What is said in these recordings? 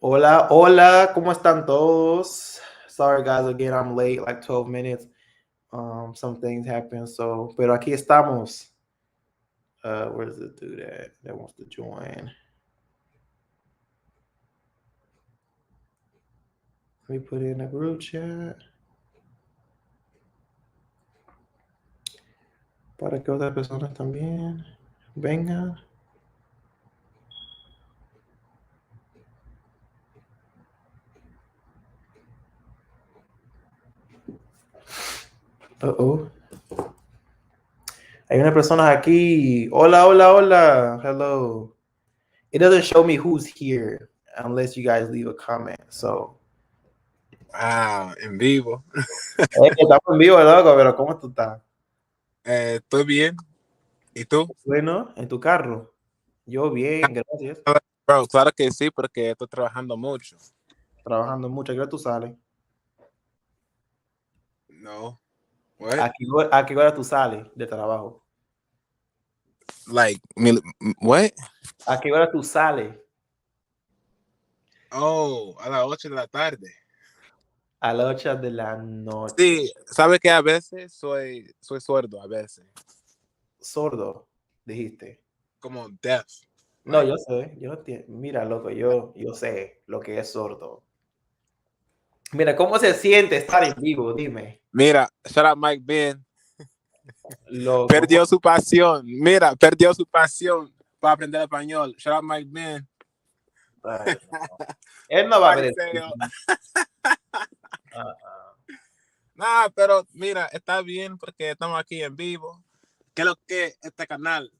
Hola, hola, ¿cómo están todos? Sorry guys, again, I'm late, like 12 minutes. Some things happen, so, pero aquí estamos. Where does it do that wants to join? Let me put it in a group chat. Para que otras personas también vengan. Uh-oh. Hay una persona aquí. Hola, hola, hola. Hello. It doesn't show me who's here unless you guys leave a comment, so. En vivo. Estamos en vivo, loco, pero ¿cómo tú estás? Estoy bien. ¿Y tú? Bueno, en tu carro. Yo bien, gracias. Bro, claro que sí, porque estoy trabajando mucho. Trabajando mucho. ¿A qué hora tú sales? No. What? ¿A qué hora tú sales de trabajo? Like, what? ¿A qué hora tú sales? Oh, a las 8 de la tarde. A las 8 de la noche. Sí, ¿sabe que a veces soy sordo? A veces. Sordo, dijiste. Como deaf. No, Like, yo sé, yo entiendo. Mira, loco, yo sé lo que es sordo. Mira, ¿cómo se siente estar en vivo? Dime. mira, shout out Mike Ben. Loco. Perdió su pasión. Mira, perdió su pasión para aprender español. Shout out Mike Ben. Ay, no. Él no va a ver el Fariseo. stream. Ah. Nah, pero mira, está bien porque estamos aquí en vivo. ¿Qué es lo que este canal?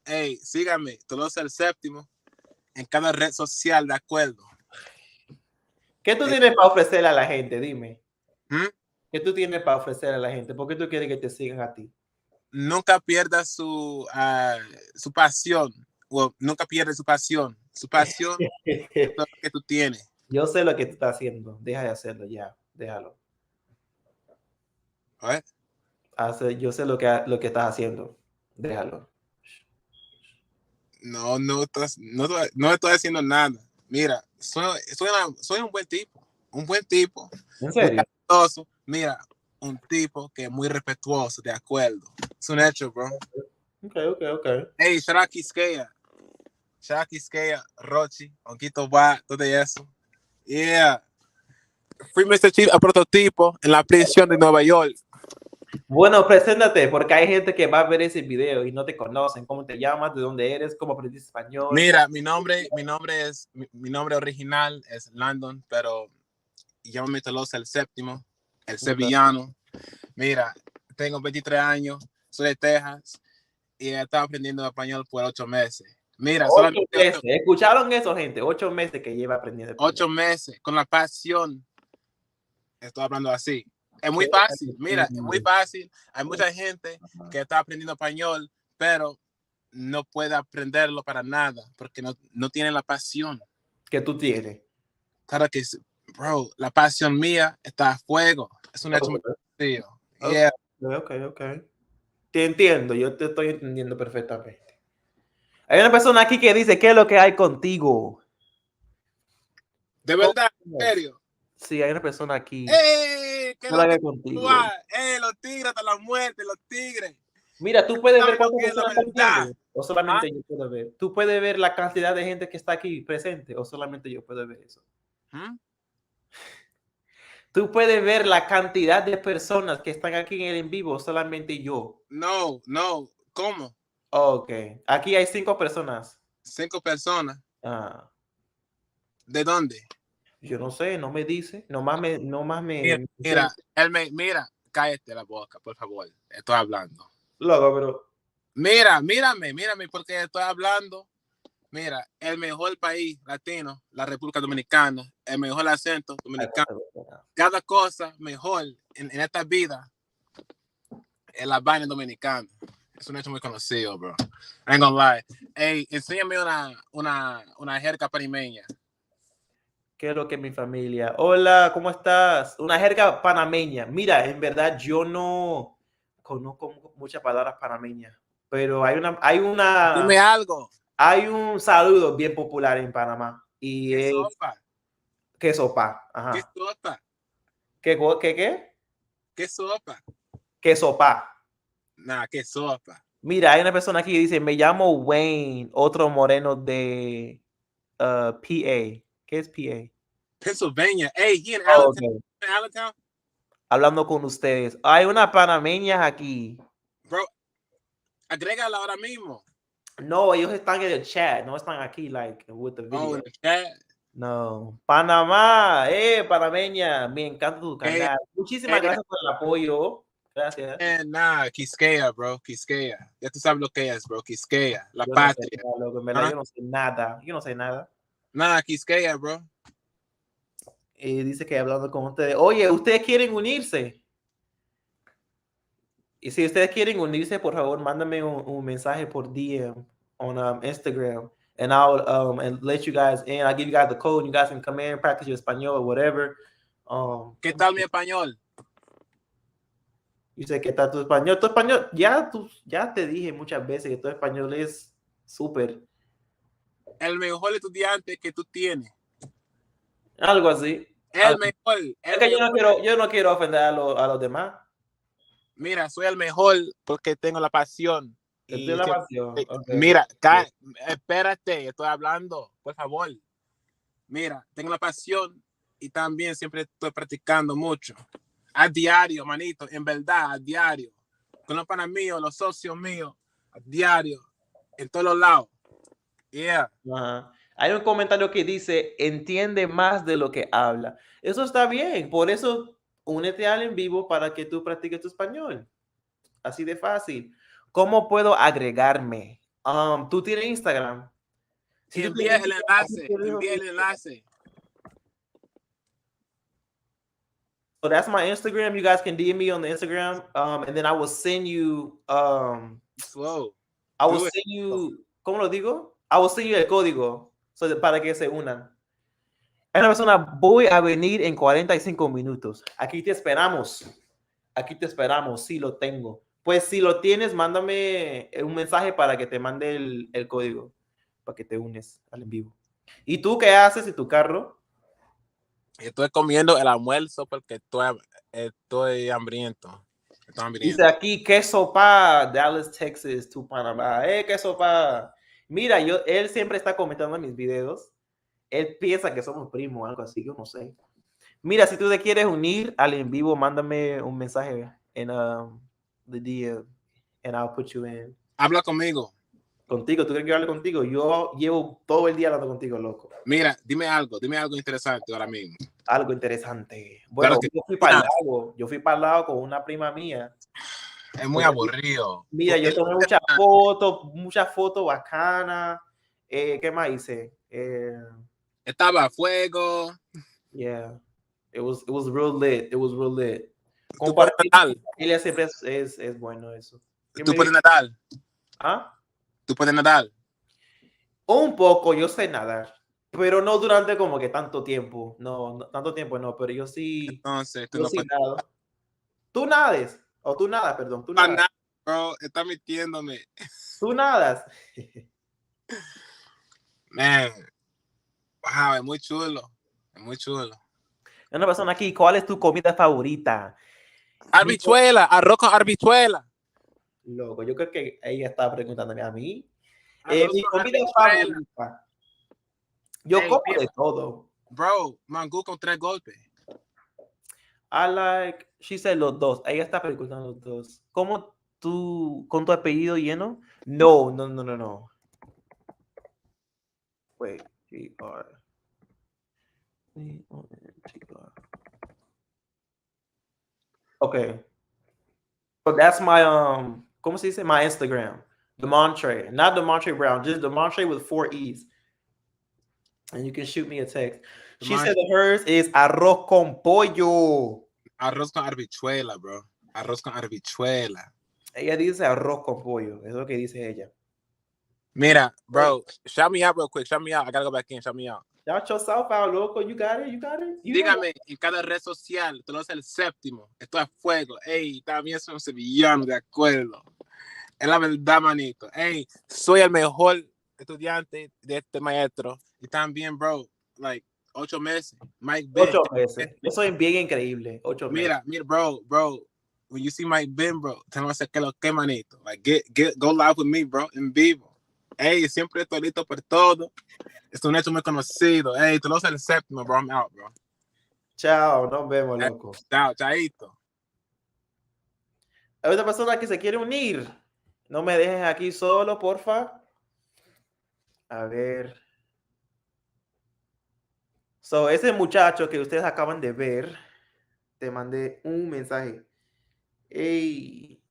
Hey, síganme, Tolosa el Séptimo, en cada red social, de acuerdo. ¿Qué tú tienes para ofrecerle a la gente? Dime. ¿Mm? ¿Qué tú tienes para ofrecer a la gente? ¿Por qué tú quieres que te sigan a ti? Nunca pierdas su pasión. Nunca pierdas su pasión. Su pasión es todo lo que tú tienes. Yo sé lo que tú estás haciendo. Deja de hacerlo ya. Déjalo. ¿Right? Yo sé lo que estás haciendo. Déjalo. No estoy haciendo nada. Mira, soy un buen tipo. Un buen tipo. ¿En Muy serio? cariñoso. Mira, un tipo que es muy respetuoso, de acuerdo. Es un hecho, bro. Ok. Hey, Sharaki Skea, Rochi, Onquito Va, todo eso. Yeah. Free Mr. Chief a prototipo en la prisión de Nueva York. Bueno, preséntate, porque hay gente que va a ver ese video y no te conocen. ¿Cómo te llamas? ¿De dónde eres? ¿Cómo aprendiste español? Mira, mi nombre original es Landon, pero llámame Tolosa el Séptimo, el sevillano. Mira, tengo 23 años, soy de Texas y he estado aprendiendo español por 8 meses. Mira, 8 solamente meses. ¿Escucharon eso, gente? 8 meses que lleva aprendiendo español. 8 meses con la pasión. Estoy hablando así. Es muy ¿Qué? fácil, mira, es muy fácil. Hay mucha gente que está aprendiendo español, pero no puede aprenderlo para nada porque no tiene la pasión. ¿Qué tú tienes? Claro que, bro, la pasión mía está a fuego. Es un hecho muy sencillo. Yeah. Ok. Te entiendo, yo te estoy entendiendo perfectamente. Hay una persona aquí que dice, ¿qué es lo que hay contigo? De ¿Cómo verdad, en estás? serio. Sí, hay una persona aquí. ¡Ey! ¿Qué es ¿Qué es lo lo que que hay contigo? va? ¡Ey! Los tigres hasta la muerte, los tigres. Mira, tú puedes ver ¿Saben lo cuántas que es la personas están verdad? viendo. O ¿Ah? solamente yo puedo ver. Tú puedes ver la cantidad de gente que está aquí presente. O solamente yo puedo ver eso. ¿Mm? Tú puedes ver la cantidad de personas que están aquí en el en vivo. O solamente yo. No. ¿Cómo? Ok. Aquí hay 5 personas. 5 personas. Ah, ¿De dónde? yo no sé, no me dice. Nomás me Mira, enseña. mira, cállate la boca, por favor. Estoy hablando. Loco, pero. Mírame, porque estoy hablando. Mira, el mejor país latino, la República Dominicana, el mejor acento Ay, dominicano. Cada cosa mejor en esta vida es la vaina dominicana. Es un hecho muy conocido, bro. I ain't gonna lie. Hey, enséñame una jerga panimeña. ¿Qué es lo que es mi familia? Hola, ¿cómo estás? Una jerga panameña. Mira, en verdad yo no conozco muchas palabras panameñas, pero Dime algo. hay un saludo bien popular en Panamá y ¿Qué es sopa? ¿Qué sopa? ¿Qué Ajá. sopa? ¿Qué? ¿Qué sopa? ¿Qué sopa? Nah, ¿qué sopa? Mira, hay una persona aquí que dice, me llamo Wayne, otro moreno de PA. ¿Qué es PA? Pennsylvania. Hey, he in Oh, Allentown. okay. In Allentown? Hablando con ustedes. Hay una panameña aquí. Bro, agrégala ahora mismo. No, ellos están en el chat, no están aquí, like, with the Oh, video. in the chat. No. Panamá, panameña, me encanta tu Hey, canal. Muchísimas hey, gracias por el apoyo. Gracias. nah, Quisqueya, bro. Quisqueya. Ya tú sabes lo que es, bro. Quisqueya. La Yo no sé patria. nada, loco, en verdad, ¿Ah? yo no sé nada. Yo no sé nada. Nah, Quisqueya, bro. Dice que hablando con ustedes. Oye, ¿ustedes quieren unirse? Y si ustedes quieren unirse, por favor, mándame un mensaje por DM on Instagram, and I'll and let you guys in. I'll give you guys the code. And you guys can come in, practice your español or whatever. ¿Qué tal mi español? You say, ¿qué tal tu español? Tu español, ya te dije muchas veces que tu español es súper. El mejor estudiante que tú tienes. Algo así. El mejor. Es El que mejor. yo no quiero ofender a los demás. Mira, soy el mejor porque tengo la pasión. Te doy Y la siempre, pasión. Okay, mira, okay. espérate, estoy hablando, por favor. Mira, tengo la pasión y también siempre estoy practicando mucho. A diario, manito, en verdad, a diario. Con los panas míos, los socios míos, a diario, en todos los lados. Yeah. Ajá. Hay un comentario que dice, entiende más de lo que habla. Eso está bien. Por eso, únete al en vivo para que tú practiques tu español. Así de fácil. ¿Cómo puedo agregarme? ¿Tú tienes Instagram? Si tú Envía tienes el Instagram, aquí enlace, te dejo envía mi el enlace. So that's my Instagram. You guys can DM me on the Instagram, and then I will send you. Slow. I will Do it. send you. ¿Cómo lo digo? I will send you el código para que se unan. Es una persona. Voy a venir en 45 minutos. Aquí te esperamos. Aquí te esperamos. Sí lo tengo. Pues si lo tienes, mándame un mensaje para que te mande el código para que te unes al en vivo. ¿Y tú qué haces en tu carro? Estoy comiendo el almuerzo porque estoy hambriento. Estoy hambriento. Dice aquí, qué sopa, Dallas, Texas, to Panamá. Qué sopa. Mira, él siempre está comentando en mis videos. Él piensa que somos primos o algo así, yo no sé. Mira, si tú te quieres unir al en vivo, mándame un mensaje en the DM and I'll put you in. Habla conmigo. Contigo, ¿tú quieres que yo hable contigo? Yo llevo todo el día hablando contigo, loco. Mira, dime algo interesante ahora mismo. Algo interesante. Claro Bueno, que yo fui para el lago. Yo fui para el lago con una prima mía. es muy aburrido. Mira, yo tomé muchas fotos bacanas. ¿Qué más hice? Estaba a fuego. Yeah, it was real lit. It was real lit. Tú puedes Compartir con nadar. la familia siempre es bueno eso. Tú puedes nadar. ¿Ah? Tú puedes nadar. Un poco, yo sé nadar, pero no durante como que tanto tiempo. No, tanto tiempo no, pero Entonces, tú yo no sí puedes nado. Tú nades, o tú nadas, perdón, tú nadas. nadar, bro. Está mintiéndome. Tú nadas. Man. Wow, es muy chulo. Es muy chulo. Una persona aquí, ¿cuál es tu comida favorita? Habichuela, arroz con habichuela. Loco, yo creo que ella está preguntándome a mí. Arroz Mi con comida habichuela. favorita. Yo Hey, como de todo. bro, mangú con 3 golpes. I like, she said los dos. Ella está preguntando los dos. ¿Cómo tú, con tu apellido lleno? No, no, no, no, no. Wait, G-R. Okay. So that's my, ¿cómo se dice? My Instagram. Demontre. Not Demontre Brown, just Demontre with 4 E's. And you can shoot me a text. She said that hers is arroz con pollo. Arroz con habichuela, bro. Arroz con habichuela. Ella dice arroz con pollo. Es lo que dice ella. Mira, bro, shout me out real quick. Shout me out. I gotta go back in. Shout me out. Shout yourself out, loco. You got it. You got it. Dígame, en cada red social, tú no eres el séptimo. Esto es fuego. Ey, también soy un sevillano, de acuerdo. Es la verdad, manito. Ey, soy el mejor estudiante de este maestro. Y también, bro, like, 8 meses. Mike Ben. 8 meses. Eso es bien increíble. 8 meses. Mira, bro. When you see Mike Ben, bro, tenemos que lo que manito. Like, go live with me, bro, en vivo. Hey, siempre estoy listo por todo. Es un hecho muy conocido. Hey, tú lo sabes el séptimo, bro. I'm out, bro. Chao, nos vemos, loco. Chao, chaito. Hay otra persona que se quiere unir. No me dejes aquí solo, porfa. A ver. So, ese muchacho que ustedes acaban de ver, te mandé un mensaje. Hey.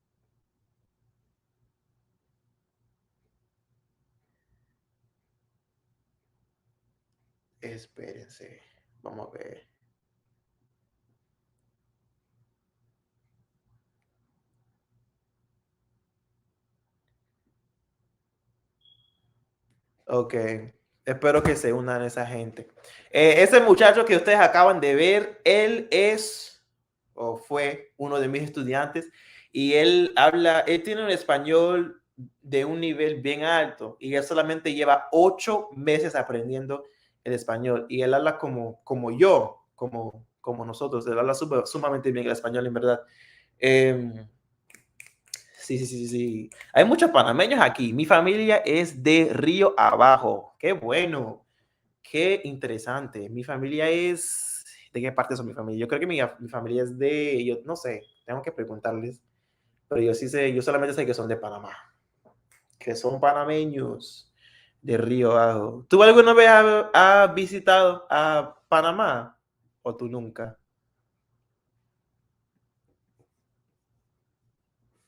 Espérense. Vamos a ver. Ok. Espero que se unan esa gente. Ese muchacho que ustedes acaban de ver, él es o fue uno de mis estudiantes y él tiene un español de un nivel bien alto y él solamente lleva 8 meses aprendiendo el español y él habla como yo, como nosotros, él habla sumamente bien el español en verdad. Sí. Hay muchos panameños aquí. Mi familia es de Río Abajo. Qué bueno. Qué interesante. Mi familia es... ¿De qué parte son mi familia? Yo creo que mi familia es de... Yo no sé. Tengo que preguntarles. Pero yo sí sé, yo solamente sé que son de Panamá. Que son panameños de Río Abajo. ¿Tú alguna vez has visitado a Panamá? ¿O tú nunca?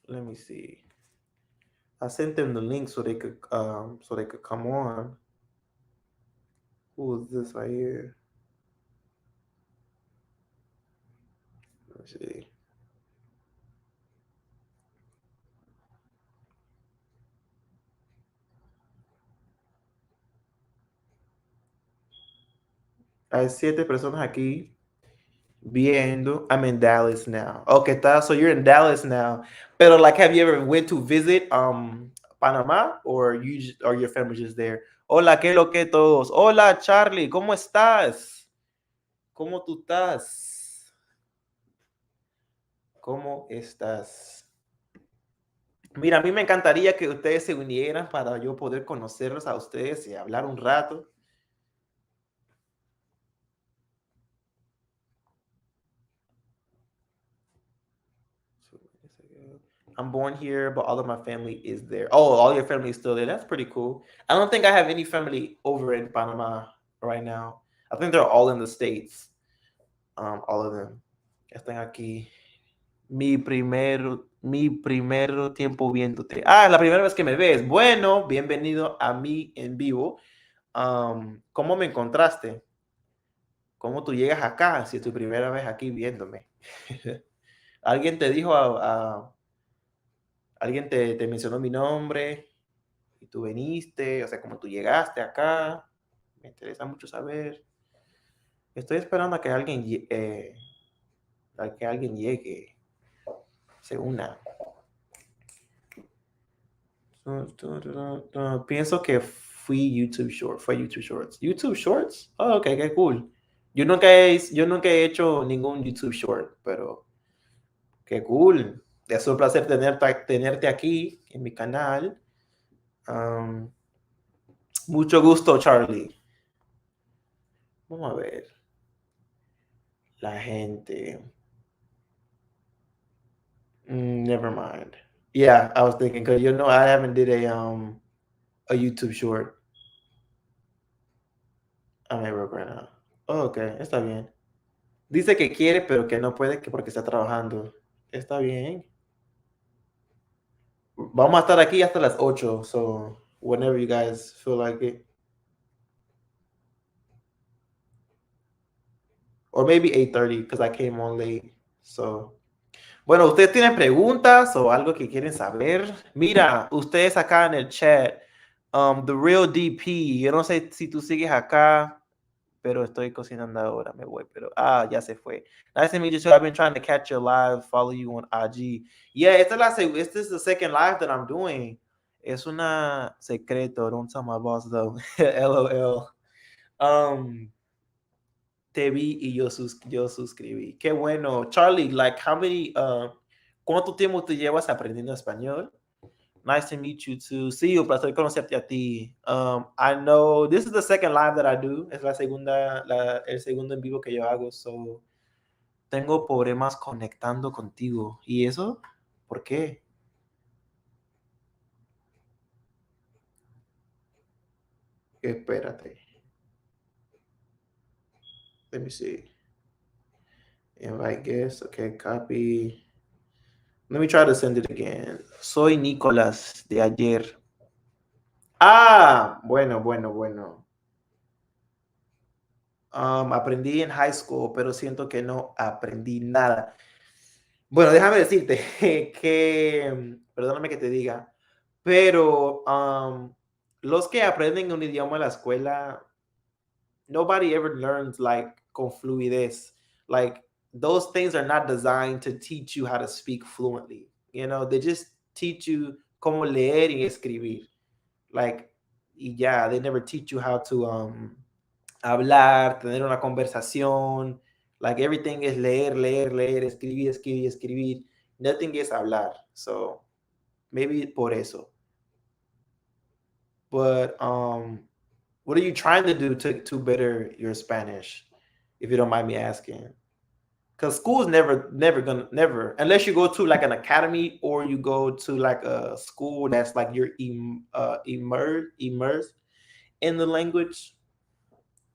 Let me see. I sent them the link so they could come on. Who is this right here? Let me see. Hay 7 personas aquí viendo. I'm in Dallas now. Okay, so you're in Dallas now. Pero like, have you ever went to visit Panamá or your family just there? Hola, ¿qué lo que todos? Hola, Charlie, ¿cómo estás? ¿Cómo tú estás? ¿Cómo estás? Mira, a mí me encantaría que ustedes se unieran para yo poder conocerlos a ustedes y hablar un rato. I'm born here, but all of my family is there. Oh, all your family is still there. That's pretty cool. I don't think I have any family over in Panama right now. I think they're all in the States. All of them. Están aquí. Mi primer tiempo viéndote. Ah, la primera vez que me ves. Bueno, bienvenido a mí en vivo. ¿Cómo me encontraste? ¿Cómo tú llegas acá si es tu primera vez aquí viéndome? ¿Alguien te dijo alguien te mencionó mi nombre y tú viniste? O sea, ¿cómo tú llegaste acá? Me interesa mucho saber. Estoy esperando a que alguien llegue, se una. Pienso que fue YouTube Shorts. YouTube Shorts? Oh, ok, qué cool. Yo nunca he hecho ningún YouTube Short, pero qué cool. Es un placer tenerte aquí en mi canal. Mucho gusto, Charlie. Vamos a ver. La gente. Never mind. Yeah, I was thinking because I haven't did a YouTube short. I'm at work right now. Oh, okay, está bien. Dice que quiere, pero que no puede porque está trabajando. Está bien. Vamos a estar aquí hasta las 8, so whenever you guys feel like it. Or maybe 8:30 because I came on late. So, bueno, ¿ustedes tienen preguntas o algo que quieren saber? Mira, ustedes acá en el chat, The Real DP, yo no sé si tú sigues acá, pero estoy cocinando ahora, me voy, pero ya se fue. Nice to meet you too. I've been trying to catch your live, follow you on IG. Yeah, this is the second live that I'm doing. Es una secreto, don't tell my boss though. LOL. te vi y yo suscribí. Qué bueno. Charlie, like how many, ¿cuánto tiempo te llevas aprendiendo español? Nice to meet you too. Sí, un placer conocerte a ti. I know this is the second live that I do. Es el segundo en vivo que yo hago. So, tengo problemas conectando contigo. ¿Y eso? ¿Por qué? Espérate. Let me see. Invite guest. Okay, copy. Let me try to send it again. Soy Nicolás de ayer. Ah, bueno. Aprendí en high school, pero siento que no aprendí nada. Bueno, déjame decirte que, perdóname que te diga, pero los que aprenden un idioma en la escuela, nobody ever learns like con fluidez. Like those things are not designed to teach you how to speak fluently. You know, they just teach you cómo leer y escribir. Like, y ya, they never teach you how to hablar, tener una conversación. Like everything is leer, escribir. Nothing is hablar. So maybe por eso. But what are you trying to do to better your Spanish, if you don't mind me asking? Because school's never unless you go to like an academy or you go to like a school that's like you're immersed in the language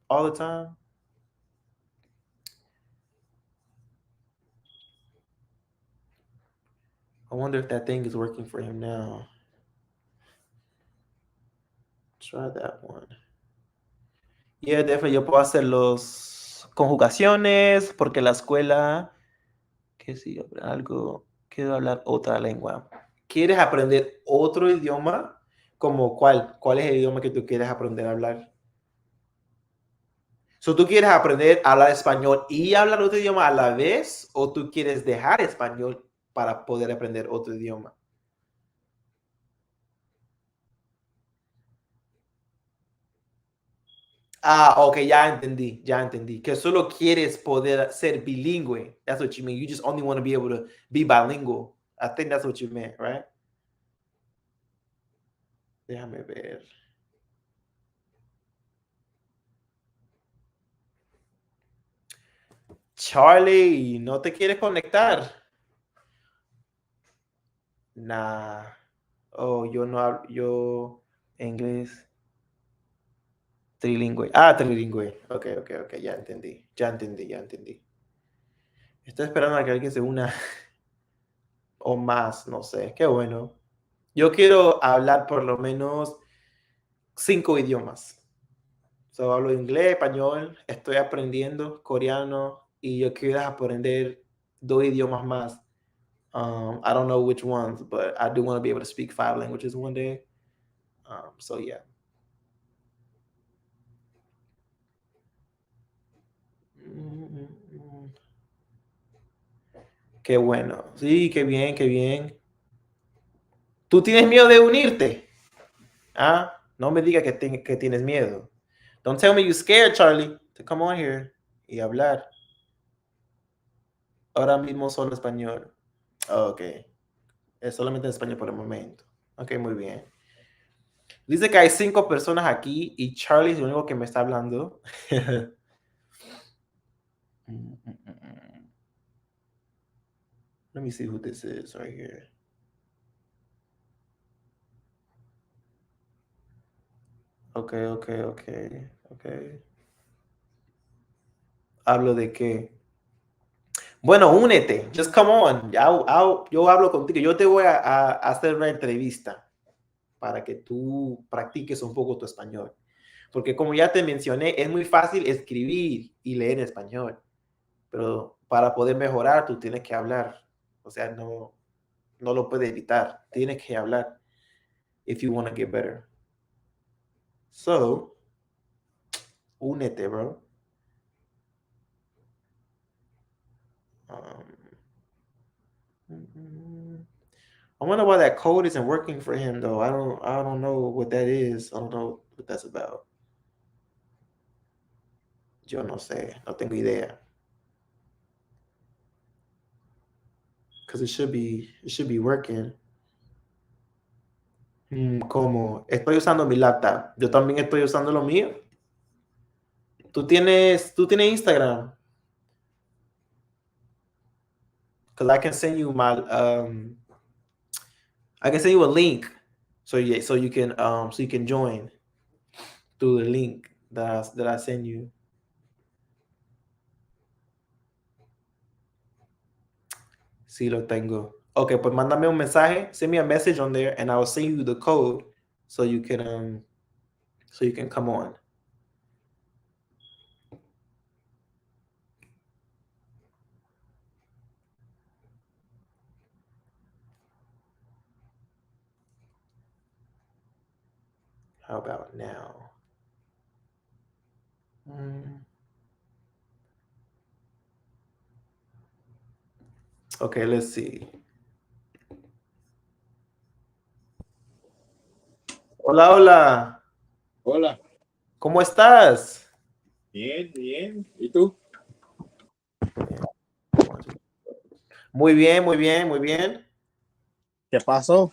all the time. I wonder if that thing is working for him now. Try that one. Yeah, definitely. Yo puedo hacer los conjugaciones porque la escuela, que si algo, quiero hablar otra lengua. ¿Quieres aprender otro idioma? ¿Como cuál? ¿Cuál es el idioma que tú quieres aprender a hablar? So, ¿tú quieres aprender a hablar español y hablar otro idioma a la vez? ¿O tú quieres dejar español para poder aprender otro idioma? Ah, ok, ya entendí. Que solo quieres poder ser bilingüe. That's what you mean. You just only want to be able to be bilingual. I think that's what you meant, right? Déjame ver. Charlie, ¿no te quieres conectar? Nah. Oh, yo no hablo, yo inglés trilingüe. Ah, trilingüe. Ok, ya entendí. Estoy esperando a que alguien se una o más, no sé. Qué bueno. Yo quiero hablar por lo menos 5 idiomas. So, hablo inglés, español, estoy aprendiendo coreano y yo quiero aprender 2 idiomas más. I don't know which ones, but I do want to be able to speak 5 languages one day. So yeah. Mm. Qué bueno. Sí, qué bien. ¿Tú tienes miedo de unirte? Ah, no me digas que tienes miedo. Don't tell me you're scared, Charlie, to come on here y hablar. Ahora mismo solo español. Ok. Es solamente en español por el momento. Ok, muy bien. Dice que hay 5 personas aquí y Charlie es el único que me está hablando. Let me see who this is right here. Ok. ¿Hablo de qué? Bueno, únete. Just come on. Yo hablo contigo. Yo te voy a hacer una entrevista para que tú practiques un poco tu español. Porque como ya te mencioné, es muy fácil escribir y leer español. Pero para poder mejorar, tú tienes que hablar. O sea, no lo puedes evitar. Tienes que hablar if you want to get better. So, únete, bro. I wonder why that code isn't working for him though. I don't know what that is. I don't know what that's about. Yo no sé, no tengo idea. Because it should be working. ¿Cómo? Estoy usando mi laptop. Yo también estoy usando lo mío. ¿Tú tienes Instagram? Because I can send you a link so you can join through the link that I send you. Sí, lo tengo. Okay, pues mándame un mensaje. Send me a message on there, and I will send you the code so you can come on. How about now? Okay, let's see. Hola, hola. Hola, ¿Cómo estás? bien, bien. ¿Y tú? Muy bien, muy bien, muy bien. ¿Qué pasó?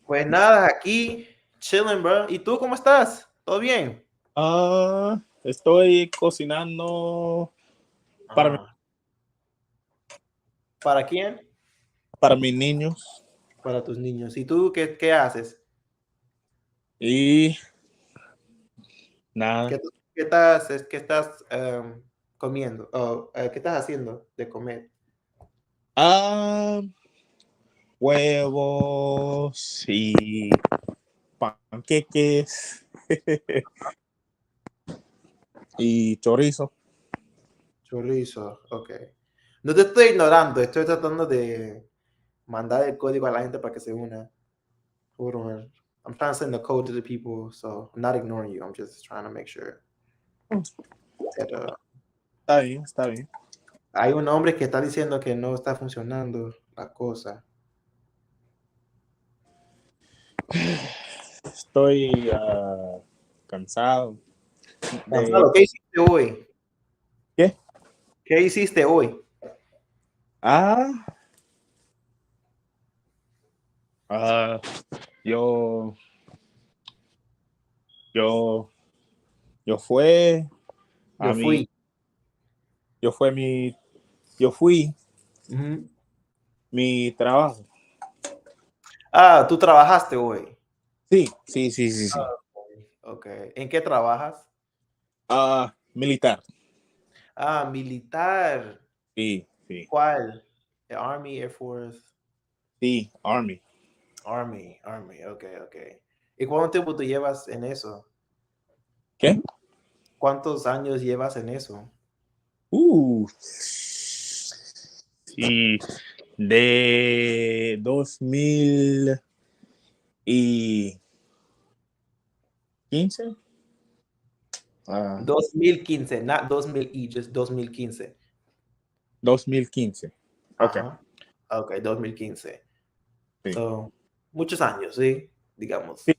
Pues nada, aquí chilling, bro. ¿Y tú cómo estás? ¿Todo bien? Estoy cocinando para, Ah. ¿Para quién? para mis niños Para tus niños. ¿Y tú qué haces? y nada. ¿Qué estás comiendo? ¿Qué estás haciendo de comer? Ah, huevos y panqueques y chorizo. Chorizo, ok. No te estoy ignorando, estoy tratando de mandar el código a la gente para que se una. Hold on. I'm trying to send the code to the people, so I'm not ignoring you. I'm just trying to make sure that, Está bien, está bien. hay un hombre que está diciendo que no está funcionando la cosa. Estoy cansado de... Gonzalo, ¿qué hiciste hoy? ¿Qué? ¿Qué hiciste hoy? Ah, ah, yo, yo, yo fue Yo a mi, fui. yo fue mi, yo fui Ujú. mi trabajo. Ah, tú trabajaste hoy. Sí, sí, sí, sí, sí. Ok. ¿En qué trabajas? Militar. Ah, militar. Sí, sí, ¿Cuál? The Army, Air Force, sí, Army. Army. Ok, ok. ¿Y cuánto tiempo tú llevas en eso? ¿Qué? ¿Cuántos años llevas en eso? Sí, de 2015. 2015, not 2000 y just 2015. 2015. Ok, Ajá. Ok, 2015. sí. So, muchos años, sí, digamos. Sí,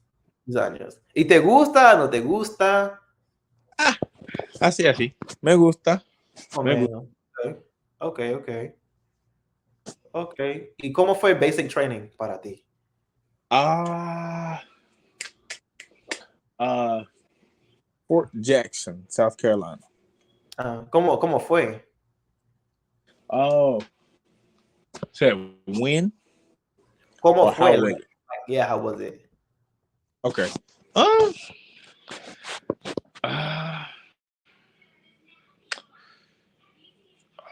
Muchos años. ¿Y te gusta? ¿No te gusta? así, así. Me gusta, O me gusta. menos. Ok, ok. Ok. ¿Y cómo fue basic training para ti? Ah, ah, Fort Jackson, South Carolina. ¿Cómo fue? Oh, say when ¿Cómo or how fue? was it? Yeah, how was it? Okay. Uh, uh,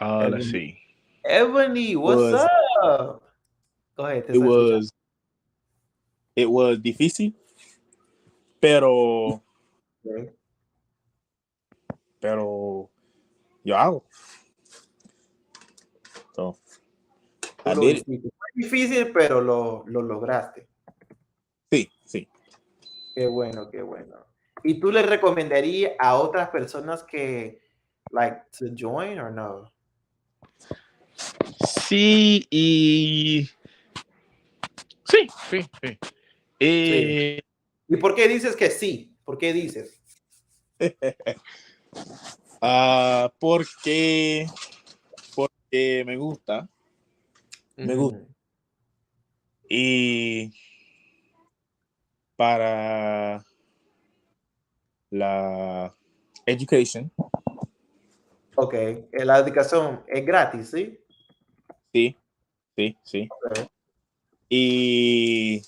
let's Ebony, see. Ebony, what's Was up? Go ahead, te it estoy escuchando. was it was difícil, pero Okay. pero yo hago. So Tú I lo did it. hiciste. Fue difícil, pero lo lograste. Sí, sí. Qué bueno, qué bueno. ¿Y tú le recomendarías a otras personas que, like, to join or no? Sí, y sí, sí, sí. Sí. Eh, ¿Y por qué dices que sí? ¿Por qué dices? Porque me gusta. Me gusta. Ujú. Y para la education, Ok, la educación es gratis, ¿sí? sí, sí, sí. Ok. Y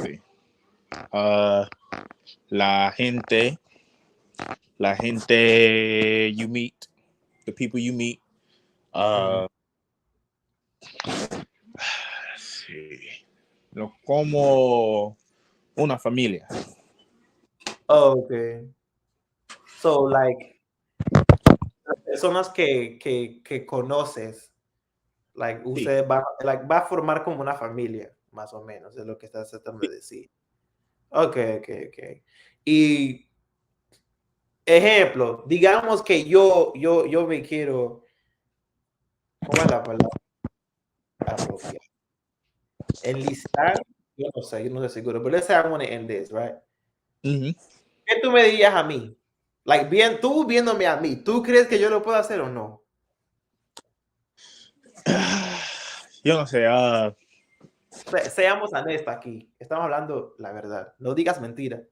sí. La gente you meet, the people you meet, sí, como una familia. Oh, ok. So, like, personas que conoces, like, Sí. usted va, like, va a formar como una familia, más o menos, es lo que estás tratando de decir. Ok, ok, ok. Y, ejemplo, digamos que yo me quiero, ¿cómo es la palabra apropiada? Enlistar, yo no sé, yo no estoy seguro, pero let's say I want to end this, right? Uh-huh. ¿Qué tú me dirías a mí? Like, bien, tú viéndome a mí, ¿tú crees que yo lo puedo hacer o no? Yo no sé. Seamos honestos aquí. Estamos hablando la verdad. No digas mentira.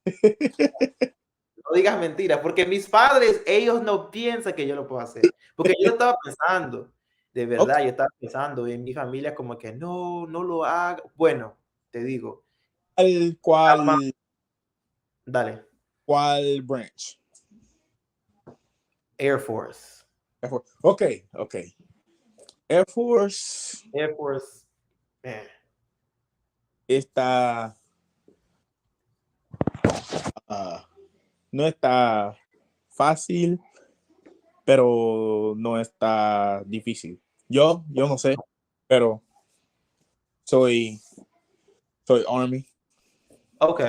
No digas mentira, porque mis padres, ellos no piensan que yo lo puedo hacer. Porque yo estaba pensando, de Ok, verdad, yo estaba pensando en mi familia como que no, no lo haga. Bueno, te digo, ama- ¿Cuál, dale, cuál branch? Air Force. Air Force. Ok, ok. Air Force Air Force, eh, está, no está fácil, pero no está difícil. Yo no sé, pero soy, soy Army. ok,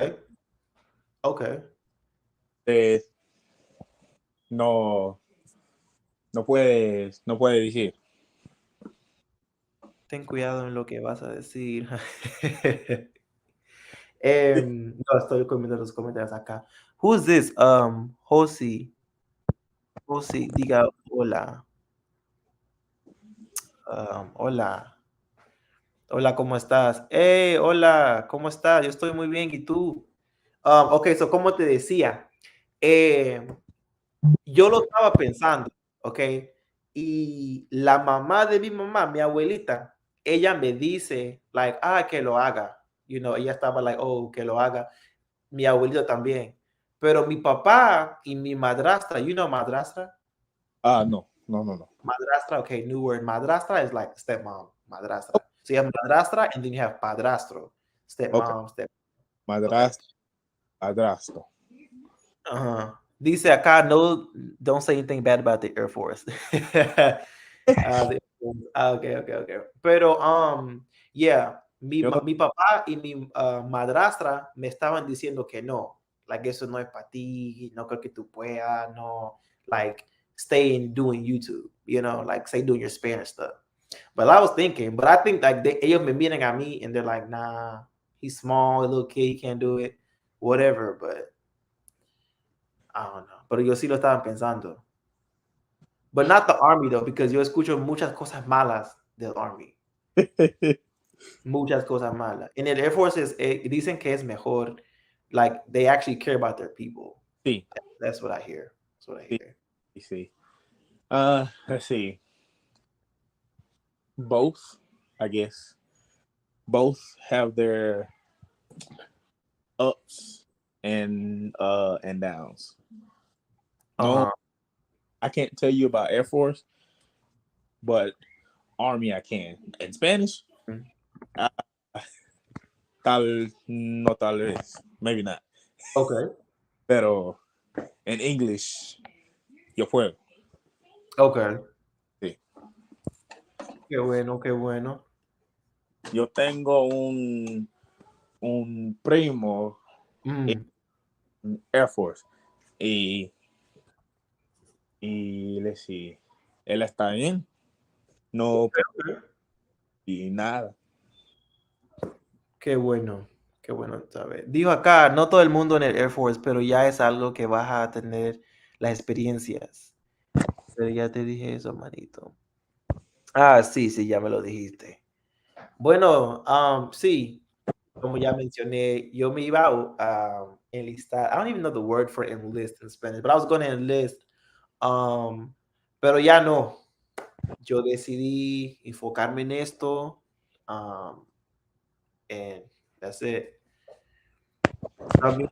ok. Eh, no, no puedes decir. Ten cuidado en lo que vas a decir. No, estoy comiendo los comentarios acá. Who's this? Josi. Josi, diga hola. Hola. Hola, ¿cómo estás? Hey, hola, ¿cómo estás? Yo estoy muy bien, ¿y tú? Ok, so como te decía, eh, yo lo estaba pensando, ok, y la mamá de mi mamá, mi abuelita, ella me dice, like, que lo haga, ella estaba like, oh, que lo haga, mi abuelito también, pero mi papá y mi madrastra, madrastra, No, no, no, no. madrastra, okay, new word, madrastra is like stepmom, madrastra, so you have madrastra and then you have padrastro, Ok, stepmom, okay. madrastra, padrastro. Dice acá, no, don't say anything bad about the Air Force. Okay, okay, okay. Pero, yeah, Yo no, mi papá y mi madrastra me estaban diciendo que no, like, eso no es para ti, no creo que tú puedas, no, like, stay in doing YouTube, like, stay doing your Spanish stuff. But I was thinking, but I think, like, ellos me miran a mí and they're like, nah, he's small, a little kid, he can't do it, whatever, but I don't know. Pero yo sí lo estaba pensando. But not the Army, though, because yo escucho muchas cosas malas del Army. Muchas cosas malas. En el Air Force dicen que es mejor. Like, they actually care about their people. sí, That's what I hear. That's what I sí, hear. sí. Let's see. Both, I guess. Both have their ups and downs. No, Uh-huh. I can't tell you about Air Force, but Army I can. In Spanish, Mm. uh, tal vez, maybe not. Okay. Pero en English, yo puedo. Okay. Sí. Qué bueno, qué bueno. Yo tengo un primo Mm. en Air Force y le sí, él está bien, no Okay. y nada. Qué bueno. Qué bueno saber. Dijo acá, no todo el mundo en el Air Force, pero ya es algo que vas a tener las experiencias. Pero ya te dije eso, manito. Ah, sí, ya me lo dijiste. Bueno, sí, como ya mencioné, yo me iba a enlistar. I don't even know the word for enlist in Spanish, but I was going to enlist. Pero ya no. Yo decidí enfocarme en esto. And that's it. También,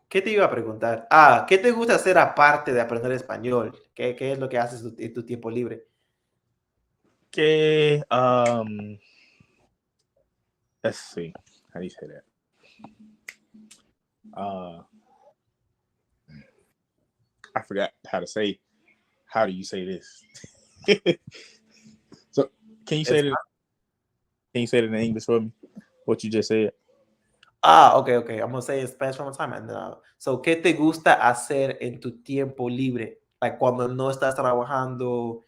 ¿qué te iba a preguntar? ¿Qué te gusta hacer aparte de aprender español? ¿Qué es lo que haces en tu tiempo libre? Que let's see, how do you say that? I forgot how to say. How do you say this? So can you say it? Can you say it in English for me? What you just said. Okay. I'm gonna say it in Spanish one more time. And so, ¿qué te gusta hacer en tu tiempo libre? Like cuando no estás trabajando,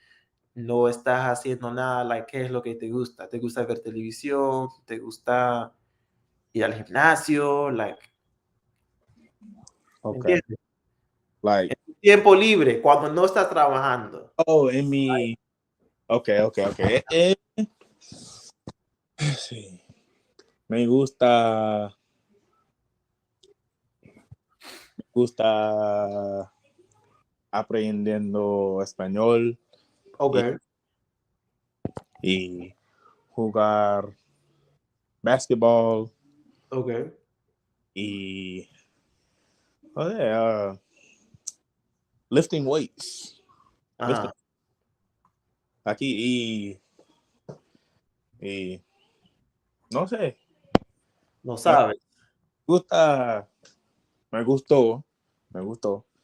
no estás haciendo nada. Like, ¿qué es lo que te gusta? ¿Te gusta ver televisión? ¿Te gusta ir al gimnasio? Like, Okay. ¿entiendes? Like, En tu tiempo libre, cuando no estás trabajando. oh, in me. Okay. Sí. Me gusta aprendiendo español Okay. y jugar basketball Okay. y lifting weights. Ajá. Aquí y no sé, No sabes. me gustó todo.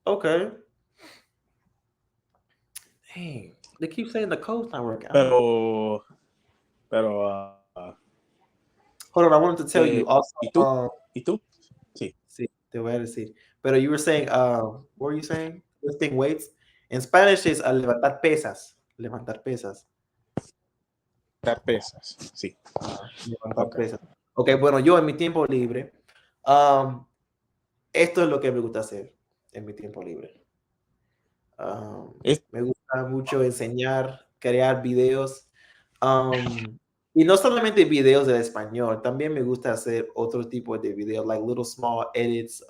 Okay. Dang, they keep saying the code's not working. Pero Hold on, I wanted to tell you also. ¿Y tú? Sí. Sí, te voy a decir. Pero you were saying, what were you saying? Lifting weights. In Spanish is levantar pesas. Levantar pesas. Dar pesas. Sí. Levantar Okay. pesas. Ok, bueno, yo en mi tiempo libre, esto es lo que me gusta hacer en mi tiempo libre. Me gusta mucho enseñar, crear videos. Y no solamente videos de español, también me gusta hacer otro tipo de videos, like little small edits.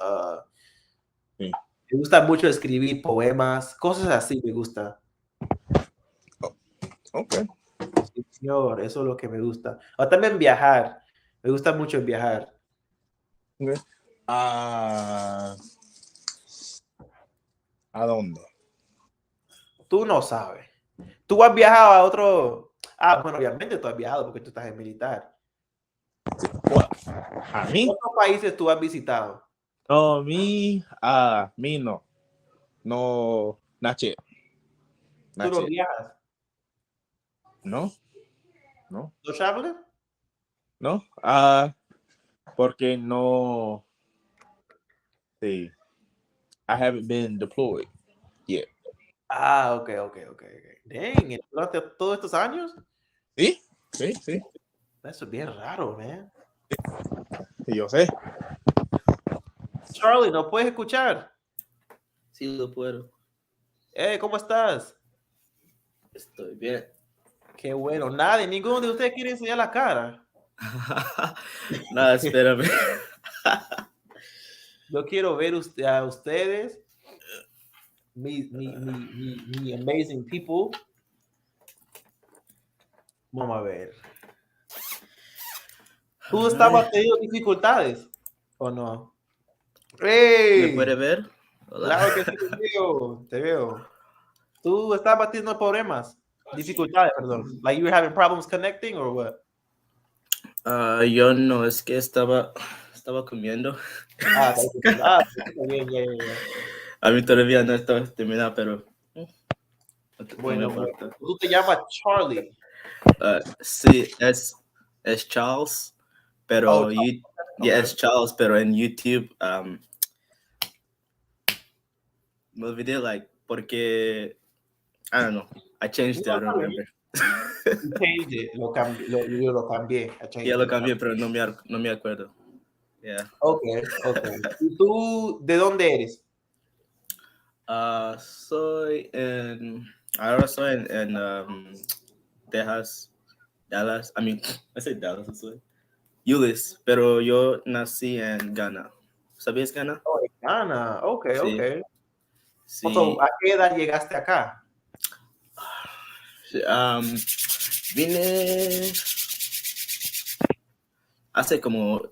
Sí. Me gusta mucho escribir poemas, cosas así me gusta. Okay. Sí, señor, eso es lo que me gusta. O también viajar. Me gusta mucho viajar. Okay. ¿A dónde? Tú no sabes. Tú has viajado a otro. Bueno, obviamente tú has viajado porque tú estás en militar. ¿A mí? ¿Cuántos países tú has visitado? No, me no. No, not yet. ¿Tú no viajas? No. ¿No traveling? No. Porque no. Sí. I haven't been deployed yet. Ok. Dang, durante todos estos años. Sí. Eso es bien raro, man. Sí, yo sé. Charlie, ¿no puedes escuchar? Sí, lo puedo. ¿Cómo estás? Estoy bien. Qué bueno. Nadie, ninguno de ustedes quiere enseñar la cara. Nada, espérame. Yo quiero ver a ustedes, mi amazing people. Vamos a ver. ¿Tú estabas teniendo dificultades o no? ¿Me ¡Hey! puede ver? Hola. Claro que sí, te veo. ¿Tú estabas teniendo problemas? Dificultades, perdón. Like you were having problems connecting or what? Yo no, es que estaba comiendo. Está bien, ya. A mí todavía no estaba terminado, pero Bueno, me falta. tú te llamas Charlie. Sí, es Charles, pero Oh, es Charles, pero en YouTube me olvidé, like, porque I don't know. I changed it, I don't remember. You changed it. Yo lo cambié. I changed Ya lo it. cambié, pero no me acuerdo. Yeah. Okay. ¿Y tú de dónde eres? Ahora soy en Texas, Dallas. I mean, I said Dallas, soy. Euless, pero yo nací en Ghana. ¿Sabías Ghana? Oh, en Ghana. Okay. Sí. So, ¿a qué edad llegaste acá? Vine hace como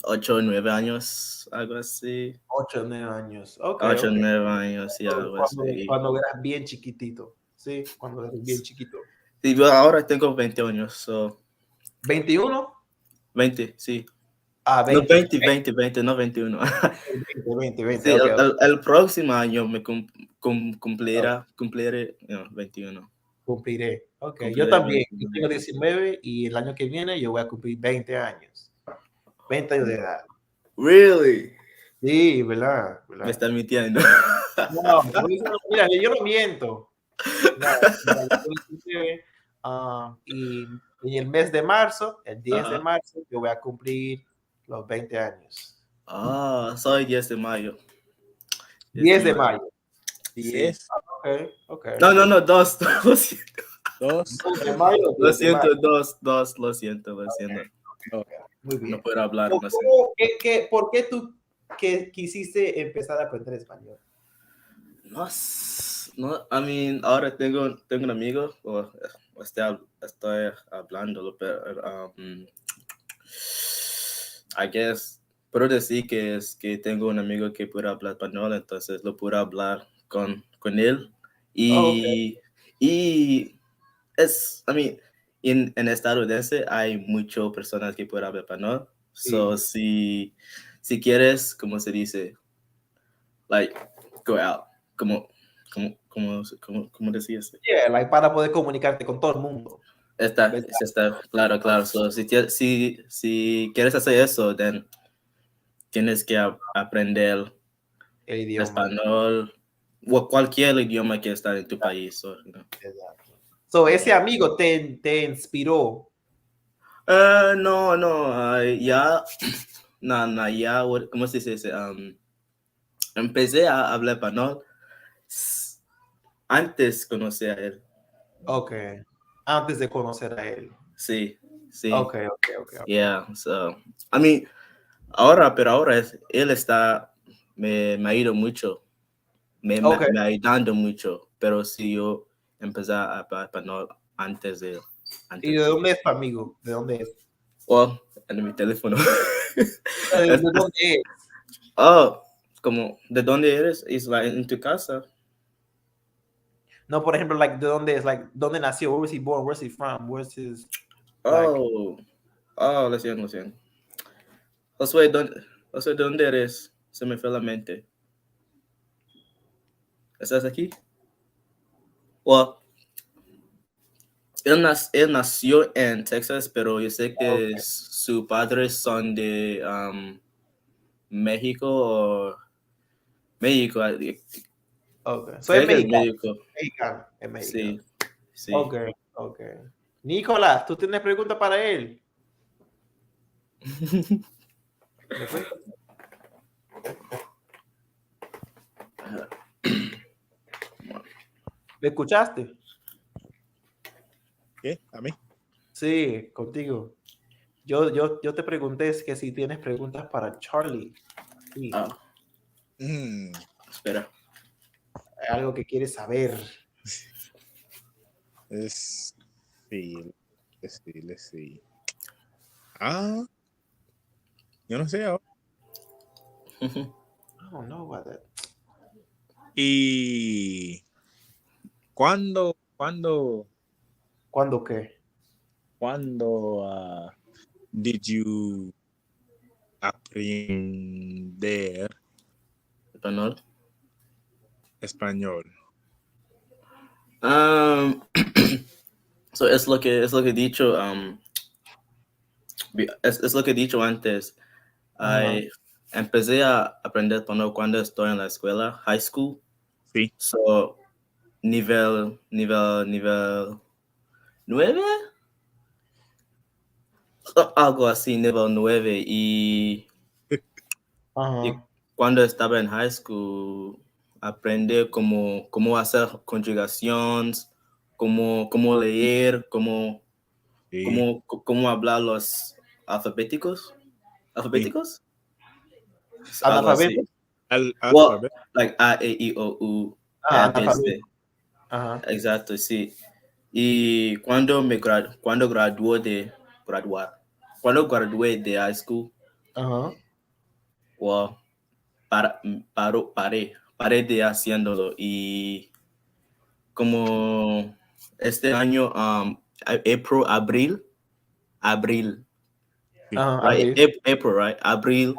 8 o 9 años, algo así. 8 o 9 años. Okay. 8 o 9 años, y algo así. Cuando eras bien chiquitito. Sí, cuando eras bien chiquito. Sí, yo ahora tengo 20 años, so 21. 20, sí. Ah, No, 20. 20, no 21. 20. Sí, Okay. el próximo año me cumpliré 21. Cumpliré. Ok, Cumpliré yo también. Yo 21. tengo 19 y el año que viene yo voy a cumplir 20 años. 20 años de edad. Really? Sí, ¿verdad? Me están mintiendo. No, mira, yo no miento. No, mira, yo tengo 19, y en el mes de marzo, el 10 de Ajá. marzo, yo voy a cumplir los 20 años. Soy 10 de mayo. 10 de mayo. 10, Ok. No, 2. Lo siento. 2. 2 de mayo, Lo 10 de mayo. siento, 2. Lo siento. Muy bien. No puedo hablar. ¿Por Lo siento. por qué tú quisiste empezar a aprender español? No, I mean, ahora tengo un amigo, estoy hablándolo, pero I guess puedo decir que tengo un amigo que puede hablar español, entonces lo puedo hablar con él. Y I mean, en estadounidense hay muchas personas que pueden hablar español. So, si quieres, como se dice, like, go out, como decías. Yeah, like para poder comunicarte con todo el mundo. Está, claro. Ah. So, si quieres hacer eso, then tienes que aprender El idioma. español o cualquier idioma que está en tu país. Exacto. So, ese amigo te inspiró. No, ya, ¿cómo se dice? Empecé a hablar español antes de conocer a él. Ok. Antes de conocer a él. Sí. Ok. Yeah, so, I mean, ahora él me ha ido mucho, me ha ayudado mucho, pero si yo empecé a hablar español antes de él. ¿Y de dónde es tu amigo? ¿De dónde es? En mi teléfono. ¿De dónde es? Como, ¿de dónde eres? Es like, en tu casa. No, por ejemplo, like, ¿de dónde es? Like, ¿dónde nació? Where was he born? Where's he from? Where's his... Lo siento. Josué, ¿de dónde eres? Se me fue la mente. ¿Estás aquí? Él nació en Texas, pero yo sé que sus padres son de México o México. Okay. So es mexicano. Mexicano. Sí. Ok. Nicolás, ¿tú tienes pregunta para él? ¿Me escuchaste? ¿Qué? ¿A mí? Sí, contigo. Yo te pregunté que si tienes preguntas para Charlie. Sí. Espera. Algo que quieres saber. Let's see. Yo no sé ahora. I don't know about that. ¿Y cuándo qué? ¿Cuándo did you aprender español? So es lo que he dicho. Es lo que he dicho antes. Empecé a aprender español cuando estoy en la escuela, high school. Sí. So nivel 9, algo así, nivel 9. Y cuando estaba en high school, aprendí cómo hacer conjugaciones, cómo leer, cómo hablar los alfabéticos. ¿Alfabéticos? Algo así. Well, like A, E, I, O, U, A, B, C. Exacto, sí. Y cuando gradué de high school, well, paré de haciéndolo. Y como este año, abril, right? April, right? Abril,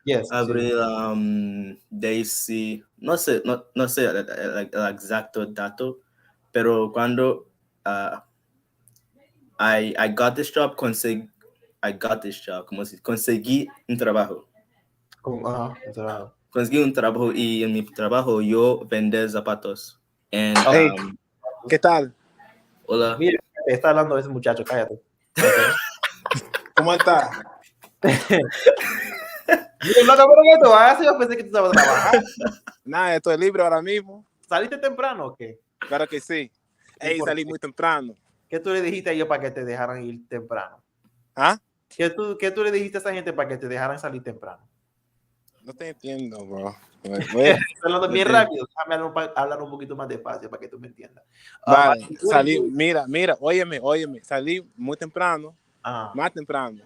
Yes. Daisy, no sé el exacto dato, pero cuando I got this job, conseguí un trabajo. Conseguí un trabajo y en mi trabajo yo vendí zapatos. And, Hey, ¿qué tal? Hola. Mira, está hablando ese muchacho, cállate. ¿Cómo está? Yo pensé que tú estabas trabajando. Nada, estoy libre ahora mismo. ¿Saliste temprano o qué? Claro que sí. Hey, salí muy temprano. ¿Qué tú le dijiste a ellos para que te dejaran ir temprano? ¿Ah? ¿Qué tú le dijiste a esa gente para que te dejaran salir temprano? No te entiendo, bro. Estoy hablando bien rápido. Déjame hablar un poquito más despacio para que tú me entiendas. Vale, salí, mira, óyeme. Salí muy temprano, más temprano.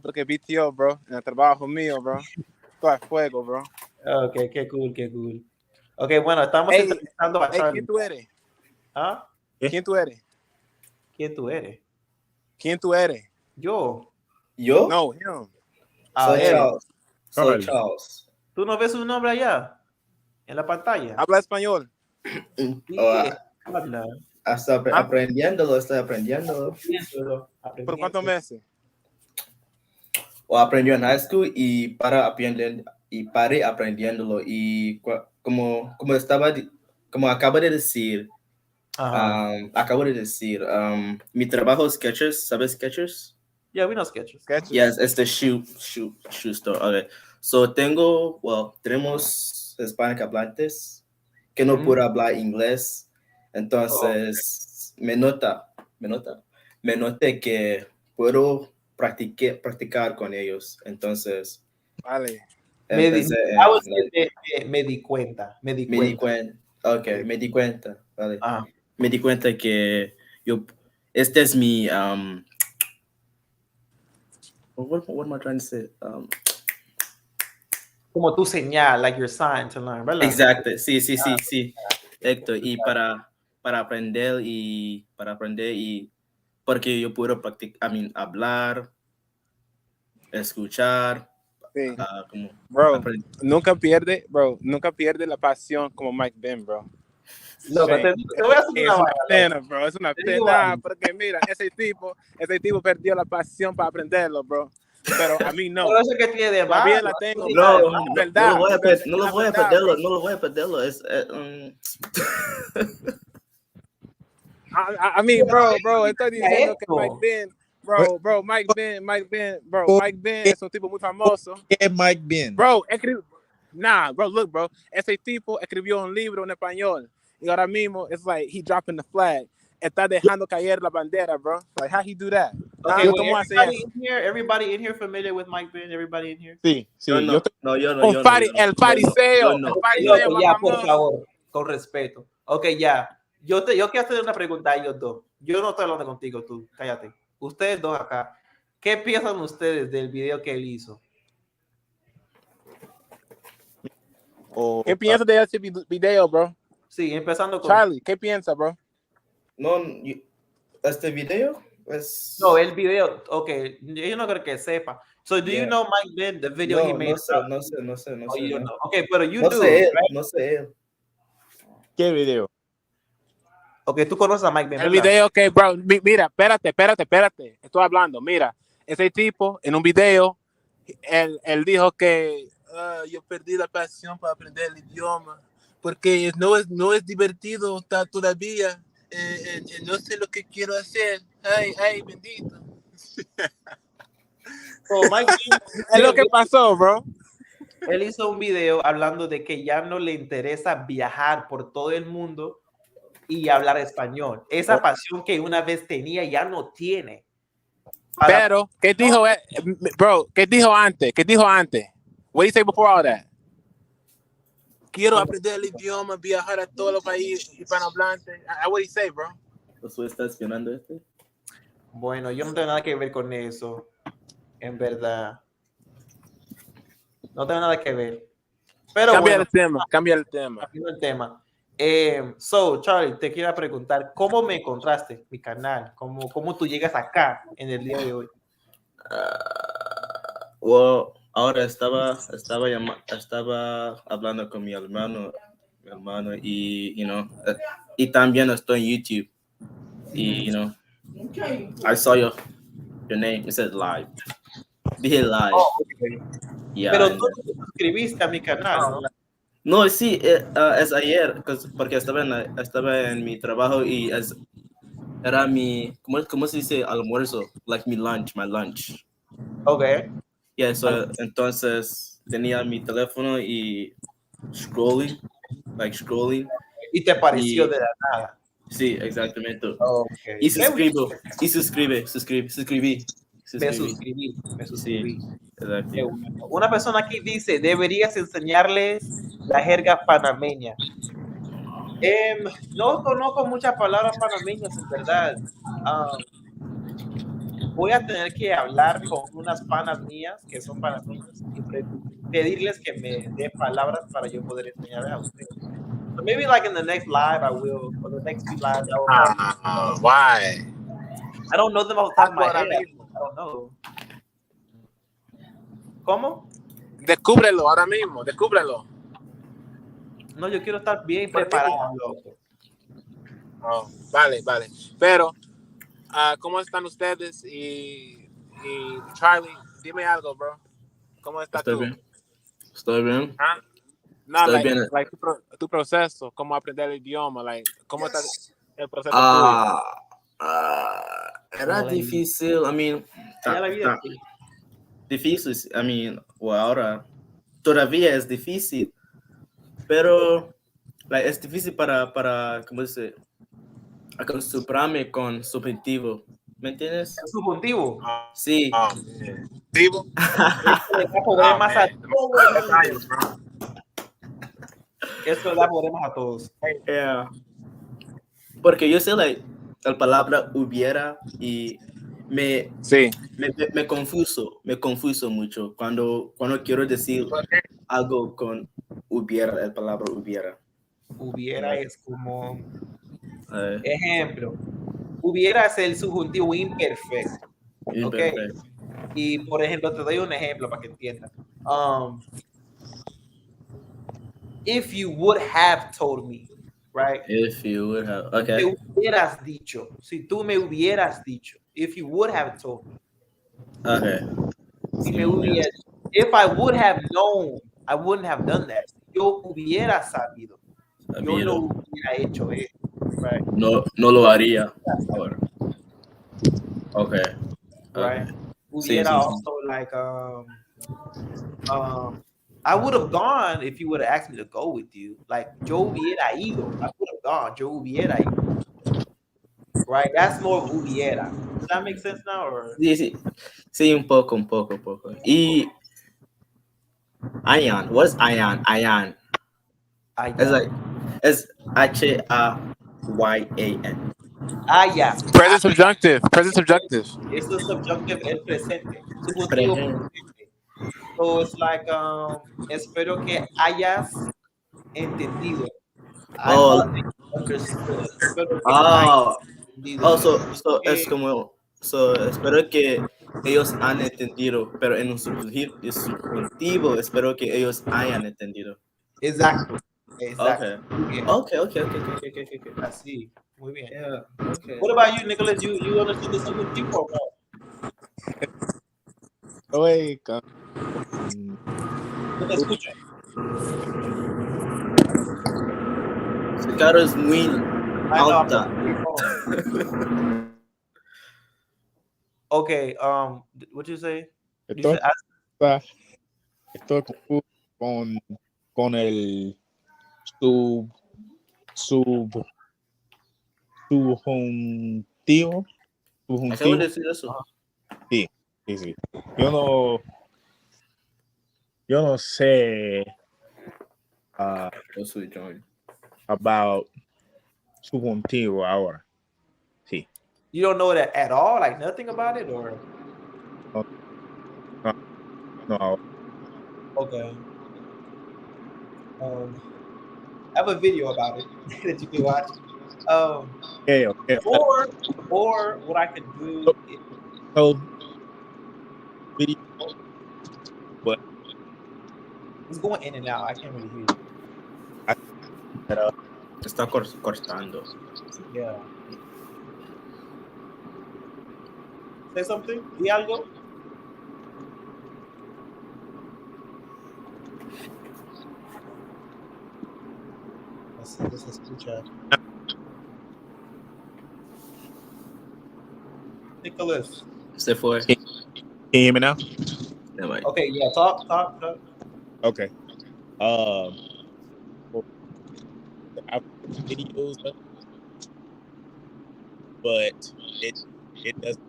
Porque VTO, bro, en el trabajo mío, bro. Todo es fuego, bro. Ok, qué cool. Ok, bueno, estamos entrevistando a Charlie. ¿Quién tú eres? ¿Ah? ¿Quién tú eres? ¿Quién tú eres? ¿Quién tú eres? Yo. ¿Yo? No, him. Soy Charles. ¿Tú no ves su nombre allá? En la pantalla. ¿Habla español? Habla. Estoy aprendiéndolo. ¿Por cuántos meses? O aprendió en high school y paré aprendiéndolo. Y como acabo de decir, mi trabajo es Skechers. ¿Sabes Skechers? Yeah, we know Skechers. Yes, it's the shoe store. Okay. So tenemos Hispanic hablantes que no pueden hablar inglés. Entonces, me noté que puedo practicar con ellos. Entonces, vale. Me di cuenta. Okay, me di cuenta. Vale. Me di cuenta que este es mi what am I trying to say? Como tu señal, like your sign to learn, ¿verdad? Exacto, sí. Héctor, y para aprender y porque yo puedo practicar, hablar, escuchar. Sí. Bro, nunca pierde la pasión como Mike Ben, bro. No, te voy a hacer una pena, bro. Es una pena, porque mira, ese tipo perdió la pasión para aprenderlo, bro. Pero a mí no. Pero eso que tiene de todavía la tengo. No, verdad. No lo voy a perderlo. Es, I mean, bro, estoy diciendo que Mike Ben, Mike Ben es un tipo muy famoso. ¿Qué Mike Ben? Bro, look, bro. Ese tipo escribió un libro en español. Y ahora mismo, it's like he dropping the flag. Está dejando caer la bandera, bro. Like, how he do that? Okay, everybody in here familiar with Mike Ben? Everybody in here? Sí. Yo no. El fariseo. Ya, por favor, con respeto. Ok, ya. Yo quiero hacer una pregunta a ellos dos. Yo no estoy hablando contigo, tú. Cállate. Ustedes dos acá. ¿Qué piensan ustedes del video que él hizo? ¿Qué piensas de ese video, bro? Sí, empezando con Charlie. ¿Qué piensas, bro? No, este video es... No, el video, okay, yo no creo que sepa. So, do you know Mike Ben, the video he made? No sé. Okay, pero you no do. Sé, right? No sé él. ¿Qué video? Okay, tú conoces a Mike Ben, el video que, bro, mira, espérate. Estoy hablando, mira. Ese tipo, en un video, él dijo que yo perdí la pasión para aprender el idioma porque no es divertido estar todavía. No sé lo que quiero hacer. Ay, bendito. So, Mike Es lo que pasó, bro. él hizo un video hablando de que ya no le interesa viajar por todo el mundo y hablar español. Esa pasión que una vez tenía ya no tiene. Pero, ¿qué dijo, bro? ¿Qué dijo antes? What did he say before all that? Quiero aprender el idioma, viajar a todos los países hispanohablantes. What did he say, bro? ¿Tú estás viendo este? Bueno, yo no tengo nada que ver con eso. En verdad. No tengo nada que ver. Pero Cambia bueno, el tema. Cambiando el tema. So, Charlie, te quiero preguntar, ¿cómo me encontraste mi canal? ¿Cómo tú llegas acá en el día de hoy? Well, ahora estaba hablando con mi hermano y, y también estoy en YouTube. Y, I saw your name. It said live. Dije live. Oh, okay. Yeah, pero tú te suscribiste a mi canal, ¿no? No, sí, es ayer, porque estaba en mi trabajo y era mi, ¿cómo se dice? Almuerzo, like my lunch. Okay. Yeah, entonces tenía mi teléfono y scrolling. Y te pareció de la nada. Sí, exactamente. Okay. Y suscribí. Me suscribí. Sí, exacto. Una persona aquí dice, deberías enseñarles la jerga panameña. No conozco muchas palabras panameñas, en verdad. Voy a tener que hablar con unas panas mías que son panameñas y pedirles que me den palabras para yo poder enseñarles a ustedes. So maybe like in the next live I will, or the next few lives I will. Why? I don't know them off the top of my head. I don't know. ¿Cómo? Descúbrelo ahora mismo, descúbrelo. No, yo quiero estar bien preparado, loco. Oh, vale. Pero, ¿cómo están ustedes? Y Charlie, dime algo, bro. ¿Cómo estás tú? Estoy bien. ¿Ah? No, Estoy bien. like tu proceso, cómo aprender el idioma, like, ¿cómo está el proceso tuyo? Era difícil, I mean, difícil, I mean, ahora todavía es difícil, pero es difícil para ¿cómo se dice? Acostumbrarme con subjuntivo, ¿me entiendes? ¿Subjuntivo? Sí. ¿Subjuntivo? Eso da problemas a todos. Yeah. Porque yo sé la palabra hubiera y me confuso mucho cuando quiero decir algo con hubiera, la palabra hubiera. Hubiera es como ejemplo. Hubiera es el subjuntivo imperfecto. Okay. Y por ejemplo, te doy un ejemplo para que entiendas. If you would have told me, right? If you would have, okay. Me hubieras dicho. Si tú me hubieras dicho. If you would have told me. Okay. Si me hubieras, if I would have known, I wouldn't have done that. Yo hubiera sabido. Yo no hubiera hecho eso. Right? No lo haría ahora. Okay. Right? Hubiera also like I would have gone if you would have asked me to go with you. Like, yo hubiera ido. I would have gone. Yo hubiera ido. Right? That's more of hubiera. Does that make sense now? Or? Sí, un poco. Y Ayan. What is Ayan? Ayan. It's H-A-Y-A-N. Yeah. Present subjunctive. It's the subjunctive el presente. Presente. So it's like, espero que hayas entendido. Es como, espero que ellos han entendido, pero en un subjuntivo, espero que ellos hayan entendido. Exacto. Okay. Así. Muy bien. Yeah. Okay. What about you, Nicholas? You understood the subjuntivo or no? Oye, No te escucho. carro es muy I know, I'm alta. looking at your phone. Okay, what you say? You Estoy, said estoy con el subjuntivo. Acabo de decir eso. Sí. Yo no sé Yo soy John. about subjuntivo ahora. Sí. you don't know that at all, like nothing about it, or No. okay. I have a video about it that you can watch. Okay. Or what I could do is So, video, but it's going in and out. I can't really hear you. Está cortando. Yeah. Say something. ¿Di algo? Let's escuchar. Nicholas. Se fue. can you hear me now? Never mind. Okay, yeah, talk. Okay. I've videos of it, but it doesn't.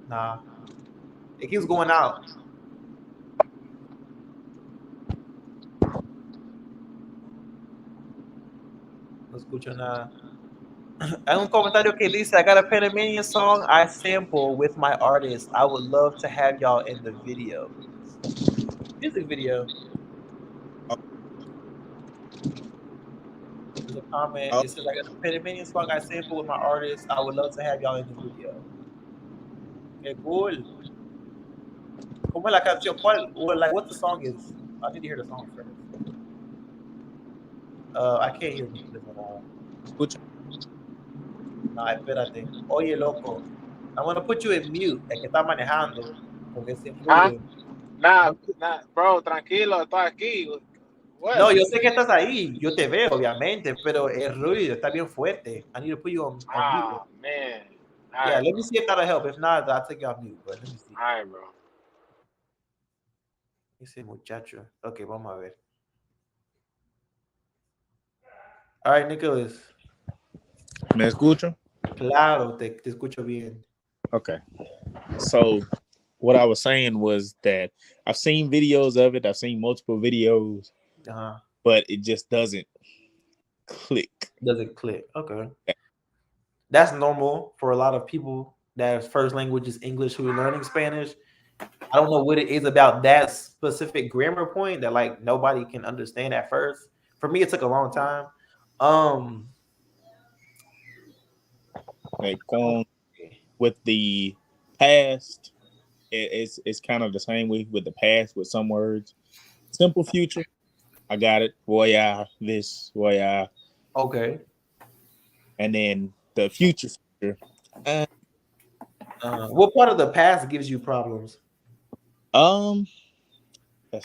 Nah. It keeps going out. No escucho nada. Hay un comentario que dice, I got a Panamanian song I sample with my artist. I would love to have y'all in the video. Music video. There's a comment. It says, I got a Panamanian song I sample with my artist. I would love to have y'all in the video. Okay, cool. ¿Cómo es la canción? ¿Cuál? Or like what the song is? I need to hear the song first. I can't hear this at all. Escucha. No, espérate. Oye, loco. I'm gonna put you in mute. Es que está manejando. Porque se influye. Nah, bro, tranquilo, estoy aquí. What? No, yo sé que estás ahí. Yo te veo, obviamente, pero el ruido está bien fuerte. I need to put you on mute. Ah, man. All Yeah, right, let me see if that'll help. If not, I'll take you off mute. But let me see. all right, bro. Ese muchacho. Ok, vamos a ver. All right, Nicholas. ¿Me escucho? Claro, te escucho bien. Okay. So what I was saying was that I've seen videos of it. I've seen multiple videos, but it just doesn't click. Doesn't click. Okay. That's normal for a lot of people that first language is English who are learning Spanish. I don't know what it is about that specific grammar point that like nobody can understand at first. For me, it took a long time. Like with the past, it's kind of the same way with the past with some words. Simple future, I got it. Voy this, voy. Okay. And then the future. What part of the past gives you problems? Let's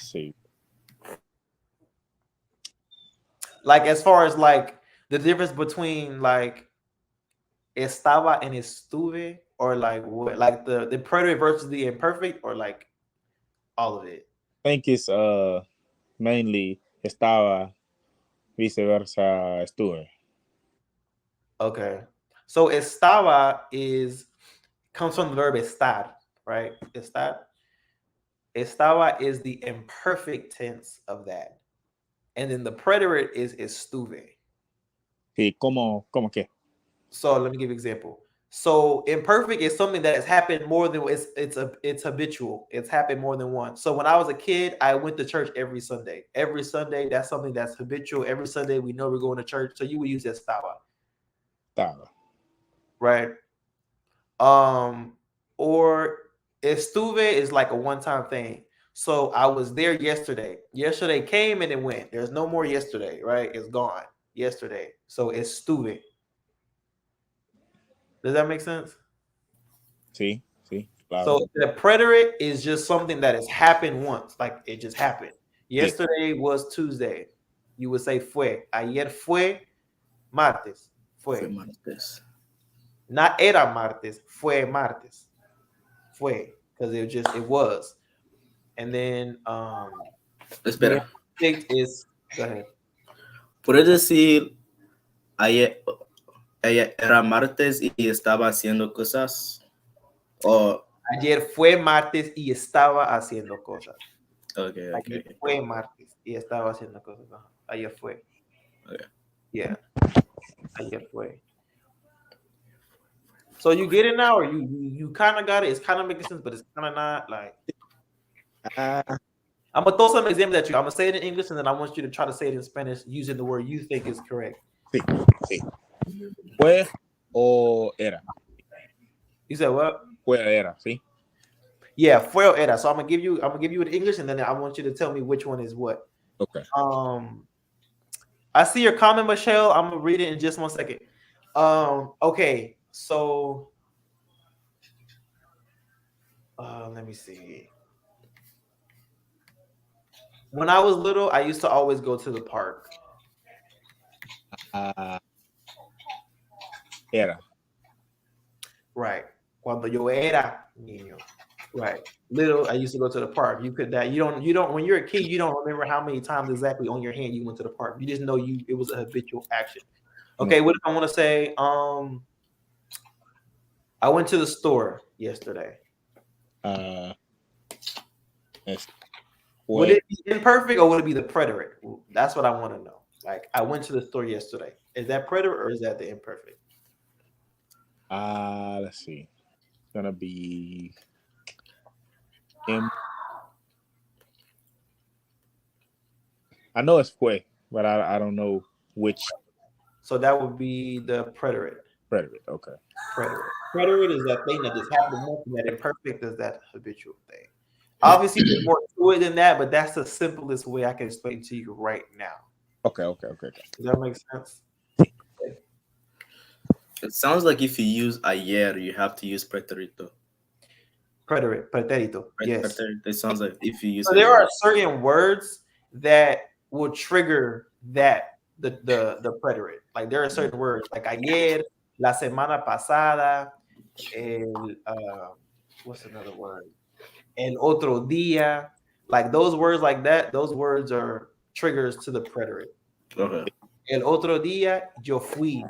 see. Like as far as like the difference between like estaba and estuve, or like what, like the preterite versus the imperfect, or like all of it. I think it's mainly estaba, viceversa, estuve. Okay, so estaba comes from the verb estar, right? Estar. Estaba is the imperfect tense of that, and then the preterite is estuve. Sí, ¿cómo qué? So let me give you an example. So imperfect is something that has happened more than it's habitual. It's happened more than once. So when I was a kid, I went to church every Sunday. Every Sunday, that's something that's habitual. Every Sunday, we know we're going to church. So you would use estaba. Right. Or estuve is like a one-time thing. So I was there yesterday. Yesterday came and it went. There's no more yesterday, right? It's gone. Yesterday. So estuve. Does that make sense? Sí. Claro. So the preterite is just something that has happened once, like it just happened. Yesterday was Tuesday. You would say fue. Ayer fue martes. Fue martes. Not era martes. Fue martes. Fue. Because it was. And then Espera. Is go ahead. ¿Puedes decir ayer era martes y estaba haciendo cosas? O ayer fue martes y estaba haciendo cosas. Okay. Ayer fue martes y estaba haciendo cosas. No, ayer fue. Okay. Yeah. Ayer fue. So you get it now, or you kind of got it? It's kind of making sense, but it's kind of not like. I'm gonna throw some examples at you. I'm gonna say it in English, and then I want you to try to say it in Spanish using the word you think is correct. Sí. Fue o era. You said what? Fue era, sí. Yeah, fue o era. So I'm gonna give you in English, and then I want you to tell me which one is what. Okay. I see your comment, Michelle. I'm gonna read it in just 1 second. Okay, so let me see. When I was little, I used to always go to the park. Era. Right. Cuando yo era niño. Right. Little, I used to go to the park. You don't when you're a kid, you don't remember how many times exactly on your hand you went to the park. You just know it was a habitual action. Okay, what if I want to say I went to the store yesterday. Would it be imperfect or would it be the preterite? That's what I want to know. Like, I went to the store yesterday. Is that preterite or is that the imperfect? Let's see. It's gonna be I know it's fue, but I don't know which. So that would be the preterite. Preterite, okay. Preterite. Preterite is that thing that just happened once, and that imperfect is that habitual thing. Obviously, there's more to it than that, but that's the simplest way I can explain to you right now. Okay. Does that make sense? It sounds like if you use ayer, you have to use preterito. Preterito. Yes. It sounds like if you use. So there are certain words that will trigger that the preterite. Like there are certain words like ayer, la semana pasada, what's another word? El otro día. Like those words like that, those words are triggers to the preterite. Okay. El otro día yo fui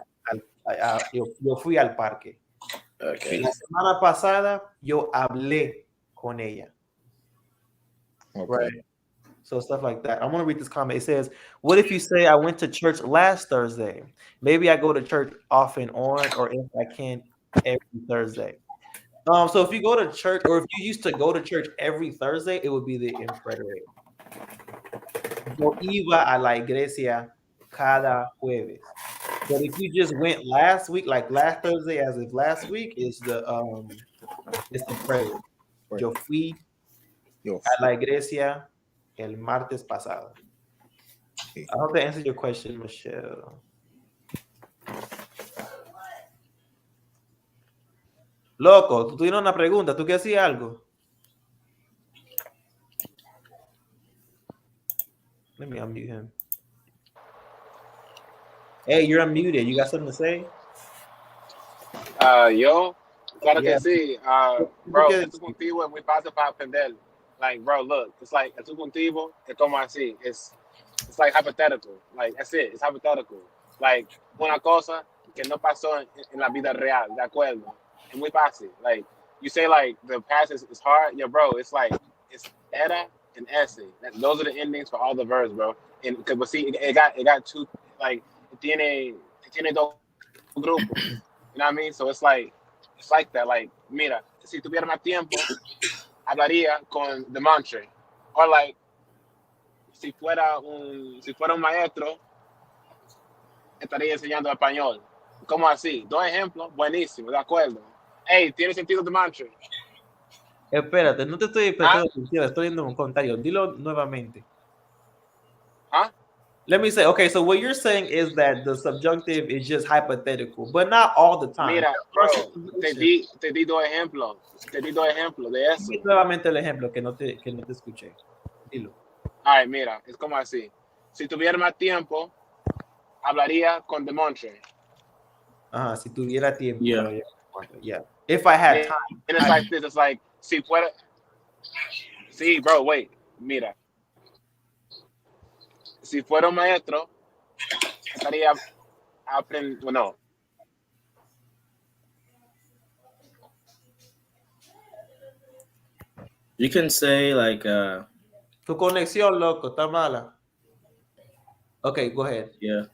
al parque. Okay. La semana pasada yo hablé con ella. Okay. Right. So stuff like that. I want to read this comment. It says, what if you say I went to church last Thursday? Maybe I go to church off and on, or if I can every Thursday. So if you go to church, or if you used to go to church every Thursday, it would be the impreterite. Yo iba a la iglesia cada jueves. But if you just went last week, like last Thursday, as if last week, is the preterite. Yo fui a la iglesia el martes pasado. I hope that answers your question, Michelle. Loco, tú tienes una pregunta. ¿Tú quieres decir algo? Let me unmute him. Hey, you're unmuted. You got something to say? Yo, claro que sí. Bro, esto contigo es muy fácil para aprender. Like, bro, look, it's like, esto contigo es como así. It's like hypothetical. Like, that's it. It's hypothetical. Like, una cosa que no pasó en la vida real, de acuerdo. Es muy fácil. Like, you say, like, the past is hard. Yeah, bro, it's like, it's era and ese. Those are the endings for all the verbs, bro. And, but see, it got two, like, tiene dos grupos. You know what I mean? So it's like that. Like, mira, si tuviera más tiempo, hablaría con the mantra. Or like, si fuera un maestro, estaría enseñando español. ¿Cómo así? Dos ejemplos, buenísimo, de acuerdo. Hey, ¿tiene sentido the mantra? Espérate, no te estoy prestando atención, estoy viendo un comentario. Dilo nuevamente. Huh? Let me say, okay, so what you're saying is that the subjunctive is just hypothetical, but not all the time. Mira, bro, te di dos ejemplos de eso. Nuevamente el ejemplo que no te escuché. Dilo. Ay, mira, es como así. Si tuviera más tiempo, hablaría con Demontre. Si tuviera tiempo. Yeah. Yeah. If I had time. And it's like this. It's like, si fuera. Sí, bro, wait. Mira. Si fuera un maestro, estaría aprendiendo. Bueno. You can say like Tu conexión, loco, está mala. Okay, go ahead. Yeah.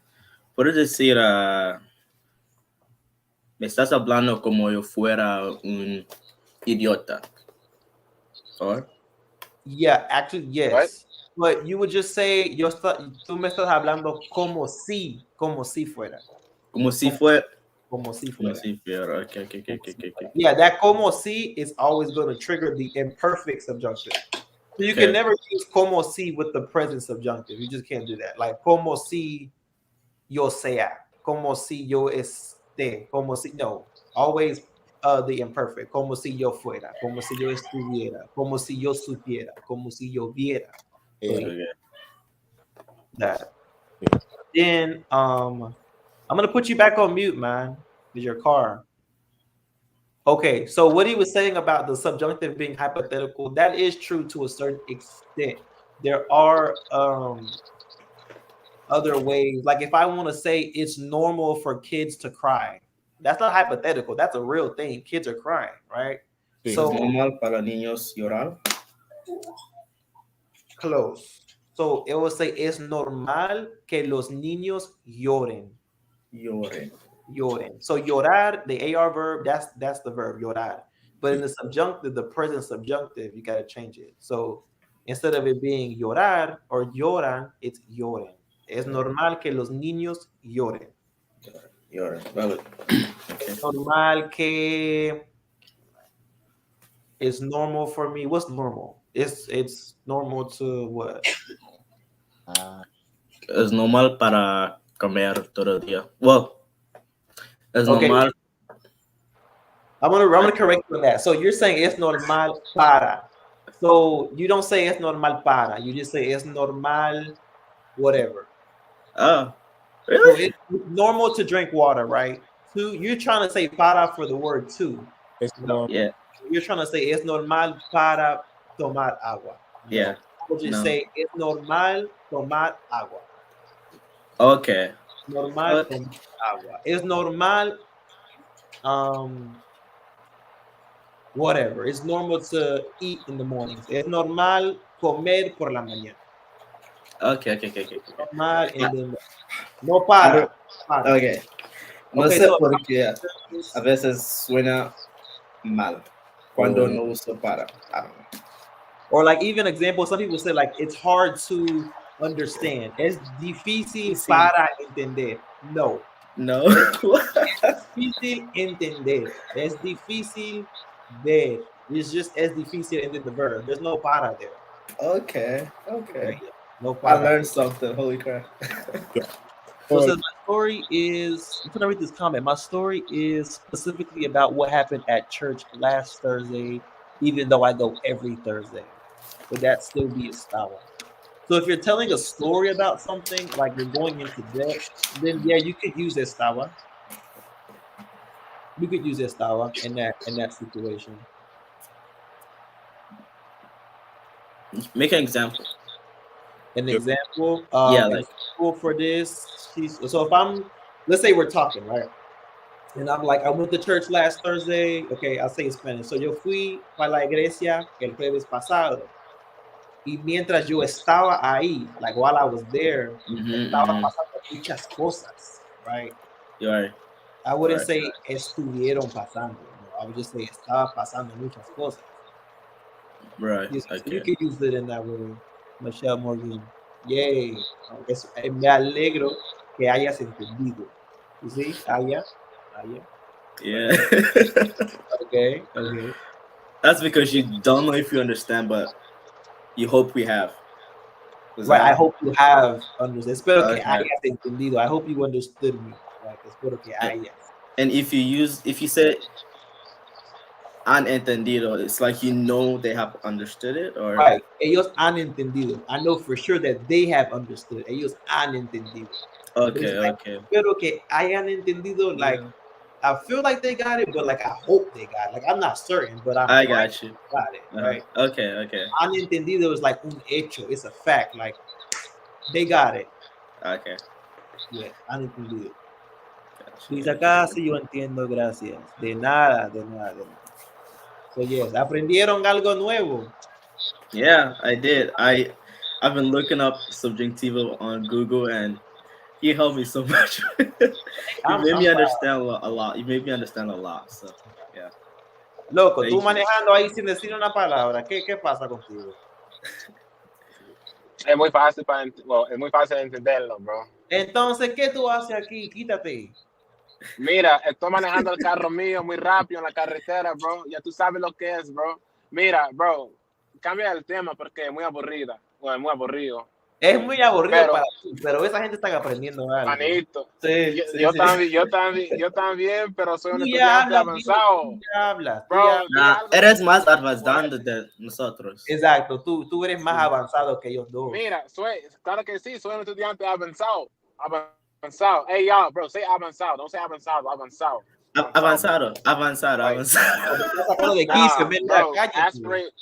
Puedes decir me estás hablando como yo fuera un idiota. Or? Yeah, actually, yes. What? But you would just say, tú me estás hablando como si fuera. Como si fuera. Como si Como fuera. si fuera. Okay. Yeah, that como si is always going to trigger the imperfect subjunctive. So you Okay. can never use como si with the present subjunctive. You just can't do that. Like como si yo sea, como si yo esté, como si no. Always the imperfect. Como si yo fuera, como si yo estuviera, como si yo supiera, como si yo viera. Okay. That. Then I'm gonna put you back on mute, man. With your car. Okay, so what he was saying about the subjunctive being hypothetical, that is true to a certain extent. There are other ways. Like if I want to say it's normal for kids to cry, that's not hypothetical. That's a real thing. Kids are crying, right? Sí. So ¿Es normal para niños llorar? close. So it will say es normal que los niños lloren. Lloren. So llorar, the AR verb, that's the verb, llorar. But in the subjunctive, the present subjunctive, you got to change it. So instead of it being llorar or lloran, it's lloren. Es normal que los niños lloren. Lloren. Vale. Es normal que it's normal for me. What's normal? It's normal to what? Es normal para comer todo el día. Well, es normal. I'm gonna correct you on that. So you're saying es normal para. So you don't say es normal para. You just say es normal, whatever. Oh, really? So it's normal to drink water, right? You're trying to say para for the word to. It's normal. Yeah. You're trying to say es normal para tomar agua. Yeah. You just say es normal tomar agua. Okay. Normal tomar agua. Es normal, whatever. It's normal to eat in the mornings. Es normal comer por la mañana. Okay. Normal no para. Okay. No sé por qué a veces suena mal cuando no uso para. I don't know. Or like even example, some people say like it's hard to understand. Es difícil para entender. No. Es difícil entender. Es difícil ver. It's just as difícil and then the verb. There's no para there. Okay. No para. I learned something. Holy crap. So it says, my story is, I'm gonna read this comment. My story is specifically about what happened at church last Thursday, even though I go every Thursday. Would that still be estawa? So if you're telling a story about something, like you're going into depth, then yeah, you could use estawa. You could use estawa in that situation. Make an example. An example, like for this. So if let's say we're talking, right? And I'm like, I went to church last Thursday. Okay, I'll say in Spanish. So yo fui para la iglesia el jueves pasado. Y mientras yo estaba ahí, like while I was there, estaba pasando muchas cosas, right? Right. I wouldn't say estuvieron pasando. No, I would just say estaba pasando muchas cosas. Right. You can use it in that way. Michelle Morgan. Yay. Me alegro que hayas entendido. You see? Haya. Yeah. Okay. That's because you don't know if you understand, but you hope we have. Right. I hope you have understood. Espero que hayas entendido. I hope you understood me. Like, espero que hayas. And if you say han entendido. It's like they have understood it, or Right. Ellos han entendido. I know for sure that they have understood. Ellos han entendido. okay, Like, okay. pero que hayan entendido, like, Yeah. I feel like they got it, but like I hope they got it. Like I'm not certain, but I got you. Got it, right? Okay, okay. Han entendido is like un hecho. It's a fact. Like they got it. Okay. Yeah, han entendido. Gotcha. Dice acá, sí, yo entiendo, gracias. De nada, de nada, de nada. So yes, aprendieron algo nuevo. Yeah, I did. I've been looking up subjuntivo on Google, and he helped me so much. You made me understand a lot. You made me understand a lot. So yeah. Loco, Thank tú you. manejando ahí sin decir una palabra. ¿Qué pasa contigo? Es muy fácil es muy fácil entenderlo, bro. Entonces, ¿qué tú haces aquí? Quítate. Mira, estoy manejando el carro mío muy rápido en la carretera, bro. Ya tú sabes lo que es, bro. Mira, bro, cambia el tema porque es muy aburrida. Bueno, muy aburrido. Es muy aburrido Pero- para ti, pero esa gente está aprendiendo algo. Manito. Sí, Yo también, pero soy un Tú ya estudiante hablas, avanzado. tú ya hablas. tú Bro, ya- di algo. Eres más avanzado de nosotros. Exacto, tú eres más Sí. avanzado que ellos dos. Mira, claro que sí, soy un estudiante avanzado. Avanzado. Hey, y'all, bro, say avanzado. Don't say avanzado, avanzado. Avanzado. Like, Estás sacando de Nah, quicio, ¿verdad? bro, Cállate. aspirate.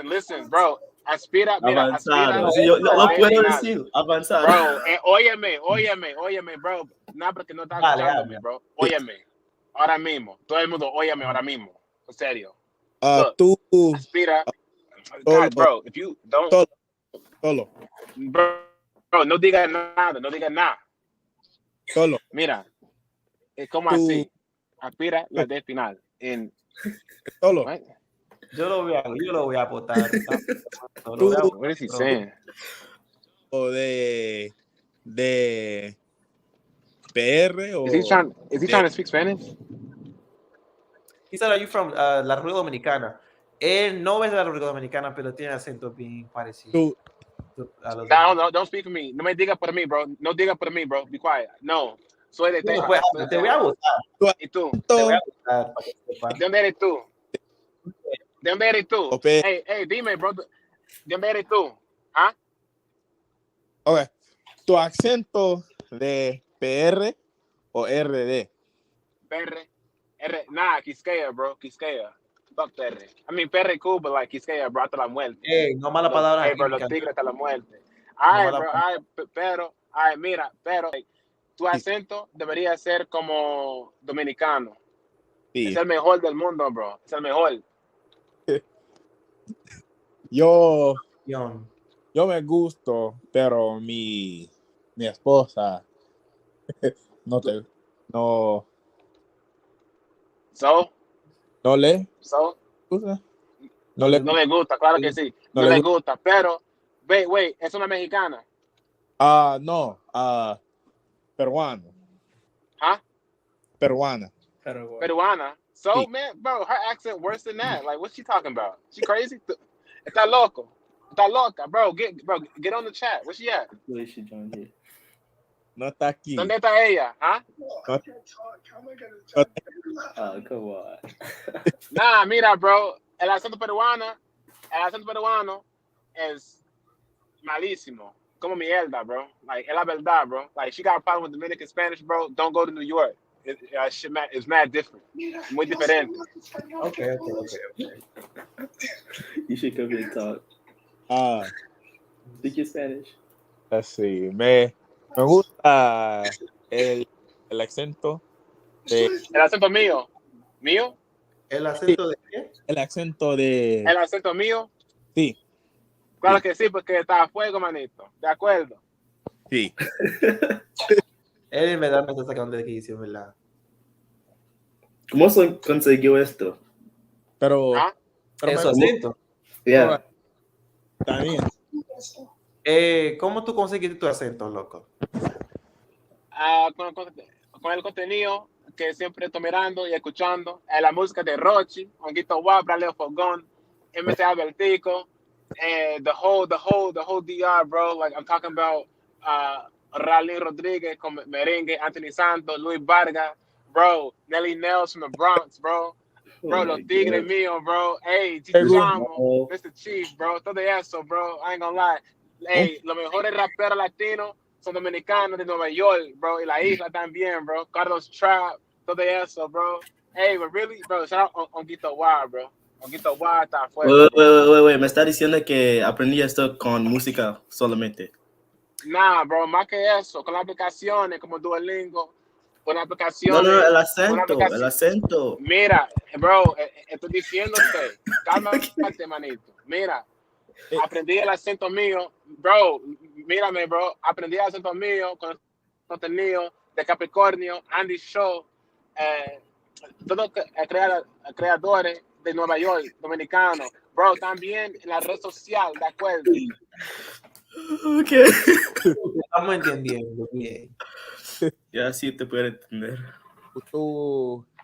Listen, bro. Aspira, mira, aspira. Avanzado. Sí, yo lo puedo final. decir. Avanzado. Bro, óyeme, bro. Nada porque no estás Dale, escuchándome, habla. bro. Óyeme. Ahora mismo. Todo el mundo, óyeme ahora mismo. En serio. Look, Tú aspira. Solo. God, bro, if you don't. solo. Bro, no digas nada. Solo. Mira, ¿cómo Tú- así? Aspira la D final. Solo. What? Yo lo voy a apostar. What is he saying? O de PR o Is he trying to speak Spanish? He said, are you from la República Dominicana? Él no es de la República Dominicana, pero tiene acento bien parecido. tú a los No, don't speak for me. No me digas por mí, bro. No digas por mí, bro. Be quiet. No. Soy de Bueno, Texas. pues, Soy de te voy a Texas. votar. ¿Y tú? Te voy a votar para que sepas. ¿De dónde eres tú? ¿De dónde eres tú? Ok. Hey, dime, bro. ¿De dónde eres tú? ¿Ah? Ok. Tu acento de PR o RD. Nah, Quisqueya, bro. Quisqueya. Fuck PR. I mean, PR cool, but like Quisqueya, bro, hasta la muerte. No mala palabra. Hey, bro, los tigres hasta la muerte. No Bro, mira, tu acento debería ser como dominicano. Sí. Es el mejor del mundo, bro. Es el mejor. Yo John. me gusto, pero mi esposa no So, le so, gusta. No le no le gusta, claro que sí. No No le le gusta, pero, wait, es una mexicana. no, peruano. ¿Ah? Peruana. Peruana. So, Sí. man, bro, her accent worse than that. Like, what's she talking about? She crazy? Está loco. Está loca, bro. Get on the chat. Where's she at? No está aquí. ¿Dónde está ella? ¿Ah? Oh, come on. Nah, mira, bro. El acento peruano es malísimo. Como mierda, bro. Like, es la verdad, bro. Like, she got a problem with Dominican Spanish, bro. Don't go to New York. It's mad different. Muy diferente. Okay. You should come here and talk. Speak your Spanish. Let's see. Me gusta el acento de El acento mío. ¿Mío? ¿El acento de qué? el acento de El acento mío. sí. Claro Sí. que sí, porque está a fuego, manito. De acuerdo. Sí. Él en verdad me está sacando de quicio, ¿verdad? ¿Cómo consiguió esto? Pero ¿Ah? Eso acento. Yeah. también ¿Cómo tú conseguiste tu acento, loco? Con el contenido que siempre estoy mirando y escuchando, la música de Rochi, Honguito Guapra, Leo Fogón, MC Albertico, the whole DR, bro. Like, I'm talking about Rally Rodriguez con merengue, Anthony Santos, Luis Vargas, bro, Nelly Nels from the Bronx, bro. Bro, los tigres míos, bro. Hey, Seguro. Mr. Chief, bro. Todo eso, bro. I ain't gonna lie. Hey, los mejores raperos latinos son dominicanos de Nueva York, bro. Y la isla también, bro. Carlos Trap, todo eso, bro. Hey, but really, bro, shout out Honguito Wild, bro. Honguito Wild está fuerte, bro. Wait, me está diciendo que aprendí esto con música solamente. Nah, bro, más que eso, con las aplicaciones como Duolingo, con las No, aplicaciones. el acento. Mira, bro, estoy diciéndote, cálmate, manito. Mira, aprendí el acento mío, bro, mírame, bro, aprendí el acento mío con el contenido de Capricornio, Andy Show, todos creadores de Nueva York, dominicanos, bro, también en la red social, ¿de acuerdo? Ok. Estamos entendiendo bien. Ya sí te puedo entender.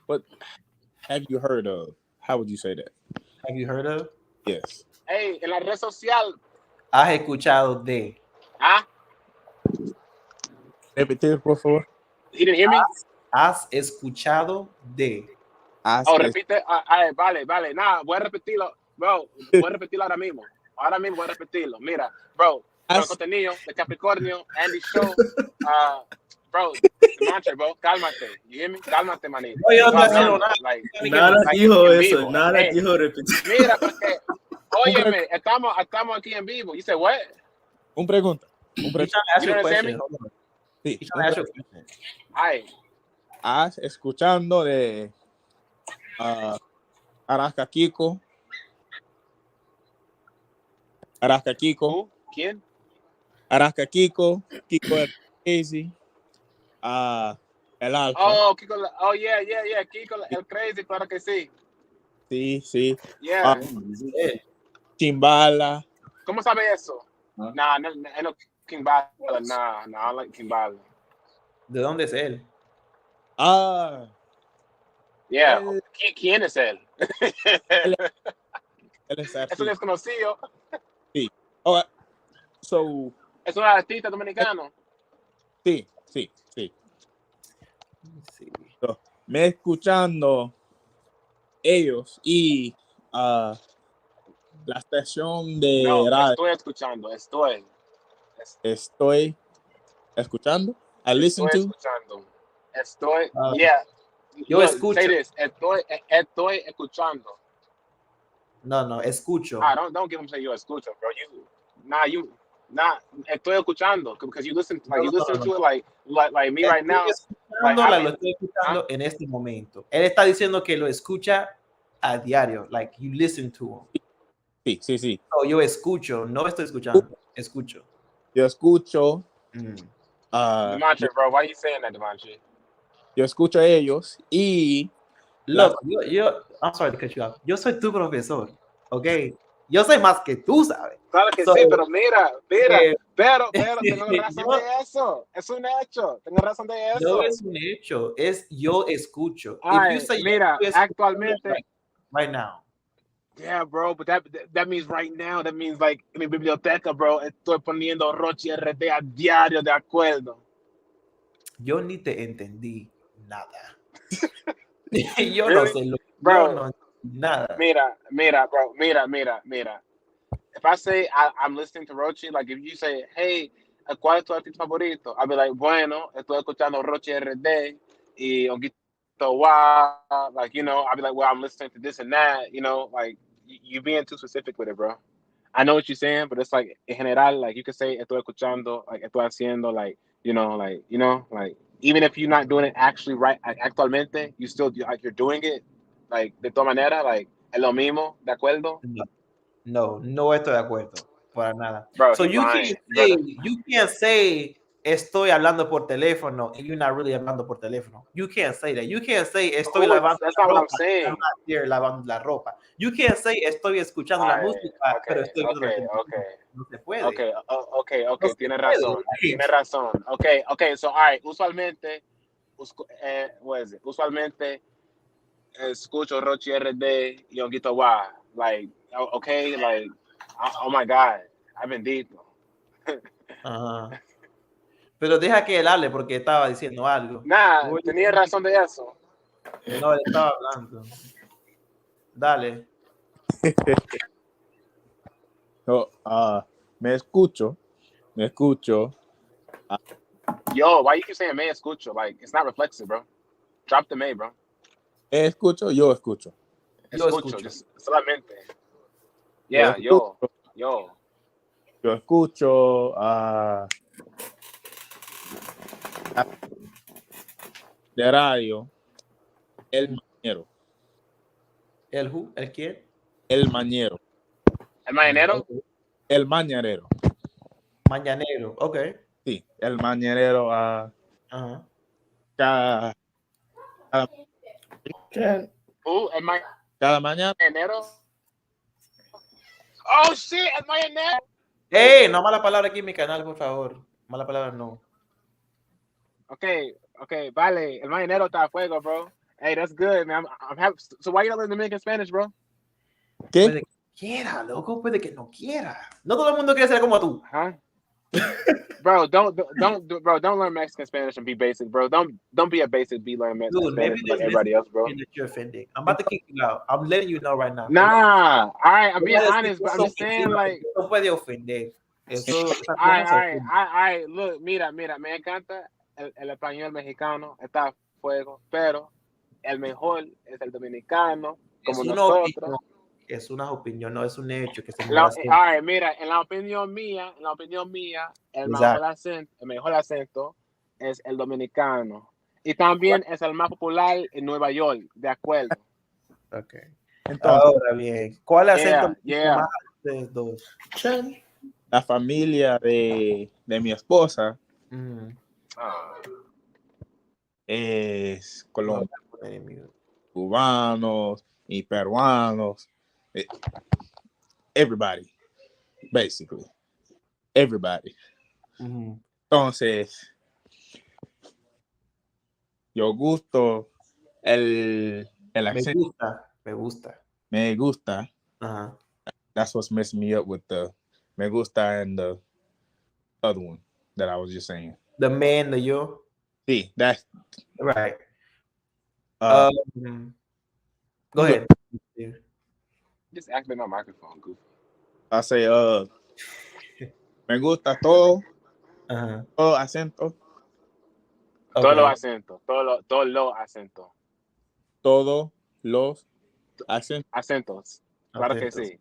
What have you heard of? How would you say that? Have you heard of? Yes. Hey, en la red social. ¿Has escuchado de? ¿Ah? Repetir, por favor. You didn't hear me? ¿Has escuchado de? Repite. Vale. Nada, voy a repetirlo. Bro, voy a repetirlo ahora mismo. Ahora mismo voy a repetirlo. Mira, bro, el contenido de Capricornio, Andy Show, bro, mancha, bro, cálmate. You hear me? Cálmate, manito. No, yo no quiero nada. Nada dijo eso, nada dijo repetir. Mira, porque, óyeme, estamos aquí en vivo. You say what? Un pregunta. You trying to ask you a question. Sí. You trying to ask you a question. Ay. ¿Has escuchando de Arasca Kiko? Arasca Kiko. ¿Quién? Arasca Kiko. Kiko el Crazy. El Alfa. Oh, Kiko. Oh, yeah. Kiko el Crazy, claro que sí. Sí. Yeah. Chimbala. ¿Cómo sabe eso? Nah, no Kimbala. Nah, I like Kimbala. ¿De dónde es él? Yeah. ¿Quién es él? Él es Es un desconocido. Sí. Okay. So, es un artista dominicano. Sí. So, me escuchando ellos y la estación de radio. Estoy escuchando. Estoy escuchando. I listen to. Estoy. Yeah. Yo escucho. Say this. Estoy escuchando. No, escucho. Don't give him say yo escucho, bro. Estoy escuchando because you listen to it like me right now. Lo estoy escuchando en este momento. Él está diciendo que lo escucha a diario, like you listen to him. Sí. So, yo escucho, no estoy escuchando, escucho. Yo escucho. Demontre, bro, why are you saying that, Demontre? Yo escucho a ellos y look, I'm sorry to cut you off. Yo soy tu profesor, ¿ok? Yo sé más que tú, ¿sabes? Claro que sí, pero mira, pero tengo razón de eso. Es un hecho, tengo razón de eso. No es un hecho, es yo escucho. Ay, mira, actualmente. Right now. Yeah, bro, but that means right now, that means like en mi biblioteca, bro, estoy poniendo Rochi RD a diario, de acuerdo. Yo ni te entendí nada. Yo really? No sé lo bro, yo no nada. Mira, bro, mira. If I say I'm listening to Rochi, like if you say, hey, ¿cuál es tu artista favorito? I'll be like, bueno, estoy escuchando Rochi RD y Honguito Wild, like, you know, I'll be like, well, I'm listening to this and that, you know, like, you being too specific with it, bro. I know what you're saying, but it's like, en general, like, you can say, estoy escuchando, like, estoy haciendo, like, even if you're not doing it actually right, like, actualmente, you still, like, you're doing it, like, de todas maneras, like, es lo mismo, ¿de acuerdo? No estoy de acuerdo, para nada. Bro, so you can't say, estoy hablando por teléfono, and you're not really hablando por teléfono. You can't say that. You can't say, estoy lavando la ropa. I'm not here lavando la ropa. You can't say, estoy escuchando la música, pero estoy viendo No se puede. Okay, no tienes razón. Okay, so, all right, usualmente, usualmente, escucho Rochi RD y Honguito Wild, like, okay, like, oh my God, I've been deep. Pero deja que él hable porque estaba diciendo algo. Nah, tenía razón de eso. No, él estaba hablando. Dale. So, me escucho. Yo, why you keep saying me escucho? Like, it's not reflexive, bro. Drop the me, bro. Yo escucho. Yo Escucho, escucho. just solamente. Yeah, yo. Yo escucho de radio El Mañero. ¿El who? ¿El quién? El Mañero. ¿El mañanero? El Mañanero. Mañanero. Ok. Sí, El Mañanero. Ajá. Cada El mañana. mañanero? Oh, shit, el mañanero. ¡Ey! No mala palabra aquí en mi canal, por favor. Mala palabra no. Okay, vale. El mañanero está a fuego, bro. Hey, that's good, man. I'm happy. So why you not learning Dominican Spanish, bro? ¿Qué? Puede que quiera, loco. Puede que no quiera. No todo el mundo quiere ser como tú. Huh? Bro, don't learn Mexican Spanish and be basic, bro. Don't be a basic. Be learn Mexican Dude, Spanish maybe like there's everybody else, bro. that you're offending. I'm about to kick you out. I'm letting you know right now. Nah, all right. I'm being honest, but I'm just saying, like, no puede ofender. Eso. all right. Look, mira, me encanta el español mexicano, está a fuego, pero el mejor es el dominicano, como nosotros. Es una opinión, no es un hecho que se me All right, mira, en la opinión mía, el mejor acento es el dominicano. Y también es el más popular en Nueva York, de acuerdo. Ok. Entonces, ahora bien, ¿cuál acento más Yeah. de dos? La familia de mi esposa es colombiana, cubanos y peruanos. Everybody, basically. Everybody. Entonces, yo gusto el acento. Me gusta. Uh-huh. That's what's messing me up with the me gusta and the other one that I was just saying. The man, the yo. Sí, that's right. Go ahead. Just activate my microphone, goofy. I say, me gusta todo, todo acento. Okay. Todos los acentos. Todos los acentos. Claro que sí.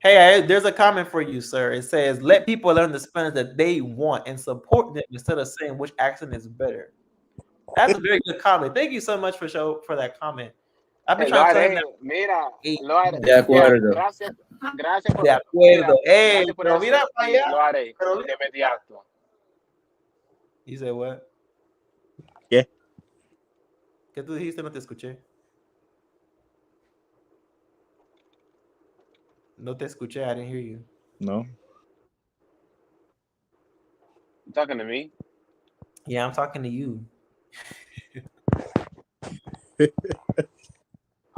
Hey, there's a comment for you, sir. It says, let people learn the Spanish that they want and support them instead of saying which accent is better. That's a very good comment. Thank you so much for that comment. I've been trying to tell you mira, de acuerdo. Gracias por de acuerdo. Gracias por pero eso, mira para allá. Lo haré de inmediato. You said what? ¿Qué? ¿Qué tú dijiste? No te escuché. No te escuché. I didn't hear you. No. You talking to me? Yeah, I'm talking to you.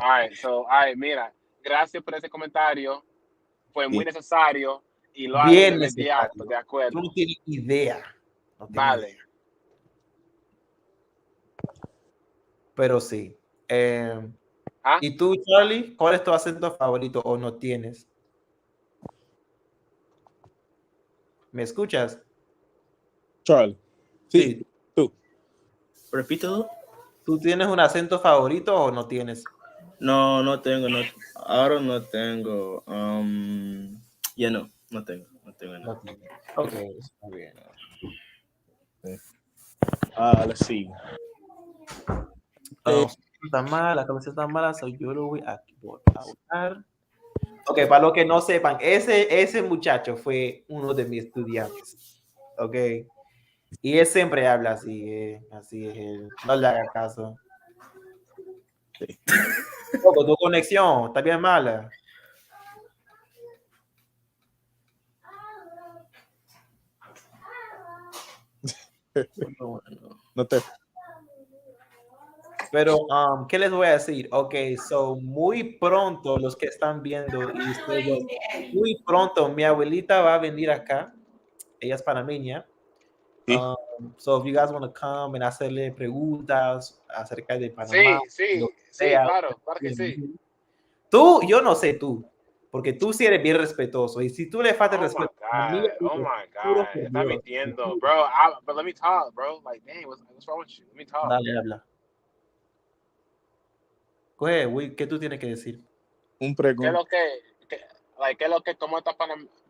All right, mira, gracias por ese comentario. Fue muy necesario y lo haré de inmediato, de acuerdo. Tú no tienes idea. Vale. Pero sí. ¿Y tú, Charlie? ¿Cuál es tu acento favorito o no tienes? ¿Me escuchas? Charlie. Sí. Tú. Repito. ¿Tú tienes un acento favorito o no tienes? No tengo. Ahora no tengo. Ya no tengo. No. Ok, está bien. Let's see. Está mal, la cabeza está mala, so yo lo voy a usar. Ok, para los que no sepan, ese muchacho fue uno de mis estudiantes. Ok. Y él siempre habla así, así es él. No le haga caso. Sí. Tu conexión está bien mala. No te. Pero, ¿qué les voy a decir? Ok, so muy pronto los que están viendo y ustedes, muy pronto mi abuelita va a venir acá. Ella es panameña. Sí. So if you guys want to come and hacerle preguntas acerca de Panamá. Sí, claro que sí. Tú, yo no sé tú, porque tú sí eres bien respetuoso. Y si tú le faltas respeto, Oh my God. Está mintiendo, bro. But let me talk, bro. Like, dang, what's wrong with you? Let me talk. Dale, habla. Coge, güey, ¿qué tú tienes que decir? Un ¿Qué es pregunta. lo ¿qué es lo que, cómo está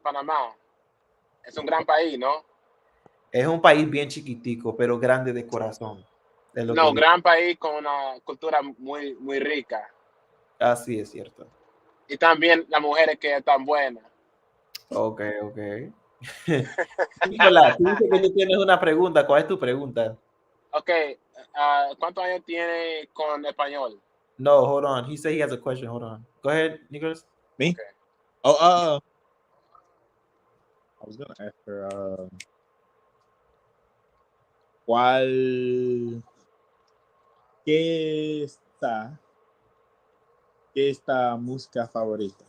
Panamá? Es un gran país, ¿no? Es un país bien chiquitico, pero grande de corazón. Es lo No, que gran país con una cultura muy, muy rica. así es cierto. Y también las mujeres que están buenas. Ok. Nicolás, tú dices que tú tienes una pregunta. ¿Cuál es tu pregunta? Ok, ¿cuántos años tiene con español? No, hold on. He said he has a question. Hold on. Go ahead, Nicholas. Me? Okay. Oh, I was gonna ask her. ¿Cuál? ¿Qué esta música favorita?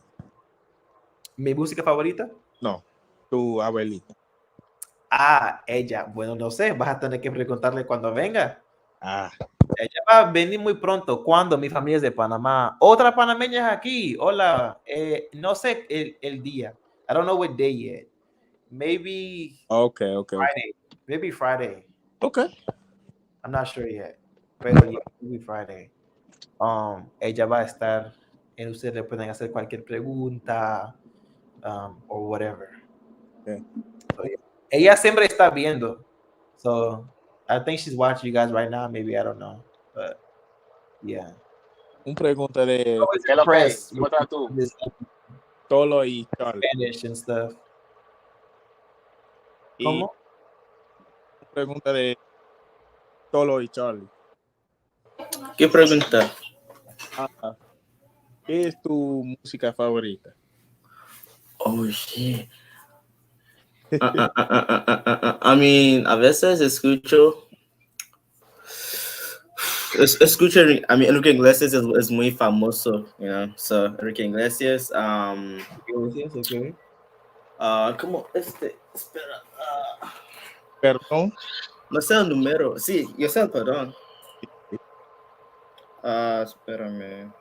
¿Mi música favorita? No, tu abuelita. Ella. Bueno, no sé. Vas a tener que preguntarle cuando venga. Ah, Ella va a venir muy pronto. ¿Cuándo? Mi familia es de Panamá. Otra panameña es aquí. Hola. No sé el día. I don't know what day yet. Maybe okay. Friday. Maybe Friday. Okay. I'm not sure yet. Pero yeah, maybe Friday. Ella va a estar. Y ustedes le pueden hacer cualquier pregunta. Or whatever. Okay. So, yeah. Ella siempre está viendo. So I think she's watching you guys right now. Maybe, I don't know. But yeah. Un pregunta de ¿Qué es lo que es? ¿Cómo estás tú? This Tolo y Charlie. Spanish and stuff. Y ¿Cómo? una pregunta de Tolo y Charlie. ¿Qué pregunta? ¿Qué es tu música favorita? Oh, shit. I mean, a veces escucho, I mean, Enrique Iglesias es muy famoso, you know, so Enrique Iglesias, Yes, okay. ¿cómo? Espera, Perdón. no sé el número, sí, yo sé el perdón. Espérame.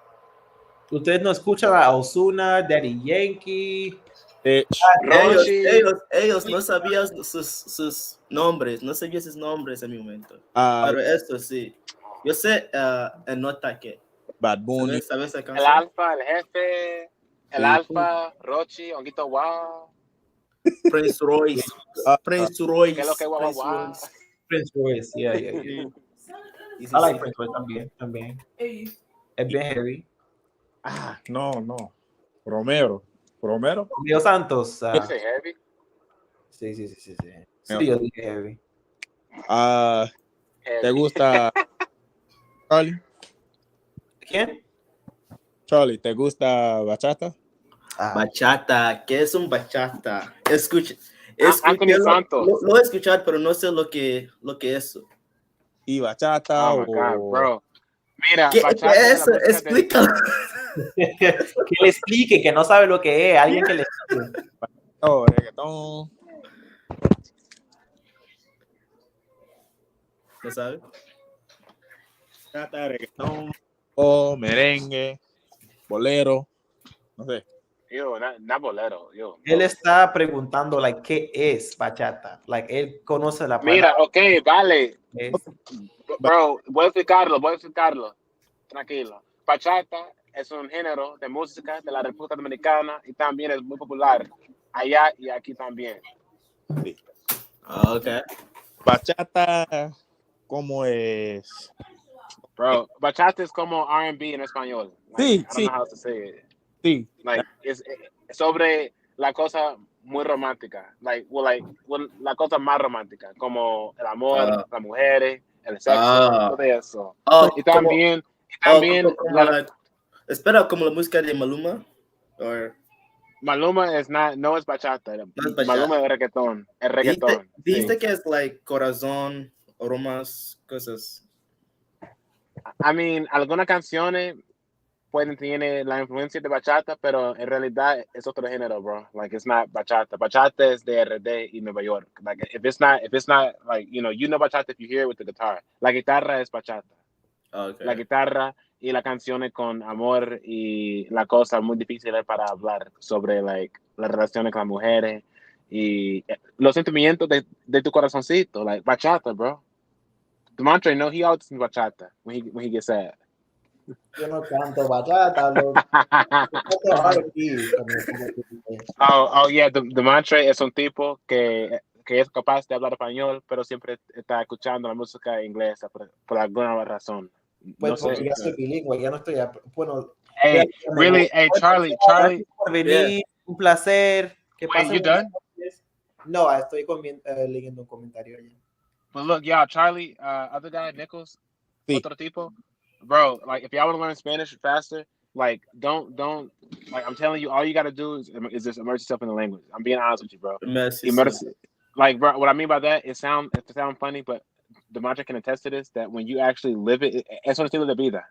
Ustedes no escuchan a Ozuna, Daddy Yankee. Ellos no sabían sus nombres, no sabía sus nombres en mi momento. Pero esto sí, yo sé el nota que. Bad Bunny. ¿Sabes la El canción? Alfa, el Jefe, el Alfa, Rochi, Honguito Wow. Prince Royce. Prince Royce. ¿Qué es lo que guau, guau? Prince Royce, yeah. I like Prince Royce también. Es bien heavy. No. Romero. Dios Santos. Ese heavy. Sí. Sí, yo dije heavy. ¿Te gusta Charlie? ¿Quién? Charlie, ¿te gusta bachata? Bachata, ¿qué es un bachata? Anthony Santos. Lo he escuchado, pero no sé lo que es. Y bachata Oh my God, bro. Mira, ¿Qué bachata es eso? Explícalo. Que le explique, que no sabe lo que es. Alguien que le explique. Reggaetón. ¿No sabe? Bachata, reggaetón, o merengue, bolero, no sé. Yo, not bolero, yo. Él está preguntando, like, ¿qué es bachata? Like, él conoce la palabra. Mira, ok, vale. Es- Bro, voy a explicarlo. Tranquilo. Bachata es un género de música de la República Dominicana y también es muy popular allá y aquí también. Sí. Ok. Bachata, ¿cómo es? Bro, bachata es como R&B en español. Like, Sí, I don't sí. know how to say it. Sí. Like, es sobre la cosa muy romántica. La cosa más romántica, como el amor, las mujeres, el sexo, todo eso. Y también, espera, como la música de Maluma. Maluma no es bachata. Maluma es reggaetón. Es reggaetón. Dijiste que es like corazón, aromas, cosas. I mean, algunas canciones pueden tener la influencia de bachata, pero en realidad es otro género, bro. Like, it's not bachata. Bachata es de RD y Nueva York. Like, if it's not like, you know bachata if you hear it with the guitar. La guitarra es bachata. Okay. La guitarra y las canciones con amor y la cosa muy difícil para hablar sobre like las relaciones con las mujeres y los sentimientos de tu corazoncito, like bachata, bro. Demontre, no, he always sings bachata when he gets sad. Yo no canto bachata, lo canto R&B, Oh, yeah, Demontre es un tipo que es capaz de hablar español, pero siempre está escuchando la música inglesa por alguna razón. Pues No porque sé. ya soy bilingüe, ya no estoy. Bueno, Hey, really? Hey, Charlie. gracias por venir, Yeah. un placer. Que Wait, pasen you done? No, estoy leyendo un comentario allá. But look, y'all, Charlie, other guy, Nichols, Sí. otro tipo, bro. Like, if y'all want to learn Spanish faster, like, don't. Like, I'm telling you, all you gotta do is just immerse yourself in the language. I'm being honest with you, bro. Immerse. Like, bro, what I mean by that, it sound funny, but Demontre can attest to this. That when you actually live it, es un estilo de vida.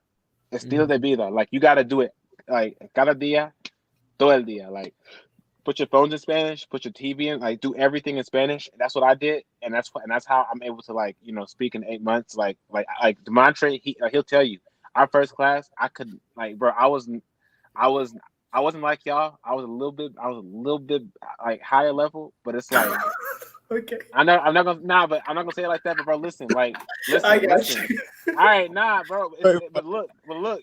Estilo de vida. Like, you gotta do it. Like, cada día, todo el día. Like, put your phones in Spanish, put your TV in, like do everything in Spanish. And that's what I did, and that's how I'm able to like speak in 8 months. Like Demontre, he'll tell you. Our first class, I could like, bro, I wasn't like y'all. I was a little bit like higher level, but it's like Okay. I'm not gonna say it like that. But bro, listen. I got you. All right, nah, bro. But look,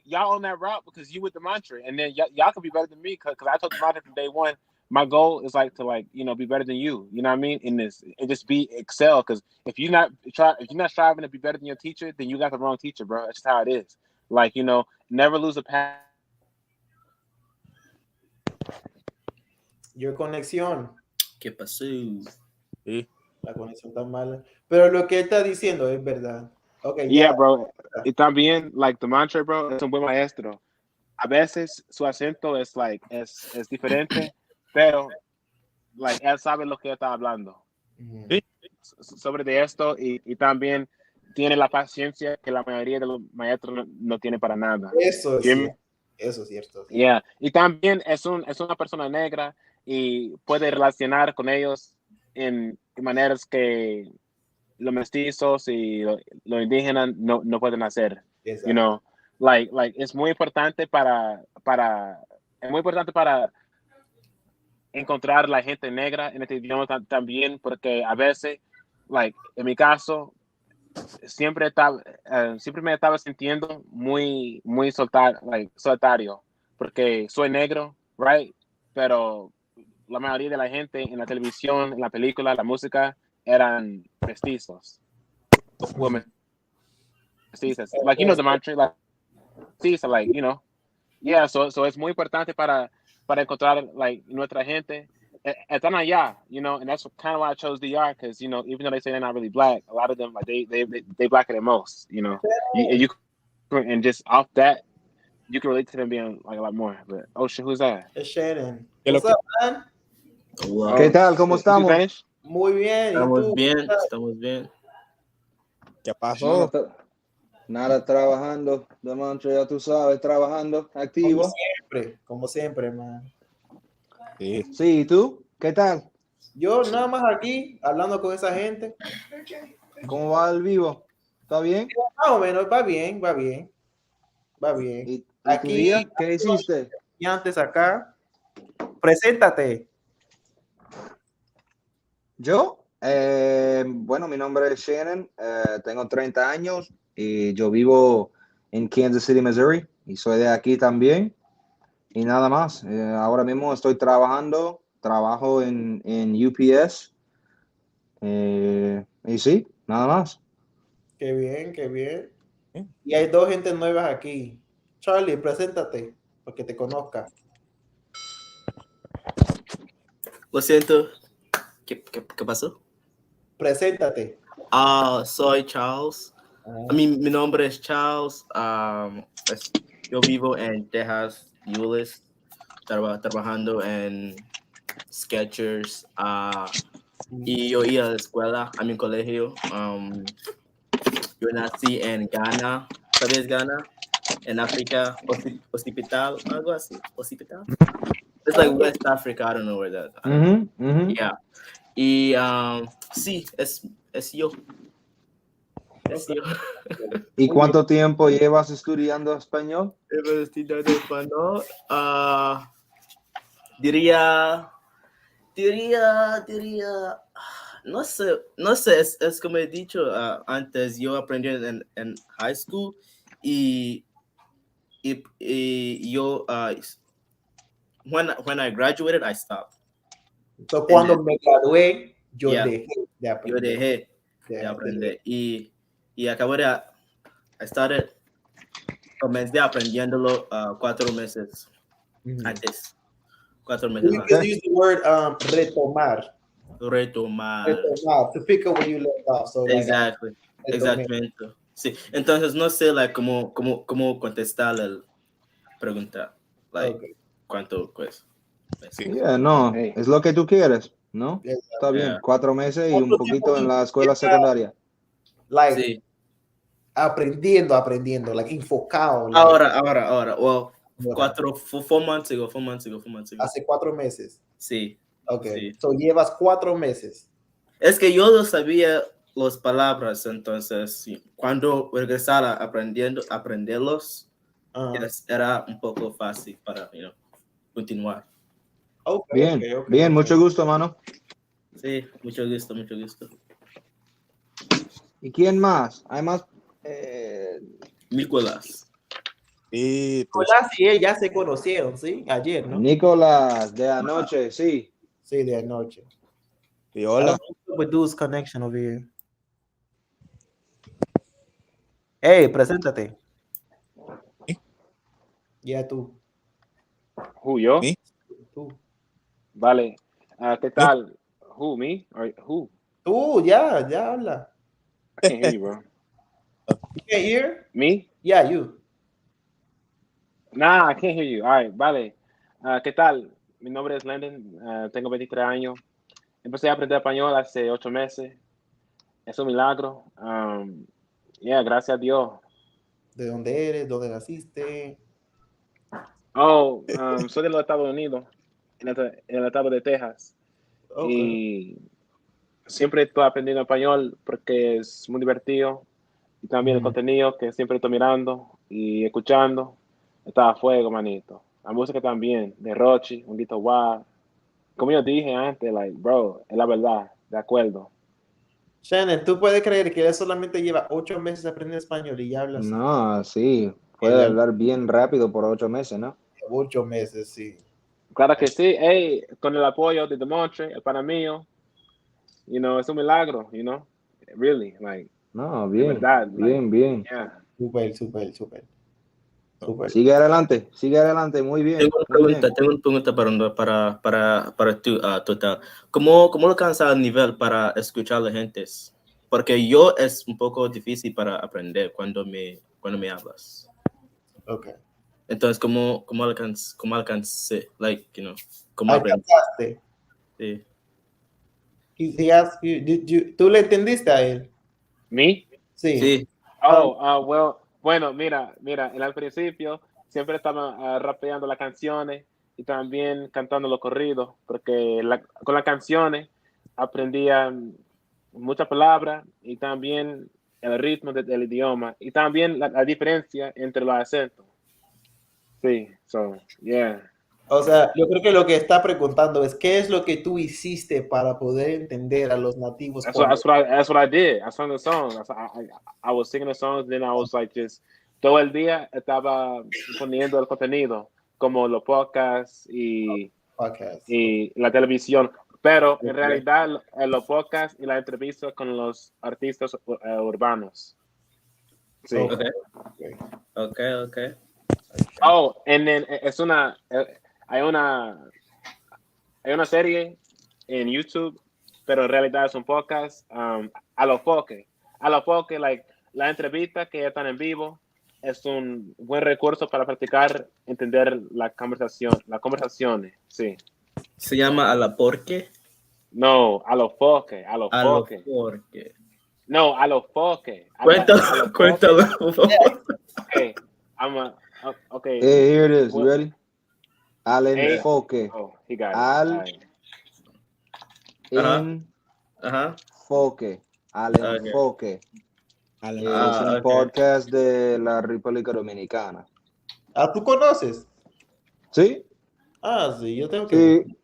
y'all on that route because you with Demontre, and then y'all can be better than me because I told Demontre from day one. My goal is like to be better than you. You know what I mean? In this, and just excel. Because if you're not striving to be better than your teacher, then you got the wrong teacher, bro. That's just how it is. Like, never lose a pass. Your conexión. ¿Qué pasó? Sí. La conexión tan mala. Pero lo que él está diciendo es verdad. Okay, yeah, bro. Y también, like Demontre, bro, es un buen maestro. A veces su acento es diferente. Pero, like, él sabe lo que está hablando. Sí. Sobre de esto y también tiene la paciencia que la mayoría de los maestros no tiene para nada. Eso es cierto. Eso es cierto. Yeah. Y también es una persona negra y puede relacionar con ellos en maneras que los mestizos y los indígenas no pueden hacer. Exacto. You know, like es muy importante para encontrar la gente negra en este idioma también, porque a veces, like, en mi caso, siempre me estaba sintiendo muy solitario, porque soy negro, right? Pero la mayoría de la gente en la televisión, en la película, la música, eran mestizos. Mestizas. Like, Demontre, like, mestiza, like, yeah, so es muy importante para encontrar like nuestra gente están allá, and that's kind of why I chose DR because even though they say they're not really black, a lot of them like they blacker than most, you and just off that you can relate to them being like a lot more. But oh shit, who's that? Es Shannon. What's up, man? Wow. ¿Qué tal? ¿Cómo estamos? Muy bien. Estamos bien. ¿Qué pasó? Nada, trabajando. Demontre, ya tú sabes, trabajando, activo. Como siempre, man. Sí. Sí, ¿y tú? ¿Qué tal? Yo nada más aquí, hablando con esa gente. ¿Cómo va el vivo? ¿Está bien? Más o menos, va bien. ¿Y Aquí, tu día? ¿Qué hiciste? Y antes acá, preséntate. ¿Yo? Bueno, mi nombre es Shannon, tengo 30 años y yo vivo en Kansas City, Missouri, y soy de aquí también. Y nada más, ahora mismo estoy trabajo en UPS, y sí, nada más. Qué bien. Y hay dos gente nuevas aquí. Charlie, preséntate, para que te conozca. Lo siento. ¿Qué pasó? Preséntate. Soy Charles. Mi nombre es Charles. Yo vivo en Texas, Euless, trabajando en Skechers. Y yo iba a la escuela, a mi colegio. Yo nací en Ghana. ¿Sabes Ghana? En África, hospital, algo así. Hospital. It's like West Africa. I don't know where that. Yeah. Y sí, es yo. Sí, ¿Y cuánto tiempo llevas estudiando español? estudiando español. Diría, no sé, es como he dicho antes, yo aprendí en high school y yo, when I graduated, I stopped. So, cuando me gradué, yo Yeah. dejé de Yo aprender. dejé de aprender y acabo de, comencé aprendiéndolo 4 meses antes. 4 meses You antes. can use the word retomar. Retomar. To pick up where you left off. So, like, Exactly. Exactamente. Sí. Entonces no sé cómo contestar la pregunta. Okay. ¿Cuánto pues? Yeah, no, Hey. es lo que tú quieres, ¿no? Yeah. Está bien, Yeah. 4 meses y un poquito en la escuela secundaria. Like, Sí. aprendiendo, like, enfocado. Like, Ahora. Well, 4 months ago. hace 4 meses. Sí. Okay. Sí. So, llevas 4 meses. Es que yo no sabía las palabras, entonces sí, cuando regresara aprenderlos, era un poco fácil para continuar. Bien, bien, mucho gusto, mano. Sí, mucho gusto. ¿Y quién más? Hay más. Nicolás. Nicolás y él ya se conocieron, ¿sí? Ayer, ¿no? Nicolás, de anoche, sí. Sí, de anoche. Y hola. With Dude's connection over here. Hey, preséntate. Ya tú. Who, yo? ¿Sí? Tú. Vale. ¿Qué tal? Who, me? Or who? Tú, ya habla. I can't hear you, bro. You can't hear? Me? Yeah, you. Nah, I can't hear you. All right, vale. ¿Qué tal? Mi nombre es Landon. Tengo 23 años. Empecé a aprender español hace 8 meses. Es un milagro. Gracias a Dios. ¿De dónde eres? ¿Dónde naciste? Soy de los Estados Unidos, en el estado de Texas. Okay. Y siempre estoy aprendiendo español porque es muy divertido. Y también el contenido que siempre estoy mirando y escuchando está a fuego, manito. La música también, de Rochi, un Guito Wild. Como yo dije antes, like, bro, es la verdad, de acuerdo. Shannon, ¿tú puedes creer que él solamente lleva 8 meses aprendiendo español y ya habla así? No, sí. Puede hablar bien rápido por 8 meses, ¿no? 8 meses, sí. Claro que sí, hey, con el apoyo de Demontre, el pana mío, es un milagro, really, like, No, de bien, verdad, bien, like, bien. yeah. Súper. Sigue adelante, muy bien. Tengo una pregunta para tú, Total. ¿Cómo alcanzar el nivel para escuchar a la gente? Porque yo es un poco difícil para aprender cuando me hablas. Okay. Entonces, ¿cómo alcancé? ¿Cómo aprendí? ¿Alcanzaste? Sí. He asked you, ¿tú le entendiste a él? ¿Me? Sí. Bueno, mira, en el principio siempre estaba rapeando las canciones y también cantando los corridos, porque con las canciones aprendía muchas palabras y también el ritmo del idioma y también la diferencia entre los acentos. Sí, yeah. O sea, yo creo que lo que está preguntando es ¿qué es lo que tú hiciste para poder entender a los nativos? That's what I did. I sang the songs. I was singing the songs, then I was like just todo el día estaba poniendo el contenido como los podcasts y la televisión. Pero en realidad en los podcasts y la entrevista con los artistas urbanos. Sí. Okay. Hay una serie en YouTube, pero en realidad es un podcast, a los foques, like, la entrevista que están en vivo es un buen recurso para practicar, entender las conversaciones, sí. ¿Se llama A la Porque? No, a los foques. Porque. No, a los foques. Cuéntalo, por favor. Okay. Hey, here it is. You ready? Al enfoque. He got it. Al enfoque. Al enfoque. Es un podcast de la República Dominicana. Ah, ¿tú conoces? ¿Sí? Ah, sí, yo tengo que... Sí.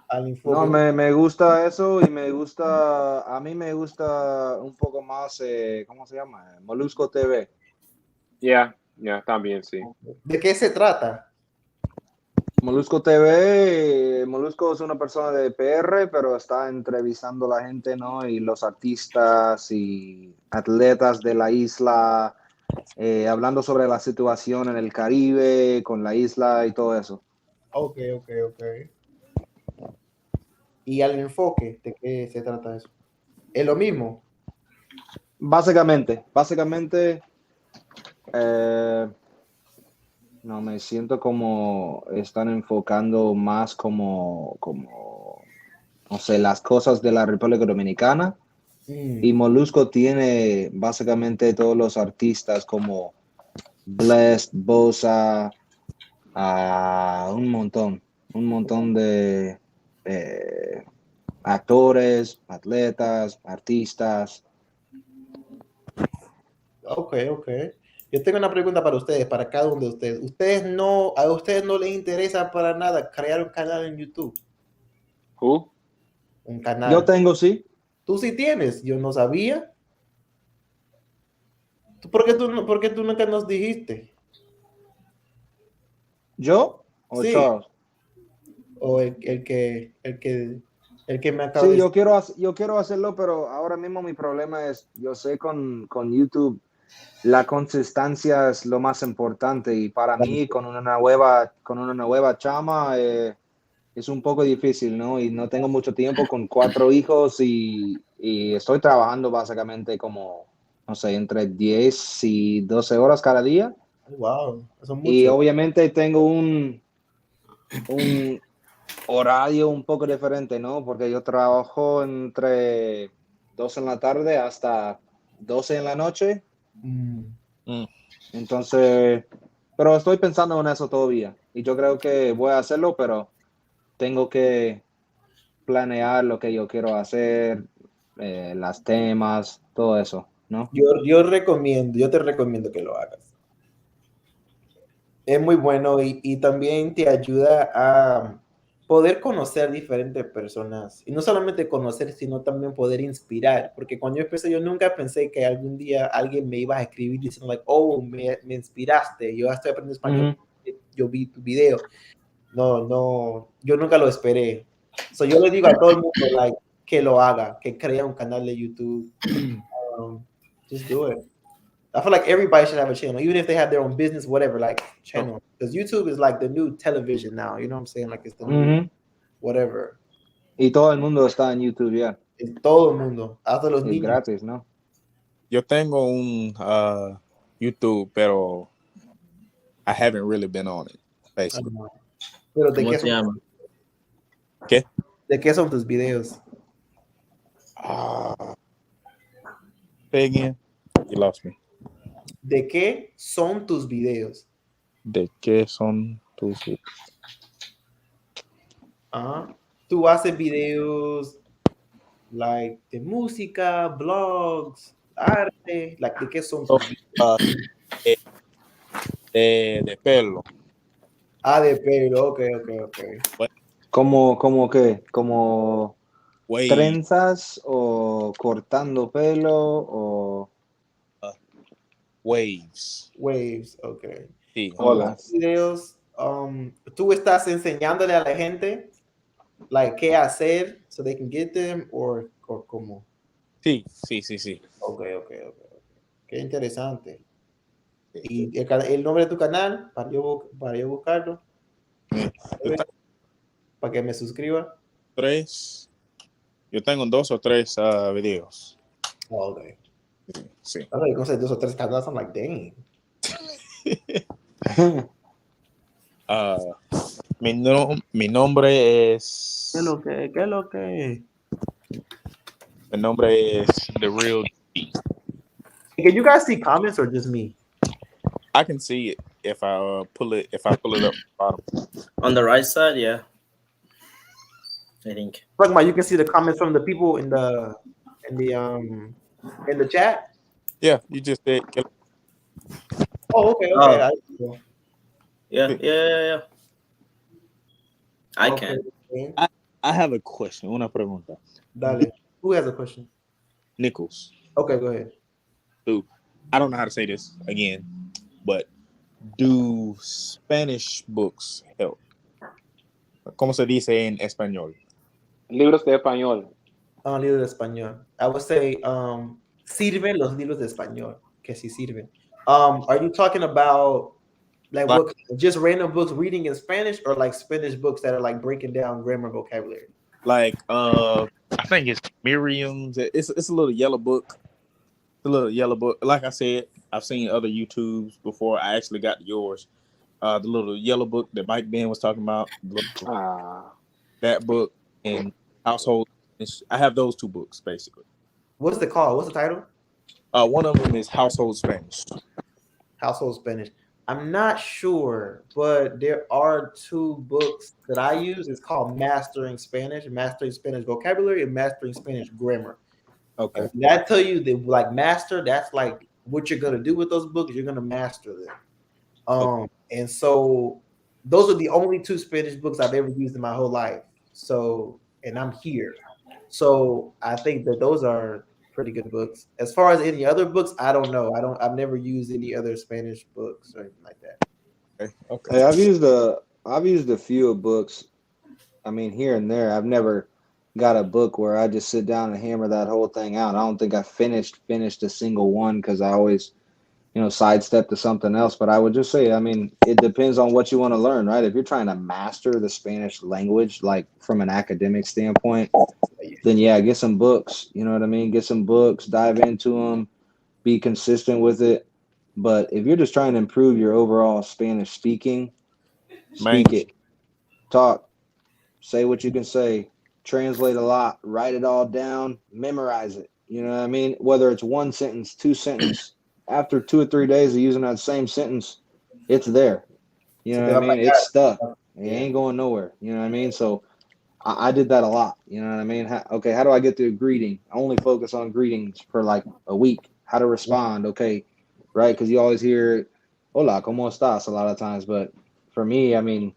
Al enfoque. No, me gusta eso y a mí me gusta un poco más, ¿cómo se llama? Molusco TV. Ya, también, sí. ¿De qué se trata? Molusco TV, Molusco es una persona de PR, pero está entrevistando a la gente, ¿no? Y los artistas y atletas de la isla, hablando sobre la situación en el Caribe, con la isla y todo eso. Ok. ¿Y al enfoque? ¿De qué se trata eso? ¿Es lo mismo? Básicamente, no, me siento como están enfocando más como, no sé, las cosas de la República Dominicana. Y Molusco tiene básicamente todos los artistas como Blessed, Bosa, un montón de actores, atletas, artistas. Ok. Yo tengo una pregunta para ustedes, para cada uno de ustedes. ¿A ustedes no les interesa para nada crear un canal en YouTube? Un canal. Yo tengo, sí. ¿Tú sí tienes? Yo no sabía. ¿Por qué tú nunca nos dijiste? ¿Yo o Sí. Charles? O el que me acaba de Sí, decir. yo quiero hacerlo, pero ahora mismo mi problema es, yo sé con YouTube, la consistencia es lo más importante y para mí con una nueva chama es un poco difícil, ¿no? Y no tengo mucho tiempo con 4 hijos y estoy trabajando básicamente como, no sé, entre 10 y 12 horas cada día. Wow, eso es Y mucho. obviamente tengo un horario un poco diferente, ¿no? Porque yo trabajo entre 2 en la tarde hasta 12 en la noche. Entonces, pero estoy pensando en eso todavía. Y yo creo que voy a hacerlo, pero tengo que planear lo que yo quiero hacer, las temas, todo eso, ¿no? Yo te recomiendo que lo hagas. Es muy bueno y también te ayuda a poder conocer diferentes personas. Y no solamente conocer, sino también poder inspirar. Porque cuando yo empecé, yo nunca pensé que algún día alguien me iba a escribir diciendo, like, oh, me inspiraste. Yo estoy aprendiendo español. Yo vi tu video. No, yo nunca lo esperé. So, yo le digo a todo el mundo, like, que lo haga, que crea un canal de YouTube. Just do it. I feel like everybody should have a channel, even if they have their own business, whatever, like channel. Because YouTube is like the new television now. You know what I'm saying? Like it's the new whatever. Y todo el mundo está en YouTube ya. Todo el mundo, hasta los Es niños. gratis, ¿no? Yo tengo un YouTube, pero I haven't really been on it, basically. Pero ¿de ¿Cómo qué se llama? ¿Qué? ¿De qué son tus videos? Say again. You lost me. ¿De qué son tus videos? ¿De qué son tus videos? Tú haces videos like de música, blogs, arte, like ¿de qué son tus videos? De pelo. De pelo, ok. ¿Cómo qué? ¿Como Waves. trenzas o cortando pelo o Waves. Waves, ok. Sí. olas? Videos, tú estás enseñándole a la gente like qué hacer so they can get them or cómo. Sí. Ok. Qué interesante. Y el nombre de tu canal para yo buscarlo, para que me suscriba. 3. Yo tengo 2 o 3 videos. Ok. Sí. I know you can say 2 o 3 canales. I'm like, dang. Mi nombre es. ¿Qué es lo que? Mi nombre es The Real D. Can you guys see comments or just me? I can see it if I pull it up bottom. On the right side, yeah. I think. Talking about you can see the comments from the people in the chat. Yeah, you just said. Oh, okay. Oh. I, Yeah. I okay. can. I have a question. Una pregunta. Dale. Who has a question? Nichols. Okay, go ahead. I don't know how to say this again, but do Spanish books help? ¿Cómo se dice en español? Libros de español. Libros de español. I would say, sirven los libros de español. Que sí sirven. Are you talking about like what, just random books reading in Spanish, or like Spanish books that are like breaking down grammar, vocabulary? Like I think it's Miriam's. It's a little yellow book. The little yellow book. Like I said, I've seen other YouTubes before I actually got yours. The little yellow book that Mike Ben was talking about. That book and household. I have those two books basically. What's the call? What's the title? One of them is Household Spanish. Household Spanish. I'm not sure, but there are two books that I use. It's called Mastering Spanish Vocabulary, and Mastering Spanish Grammar. Okay. And that tell you that like master, that's like what you're gonna do with those books. You're gonna master them. And so those are the only two Spanish books I've ever used in my whole life. So, and I'm here. So I think that those are pretty good books. As far as any other books, I don't know. I've never used any other Spanish books or anything like that. Okay. Hey, I've used a few books. I mean, here and there. I've never got a book where I just sit down and hammer that whole thing out. I don't think I finished a single one because I always, sidestep to something else. But I would just say, I mean, it depends on what you want to learn, right? If you're trying to master the Spanish language, like from an academic standpoint, then yeah, get some books. You know what I mean? Get some books, dive into them, be consistent with it. But if you're just trying to improve your overall Spanish speaking, speak it, talk, say what you can say, translate a lot, write it all down, memorize it. You know what I mean? Whether it's one sentence, two sentences, after 2 or 3 days of using that same sentence, it's there. You know what I mean? It's stuck. It ain't going nowhere. You know what I mean? So I did that a lot. You know what I mean? How do I get to a greeting? I only focus on greetings for like a week. How to respond? Okay, right? Because you always hear "Hola, cómo estás" a lot of times, but for me, I mean,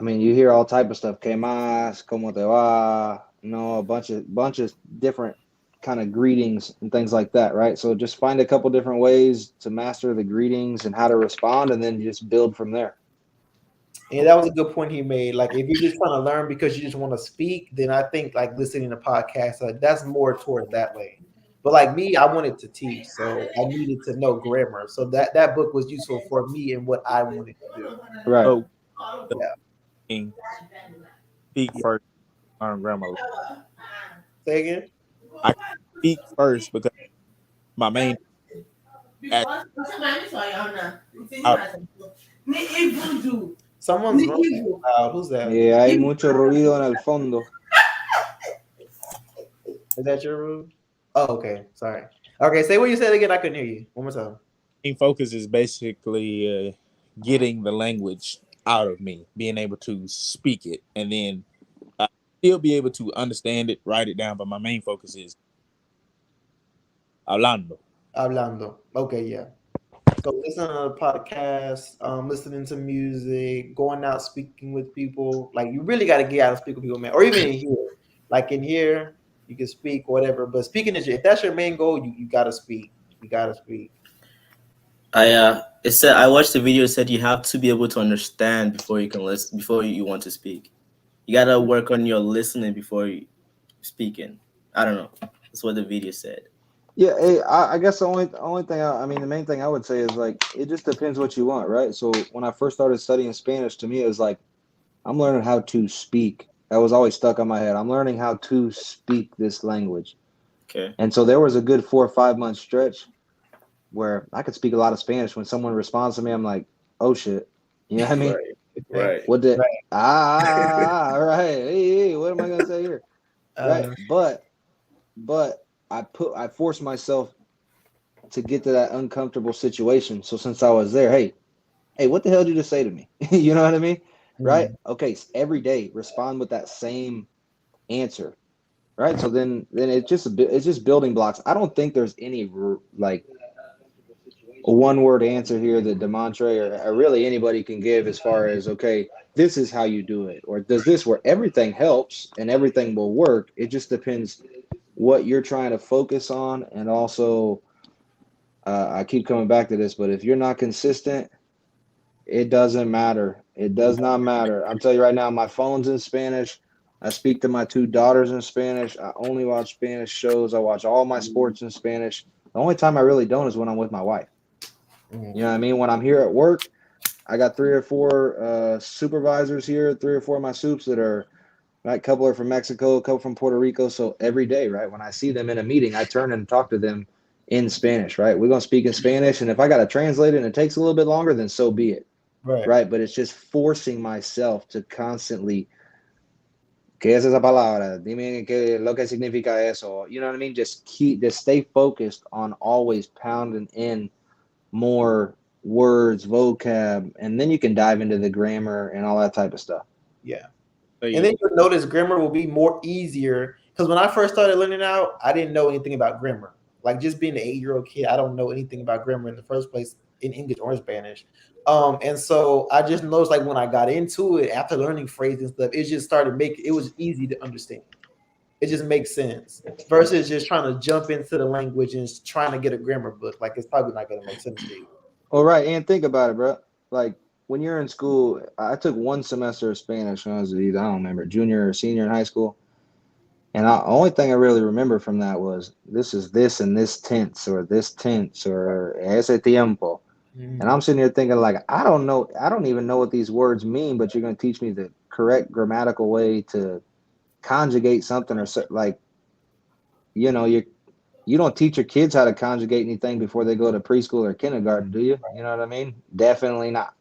you hear all type of stuff. ¿Qué más? ¿Cómo te va? A bunch of different kind of greetings and things like that, right? So just find a couple different ways to master the greetings and how to respond, and then just build from there. And that was a good point he made. Like, if you're just trying to learn because you just want to speak, then I think like listening to podcasts, that's more towards that way. But like me, I wanted to teach, so I needed to know grammar. So that book was useful for me and what I wanted to do. Right. So, speak first, learn grammar. Say again? I speak first because my main. Someone's running loud. Who's that? Yeah, hay mucho ruido en el fondo. Is that your room? Oh, okay. Sorry. Okay, say what you said again. I couldn't hear you. One more time. Main focus is basically getting the language out of me, being able to speak it, and then still be able to understand it, write it down. But my main focus is hablando. Okay, yeah. So listening to the podcast, listening to music, going out, speaking with people. Like, you really got to get out and speak with people, man. Or even in here. Like in here, you can speak, whatever. But speaking is, if that's your main goal, you got to speak. You got to speak. It said, I watched the video. It said you have to be able to understand before you can listen, before you want to speak. You got to work on your listening before you speaking. I don't know. That's what the video said. Yeah, hey, I guess the only thing the main thing I would say is like it just depends what you want, right? So when I first started studying Spanish, to me it was like I'm learning how to speak. That was always stuck on my head. I'm learning how to speak this language. Okay. And so there was a good 4 or 5 month stretch where I could speak a lot of Spanish. When someone responds to me, I'm like, oh shit. You know what I mean? Right. What did right. Hey, what am I gonna say here? Right. But I forced myself to get to that uncomfortable situation. So since I was there, hey, what the hell did you just say to me? You know what I mean? Right? Okay, so every day respond with that same answer. right? So then it's just building blocks. I don't think there's any like a one word answer here that Demontre or really anybody can give as far as, okay, this is how you do it, or does this work? Everything helps and everything will work. It just depends what you're trying to focus on. And also, I keep coming back to this, but if you're not consistent, it doesn't matter. It does not matter. I'm telling you right now, my phone's in Spanish. I speak to my two daughters in Spanish. I only watch Spanish shows. I watch all my sports in Spanish. The only time I really don't is when I'm with my wife. You know what I mean? When I'm here at work, I got 3 or 4 supervisors here, 3 or 4 of my soups that are, right, a couple are from Mexico, a couple from Puerto Rico. So every day, right, when I see them in a meeting, I turn and talk to them in Spanish, right? We're going to speak in Spanish. And if I got to translate it and it takes a little bit longer, then so be it. Right. But it's just forcing myself to constantly, ¿qué es esa palabra? Dime qué lo que significa eso. You know what I mean? Just stay focused on always pounding in more words, vocab, and then you can dive into the grammar and all that type of stuff. Yeah. And then you'll notice grammar will be more easier, because when I first started learning out, I didn't know anything about grammar. Like, just being an 8-year-old kid, I don't know anything about grammar in the first place in English or in Spanish. And so I just noticed, like, when I got into it after learning phrases and stuff, it just started it was easy to understand. It just makes sense versus just trying to jump into the language and trying to get a grammar book. Like, it's probably not going to make sense to you. All right, and think about it, bro. Like, when you're in school, I took 1 semester of Spanish when I was either, I don't remember, junior or senior in high school. And the only thing I really remember from that was this is this and this tense or ese tiempo. Mm-hmm. And I'm sitting here thinking, like, I don't even know what these words mean, but you're going to teach me the correct grammatical way to conjugate something, or like, you know, you don't teach your kids how to conjugate anything before they go to preschool or kindergarten, do you? You know what I mean? Definitely not.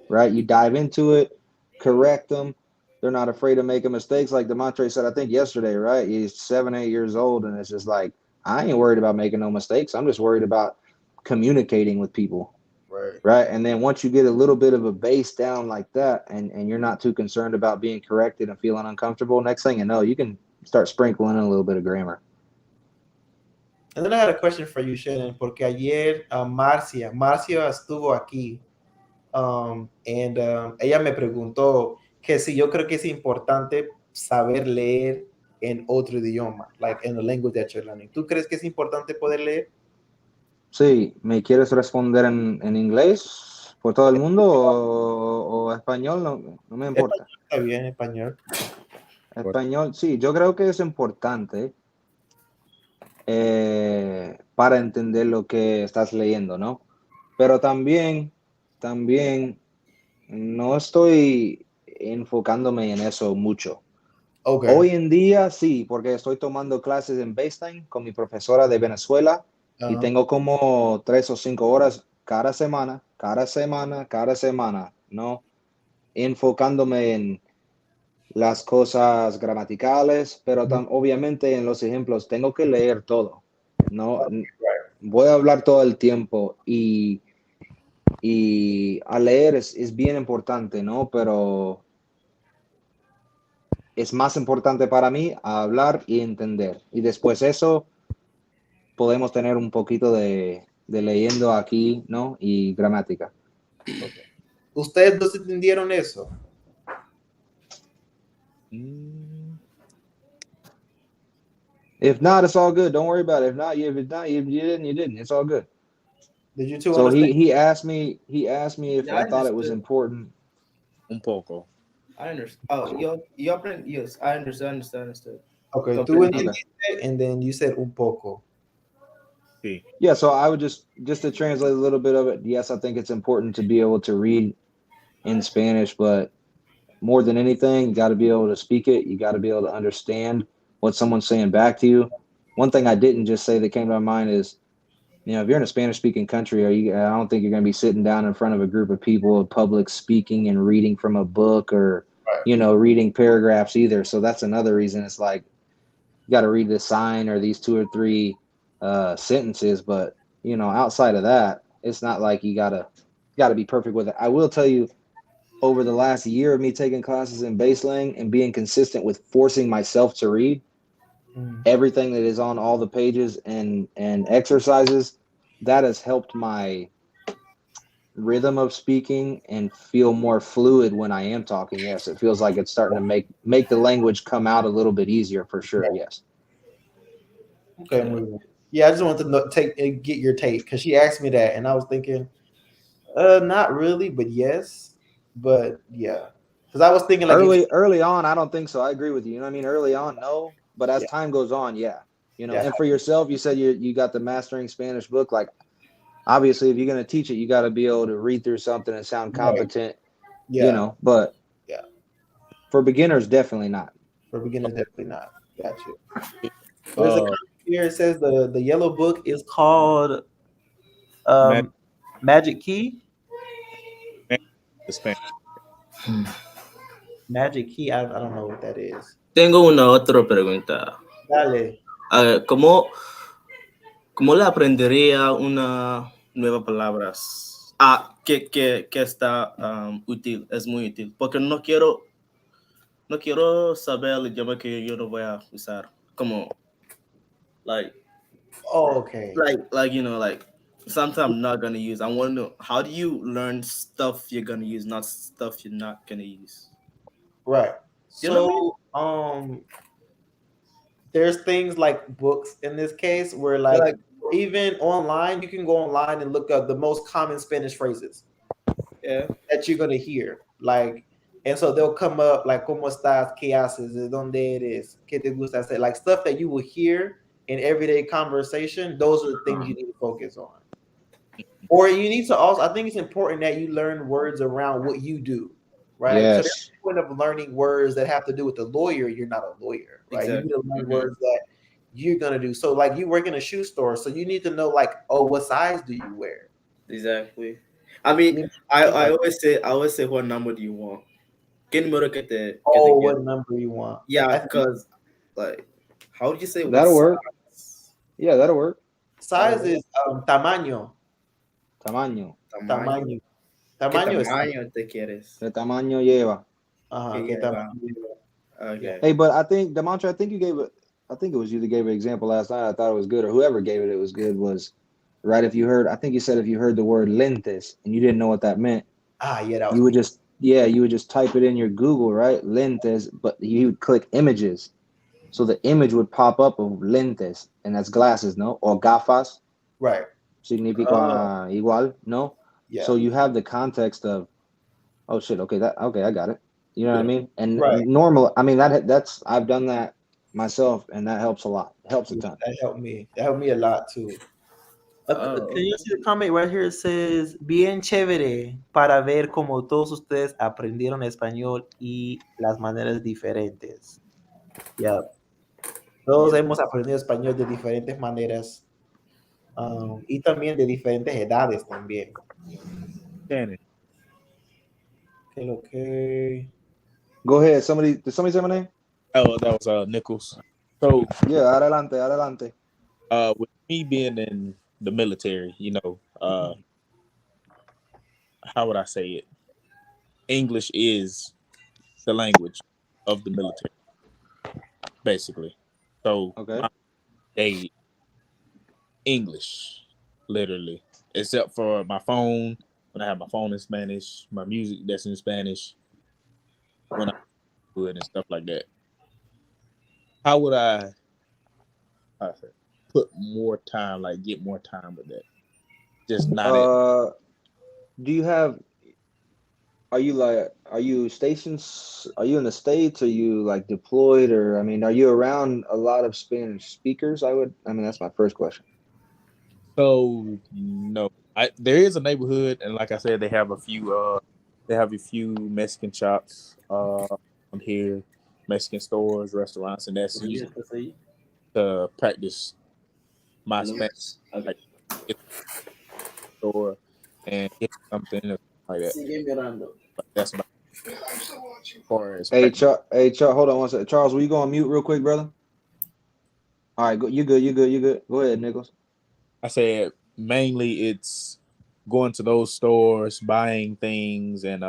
Right? You dive into it, correct them. They're not afraid of making mistakes. Like Demontre said, I think yesterday, right? He's 7, 8 years old, and it's just like, I ain't worried about making no mistakes. I'm just worried about communicating with people. Right. And then once you get a little bit of a base down like that, and you're not too concerned about being corrected and feeling uncomfortable, next thing you know, you can start sprinkling in a little bit of grammar. And then I had a question for you, Shannon, porque ayer Marcia estuvo aquí, and ella me preguntó que si yo creo que es importante saber leer en otro idioma, like in the language that you're learning. ¿Tú crees que es importante poder leer? Sí, ¿me quieres responder en inglés por todo el mundo o español? No me importa. Está bien, español. Español, sí, yo creo que es importante para entender lo que estás leyendo, ¿no? Pero también no estoy enfocándome en eso mucho. Okay. Hoy en día sí, porque estoy tomando clases en Baseline con mi profesora de Venezuela. Y tengo como 3 o 5 horas cada semana, ¿no? Enfocándome en las cosas gramaticales, pero obviamente en los ejemplos tengo que leer todo, ¿no? Voy a hablar todo el tiempo y a leer es bien importante, ¿no? Pero es más importante para mí hablar y entender. Y después eso podemos tener un poquito de leyendo aquí, ¿no? Y gramática. Okay. ¿Ustedes dos entendieron eso? If not, it's all good. Don't worry about it. If not, you didn't. It's all good. Did you two so understand? he asked me if I thought it was important. Un poco. I understand. Oh, yes, I understand. Okay, tú entendiste, and then you said un poco. Yeah, so I would just to translate a little bit of it. Yes, I think it's important to be able to read in Spanish, but more than anything, you got to be able to speak it. You got to be able to understand what someone's saying back to you. One thing I didn't just say that came to my mind is, you know, if you're in a Spanish-speaking country, I don't think you're going to be sitting down in front of a group of people, public speaking and reading from a book or, you know, reading paragraphs either. So that's another reason it's like you got to read this sign or these 2 or 3 sentences, but you know, outside of that, it's not like you gotta be perfect with it. I will tell you, over the last year of me taking classes in Baseline and being consistent with forcing myself to read, everything that is on all the pages and exercises, that has helped my rhythm of speaking and feel more fluid when I am talking. Yes, it feels like it's starting to make the language come out a little bit easier for sure. Yes. Okay, yeah, I just wanted to get your take because she asked me that, and I was thinking, not really, but yes, but yeah, because I was thinking like early on, I don't think so. I agree with you. You know what I mean? Early on, no, but as time goes on, yeah. You know, and for yourself, you said you got the Mastering Spanish book. Like, obviously, if you're going to teach it, you got to be able to read through something and sound competent. Yeah. You know, but yeah, for beginners, definitely not. For beginners, definitely not. Got you. There's a comment here. It says the yellow book is called Magic Key. Magic Key. I don't know what that is. Tengo una otra pregunta. Dale. ¿Cómo le aprendería una nueva palabra? Que está útil, es muy útil. Porque no quiero saber el idioma que yo no voy a usar. Como, like, okay. Like, you know, like, something I'm not going to use. I want to know, how do you learn stuff you're going to use, not stuff you're not going to use? Right. So, there's things like books in this case where like even online, you can go online and look up the most common Spanish phrases that you're going to hear. Like, and so they'll come up like, ¿Cómo estás? ¿Qué haces? ¿De dónde eres? ¿Qué te gusta hacer? Like stuff that you will hear in everyday conversation. Those are the things you need to focus on. Or you need to also, I think it's important that you learn words around what you do. Right. Yes. So there's the point of learning words that have to do with the lawyer. You're not a lawyer, right? Exactly. You need to learn words that you're gonna do. So like you work in a shoe store, so you need to know like, oh, what size do you wear? Exactly. I mean, I always say, what number do you want? What number you want? Yeah, because like, how do you say that'll work? Yeah, that'll work. Size is tamaño. Tamaño. Tamaño. ¿Qué tamaño te quieres? ¿Qué tamaño lleva? ¿Qué tamaño lleva? Okay. Hey, but I think Demontre, I think it was you that gave an example last night. I thought it was good, or whoever gave it was good. Was right if you heard. I think you said if you heard the word lentes and you didn't know what that meant. Yeah, you would just type it in your Google, right? Lentes, but you would click images, so the image would pop up of lentes, and that's glasses, no, or gafas. Right. Significa igual, no. Yeah. So you have the context of, oh shit, okay, I got it. You know what I mean? And normal, I mean that's I've done that myself, and that helps a lot. It helps a ton. That helped me. That helped me a lot too. Can you see the comment right here? It says, bien chévere para ver cómo todos ustedes aprendieron español y las maneras diferentes. Yeah. Todos hemos aprendido español de diferentes maneras y también de diferentes edades también. Okay. Go ahead. Did somebody say my name? Oh, that was Nichols. So yeah, adelante. With me being in the military, you know, how would I say it? English is the language of the military, basically. So they English, literally, except for my phone. When I have my phone in Spanish, my music that's in Spanish, when I do it and stuff like that. How would I put more time, like get more time with that? Just not. Do you have? Are you stations? Are you in the States? Are you like deployed, or I mean, are you around a lot of Spanish speakers? I mean, that's my first question. So no, there is a neighborhood, and like I said, they have a few Mexican shops on here, Mexican stores, restaurants, and that's used to practice my Spanish, like store and get something like that. But that's what Hey, Charles, hold on one second. Charles, will you go on mute real quick, brother? All right, you good. Go ahead, Nichols. I said mainly it's going to those stores, buying things, and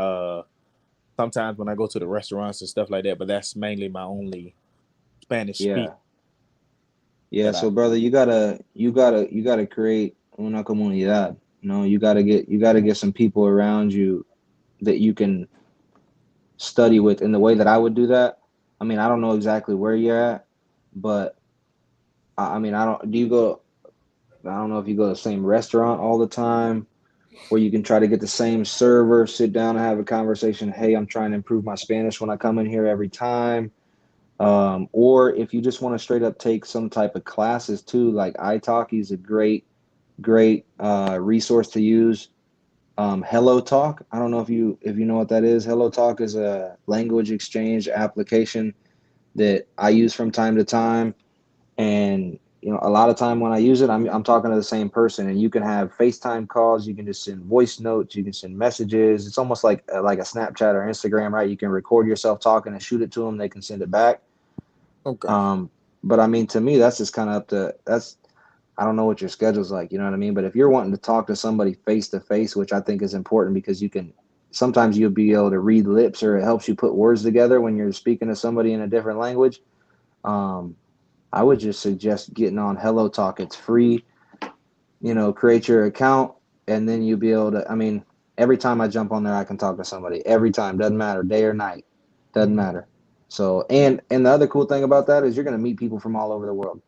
sometimes when I go to the restaurants and stuff like that. But that's mainly my only Spanish speak Yeah, so brother, you gotta create una comunidad. You know, you gotta get some people around you that you can study with. In the way that I would do that, I mean, I don't know exactly where you're at, but I mean, I don't. Do you go? I don't know if you go to the same restaurant all the time, where you can try to get the same server, sit down and have a conversation. Hey, I'm trying to improve my Spanish when I come in here every time. Or if you just want to straight up take some type of classes too, like italki is a great resource to use. Hello Talk. I don't know if you know what that is. Hello Talk is a language exchange application that I use from time to time, and you know, a lot of time when I use it, I'm talking to the same person, and you can have FaceTime calls. You can just send voice notes. You can send messages. It's almost like a Snapchat or Instagram, right? You can record yourself talking and shoot it to them. They can send it back. Okay. But I mean, to me, that's just kind of up to I don't know what your schedule's like, you know what I mean? But if you're wanting to talk to somebody face to face, which I think is important because sometimes you'll be able to read lips, or it helps you put words together when you're speaking to somebody in a different language. I would just suggest getting on Hello Talk. It's free. You know, create your account, and then you'll be able to. I mean, every time I jump on there, I can talk to somebody. Every time, doesn't matter, day or night, doesn't matter. So, and the other cool thing about that is you're going to meet people from all over the world.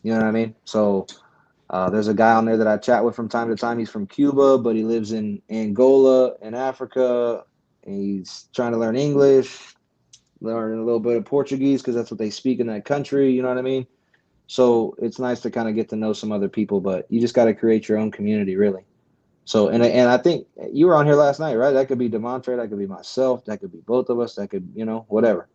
You know what I mean? So, there's a guy on there that I chat with from time to time. He's from Cuba, but he lives in Angola in Africa. And he's trying to learn English, learn a little bit of Portuguese because that's what they speak in that country. You know what I mean? So it's nice to kind of get to know some other people, but you just got to create your own community, really. So, and I think you were on here last night, right? That could be Demontre, that could be myself, that could be both of us, that could, you know, whatever.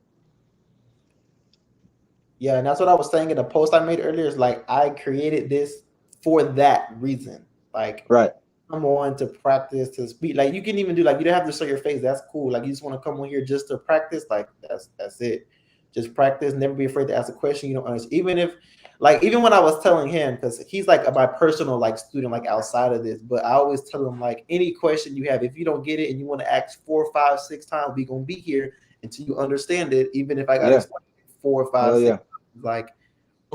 Yeah, and that's what I was saying in the post I made earlier. Is like I created this for that reason. Like, right. Come on to practice to speak. Like you can even do like you don't have to show your face. That's cool. Like you just want to come on here just to practice. Like that's it. Just practice. Never be afraid to ask a question you don't understand. Even when I was telling him, because he's like my personal like student, like outside of this, but I always tell him like any question you have, if you don't get it and you want to ask 4, 5, 6 times, we gonna be here until you understand it. Even if I got to explain 4, 5, 6 times, like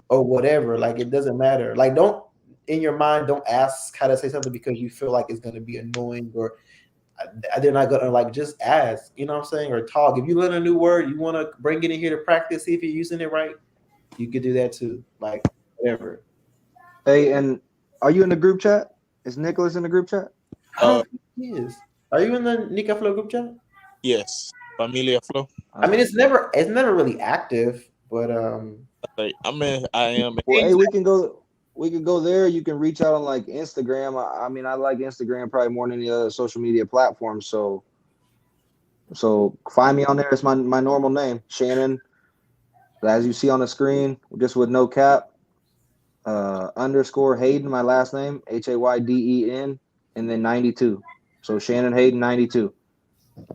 or whatever, like it doesn't matter. Like don't in your mind don't ask how to say something because you feel like it's gonna be annoying or they're not gonna like just ask, you know what I'm saying, or talk. If you learn a new word, you want to bring it in here to practice, see if you're using it right. You could do that too, like whatever. Hey, and are you in the group chat? Is Nicholas in the group chat? I don't think he is. Are you in the Nika Flow group chat? Yes, Familia Flow. I mean, it's never really active, but I am. Well, hey, we can go there. You can reach out on like Instagram. I mean, I like Instagram probably more than any other social media platform. So find me on there. It's my normal name, Shannon. As you see on the screen, just with no cap, _ Hayden, my last name, Hayden, and then 92. So Shannon Hayden 92.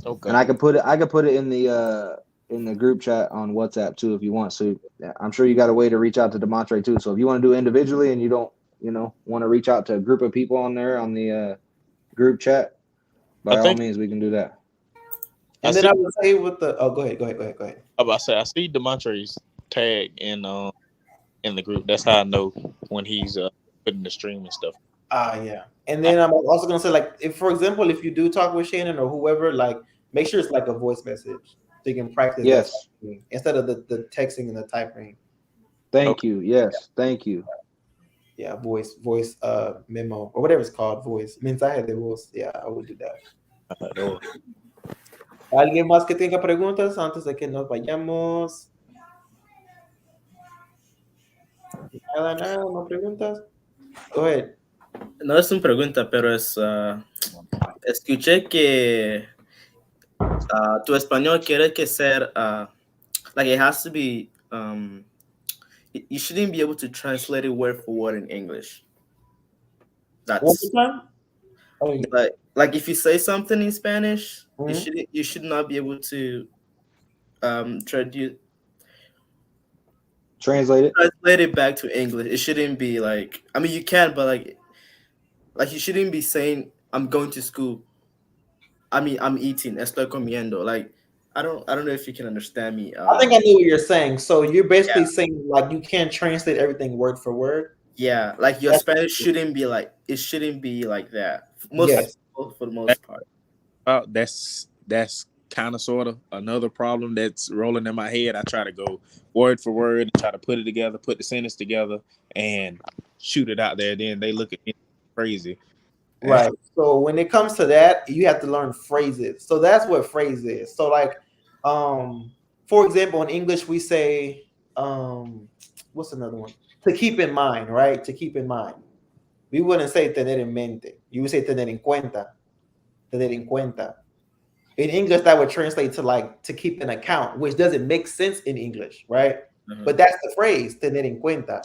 Okay. And I could put it in the group chat on WhatsApp too if you want. So I'm sure you got a way to reach out to Demontre too. So if you want to do it individually and you don't, want to reach out to a group of people on there on the group chat, by all means we can do that. And then I would say with the go ahead. I see Demontre's tag in the group. That's how I know when he's putting the stream and stuff. Yeah. And then I'm also gonna say, like, if for example, if you do talk with Shannon or whoever, like, make sure it's like a voice message so you can practice. Yes. Instead of the texting and the typing. Thank you. Yes. Thank you. Yeah, voice memo or whatever it's called, voice. Mensaje de voz. Yeah, I would do that. ¿Alguien más que tenga preguntas antes de que nos vayamos? Nada, no preguntas. Go ahead. No es una pregunta, pero escuché que tu español quiere que ser like it has to be you shouldn't be able to translate it word for word in English. That's like if you say something in Spanish, you should not be able to translate it back to English. It shouldn't be like, I mean you can, but like you shouldn't be saying I'm going to school. I mean I'm eating, estoy comiendo. Like I don't know if you can understand me. I think I know what you're saying. So you're basically saying like you can't translate everything word for word. Yeah, like your That's- Spanish shouldn't be like that. Yes. For the most part. That's kind of sort of another problem that's rolling in my head. I try to go word for word and try to put it together, put the sentence together, and shoot it out there. Then they look at me crazy. Right. So when it comes to that, you have to learn phrases. So that's what phrase is. So like, for example, in English we say, what's another one? To keep in mind, right? To keep in mind. We wouldn't say tener en mente. You would say tener en cuenta. Tener en cuenta. In English, that would translate to like to keep an account, which doesn't make sense in English, right? But that's the phrase, tener en cuenta.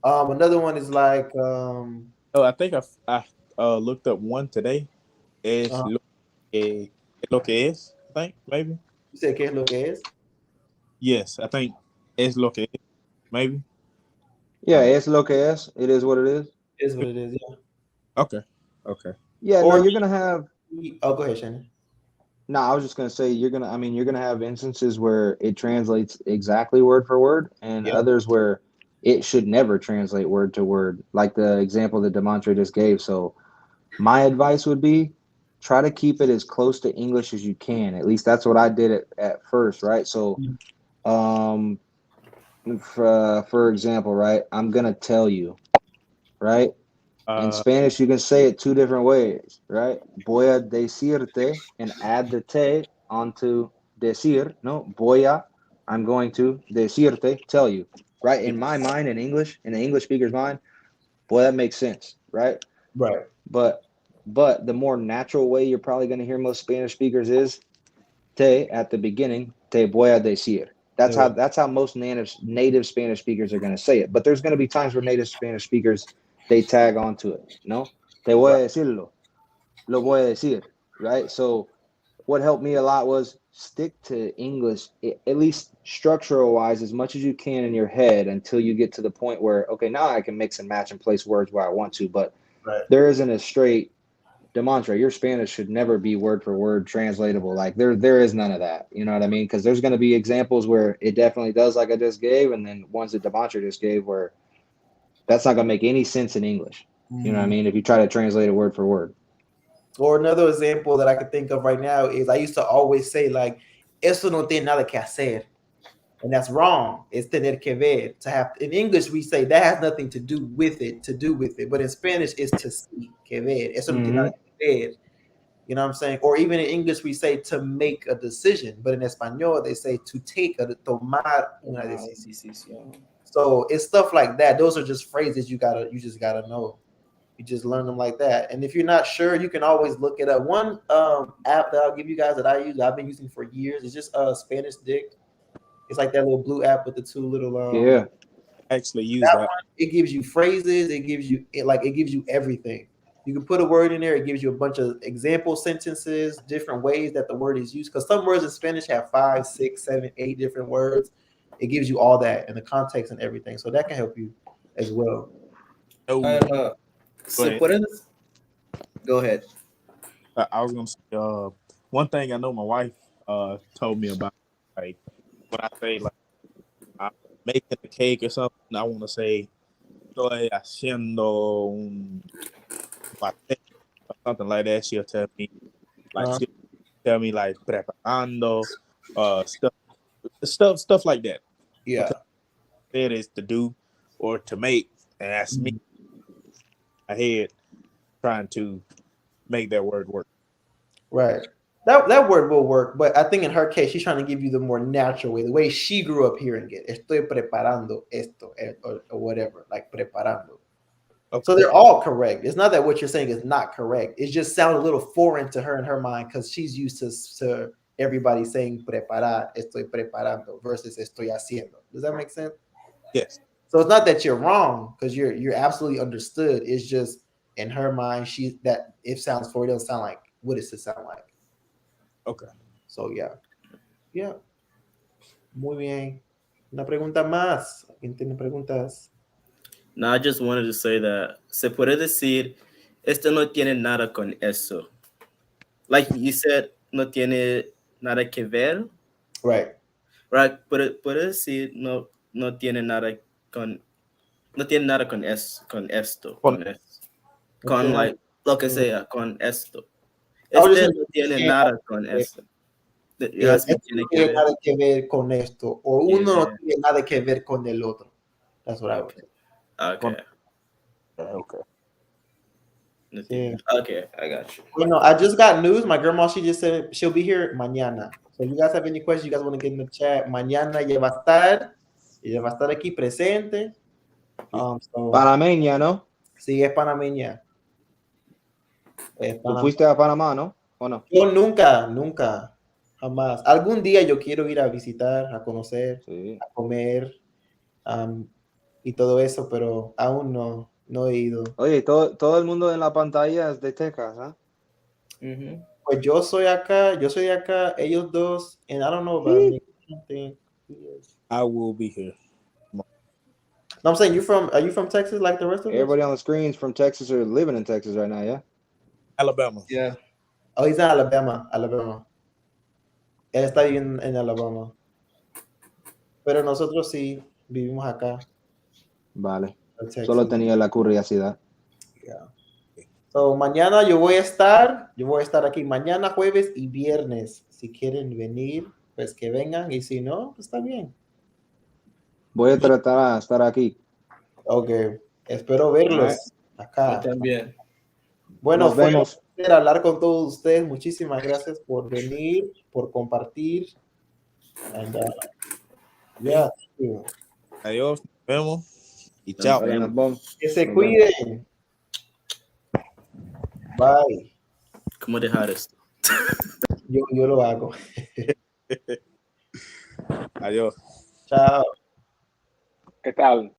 Another one is like, Oh, I think I looked up one today. Es lo que es. I think maybe. you said, ¿qué es lo que es? Yes, I think es lo que es. Maybe. Yeah, es lo que es. It is what it is. Is what it is. Yeah. Okay. Yeah, Or- no, you're gonna have. Oh, go ahead, Shannon. No, I was just gonna say you're gonna have instances where it translates exactly word for word, and others where it should never translate word to word, like the example that Demontre just gave. So, my advice would be try to keep it as close to English as you can. At least that's what I did at first, right? So, for example, right, I'm gonna tell you, right. In Spanish, you can say it two different ways, right? Voy a decirte and add the te onto decir. No, I'm going to decirte, tell you, right? In my mind, in English, in the English speaker's mind, boy, that makes sense, right? Right. But the more natural way you're probably going to hear most Spanish speakers is te at the beginning, te voy a decir. That's how most native Spanish speakers are going to say it. But there's going to be times where native Spanish speakers they tag onto it. No, te voy a decirlo, lo voy a decir. Right. So what helped me a lot was stick to English, at least structural wise, as much as you can in your head until you get to the point where okay, now I can mix and match and place words where I want to. But there isn't a straight. Demontre, your Spanish should never be word for word translatable. Like there is none of that. You know what I mean? Because there's going to be examples where it definitely does, like I just gave, and then ones that Demontre just gave where that's not going to make any sense in English. You know what I mean? If you try to translate it word for word. Or another example that I could think of right now is I used to always say like, "Eso no tiene nada que hacer," and that's wrong. It's tener que ver. To have in English we say that has nothing to do with it. But in Spanish it's to see que ver. Eso no tiene nada que ver. You know what I'm saying? Or even in English, we say to make a decision, but in Espanol, they say to tomar una decisión. So it's stuff like that. Those are just phrases you just gotta know. You just learn them like that. And if you're not sure, you can always look it up. One app that I'll give you guys that I've been using for years, is just Spanish Dict. It's like that little blue app with the two little actually use that that. one, it gives you phrases, it gives you everything. You can put a word in there, it gives you a bunch of example sentences, different ways that the word is used. Because some words in Spanish have 5, 6, 7, 8 different words. It gives you all that and the context and everything. So that can help you as well. Go ahead. I was gonna say one thing I know my wife told me about, like when I say like I'm making a cake or something, I want to say estoy haciendo un pastel or something like that. She'll tell me like preparando stuff like that. Yeah. Because it is to do or to make, and that's me ahead trying to make that word work. Right. That word will work, but I think in her case, she's trying to give you the more natural way, the way she grew up hearing it. Estoy preparando esto, or whatever, like preparando. Okay. So they're all correct. It's not that what you're saying is not correct. It just sounds a little foreign to her in her mind because she's used to everybody saying preparar, estoy preparando versus estoy haciendo. Does that make sense? Yes. So it's not that you're wrong because you're absolutely understood. It's just in her mind, it sounds foreign. It doesn't sound like what does it sound like? Okay. So yeah. Muy bien. Una pregunta más. ¿Quién tiene preguntas? No, I just wanted to say that se puede decir esto no tiene nada con eso. Like you said, no tiene nada que ver. Right. Right, puede decir no tiene nada con esto, con like lo que sea, con esto. I was Este just no tiene saying, nada con esto. esto no tiene nada que ver con esto, o uno no Yeah. tiene nada que ver con el otro. That's what I would say. Okay. Sí. Okay, I got you. Bueno, I just got news. My grandma, she just said she'll be here mañana. So if you guys have any questions, you guys want to get in the chat, mañana ella va a estar aquí presente. So, Panameña, ¿no? sí, es panameña. Tú fuiste a Panamá, ¿no? ¿O no? Yo nunca, jamás. Algún día yo quiero ir a visitar, a conocer, Sí. a comer y todo eso, pero aún no he ido. Oye, todo el mundo en la pantalla es de Texas, ¿ah? Pues yo soy de acá, ellos dos, and I don't know about Nick. I will be here. No, I'm saying are you from Texas like the rest of us? Everybody on the screens from Texas are living in Texas right now, yeah? Alabama. Yeah. Oh, he's in Alabama. Él está viviendo en Alabama. Pero nosotros sí vivimos acá. Vale. en Texas. Solo tenía la curiosidad. Yeah. So, mañana yo voy a estar aquí mañana, jueves y viernes. Si quieren venir, pues que vengan. Y si no, pues está bien. Voy a tratar de estar aquí. Ok. Espero verlos acá. Yo también. Bueno, Nos vemos. Fue un placer hablar con todos ustedes. Muchísimas gracias por venir, por compartir. And, yeah. Adiós. Nos vemos. Y chao. Ahora nos vamos. Que se Nos cuiden. Bye. ¿Cómo dejar esto? Yo lo hago. Adiós. Chao. ¿Qué tal?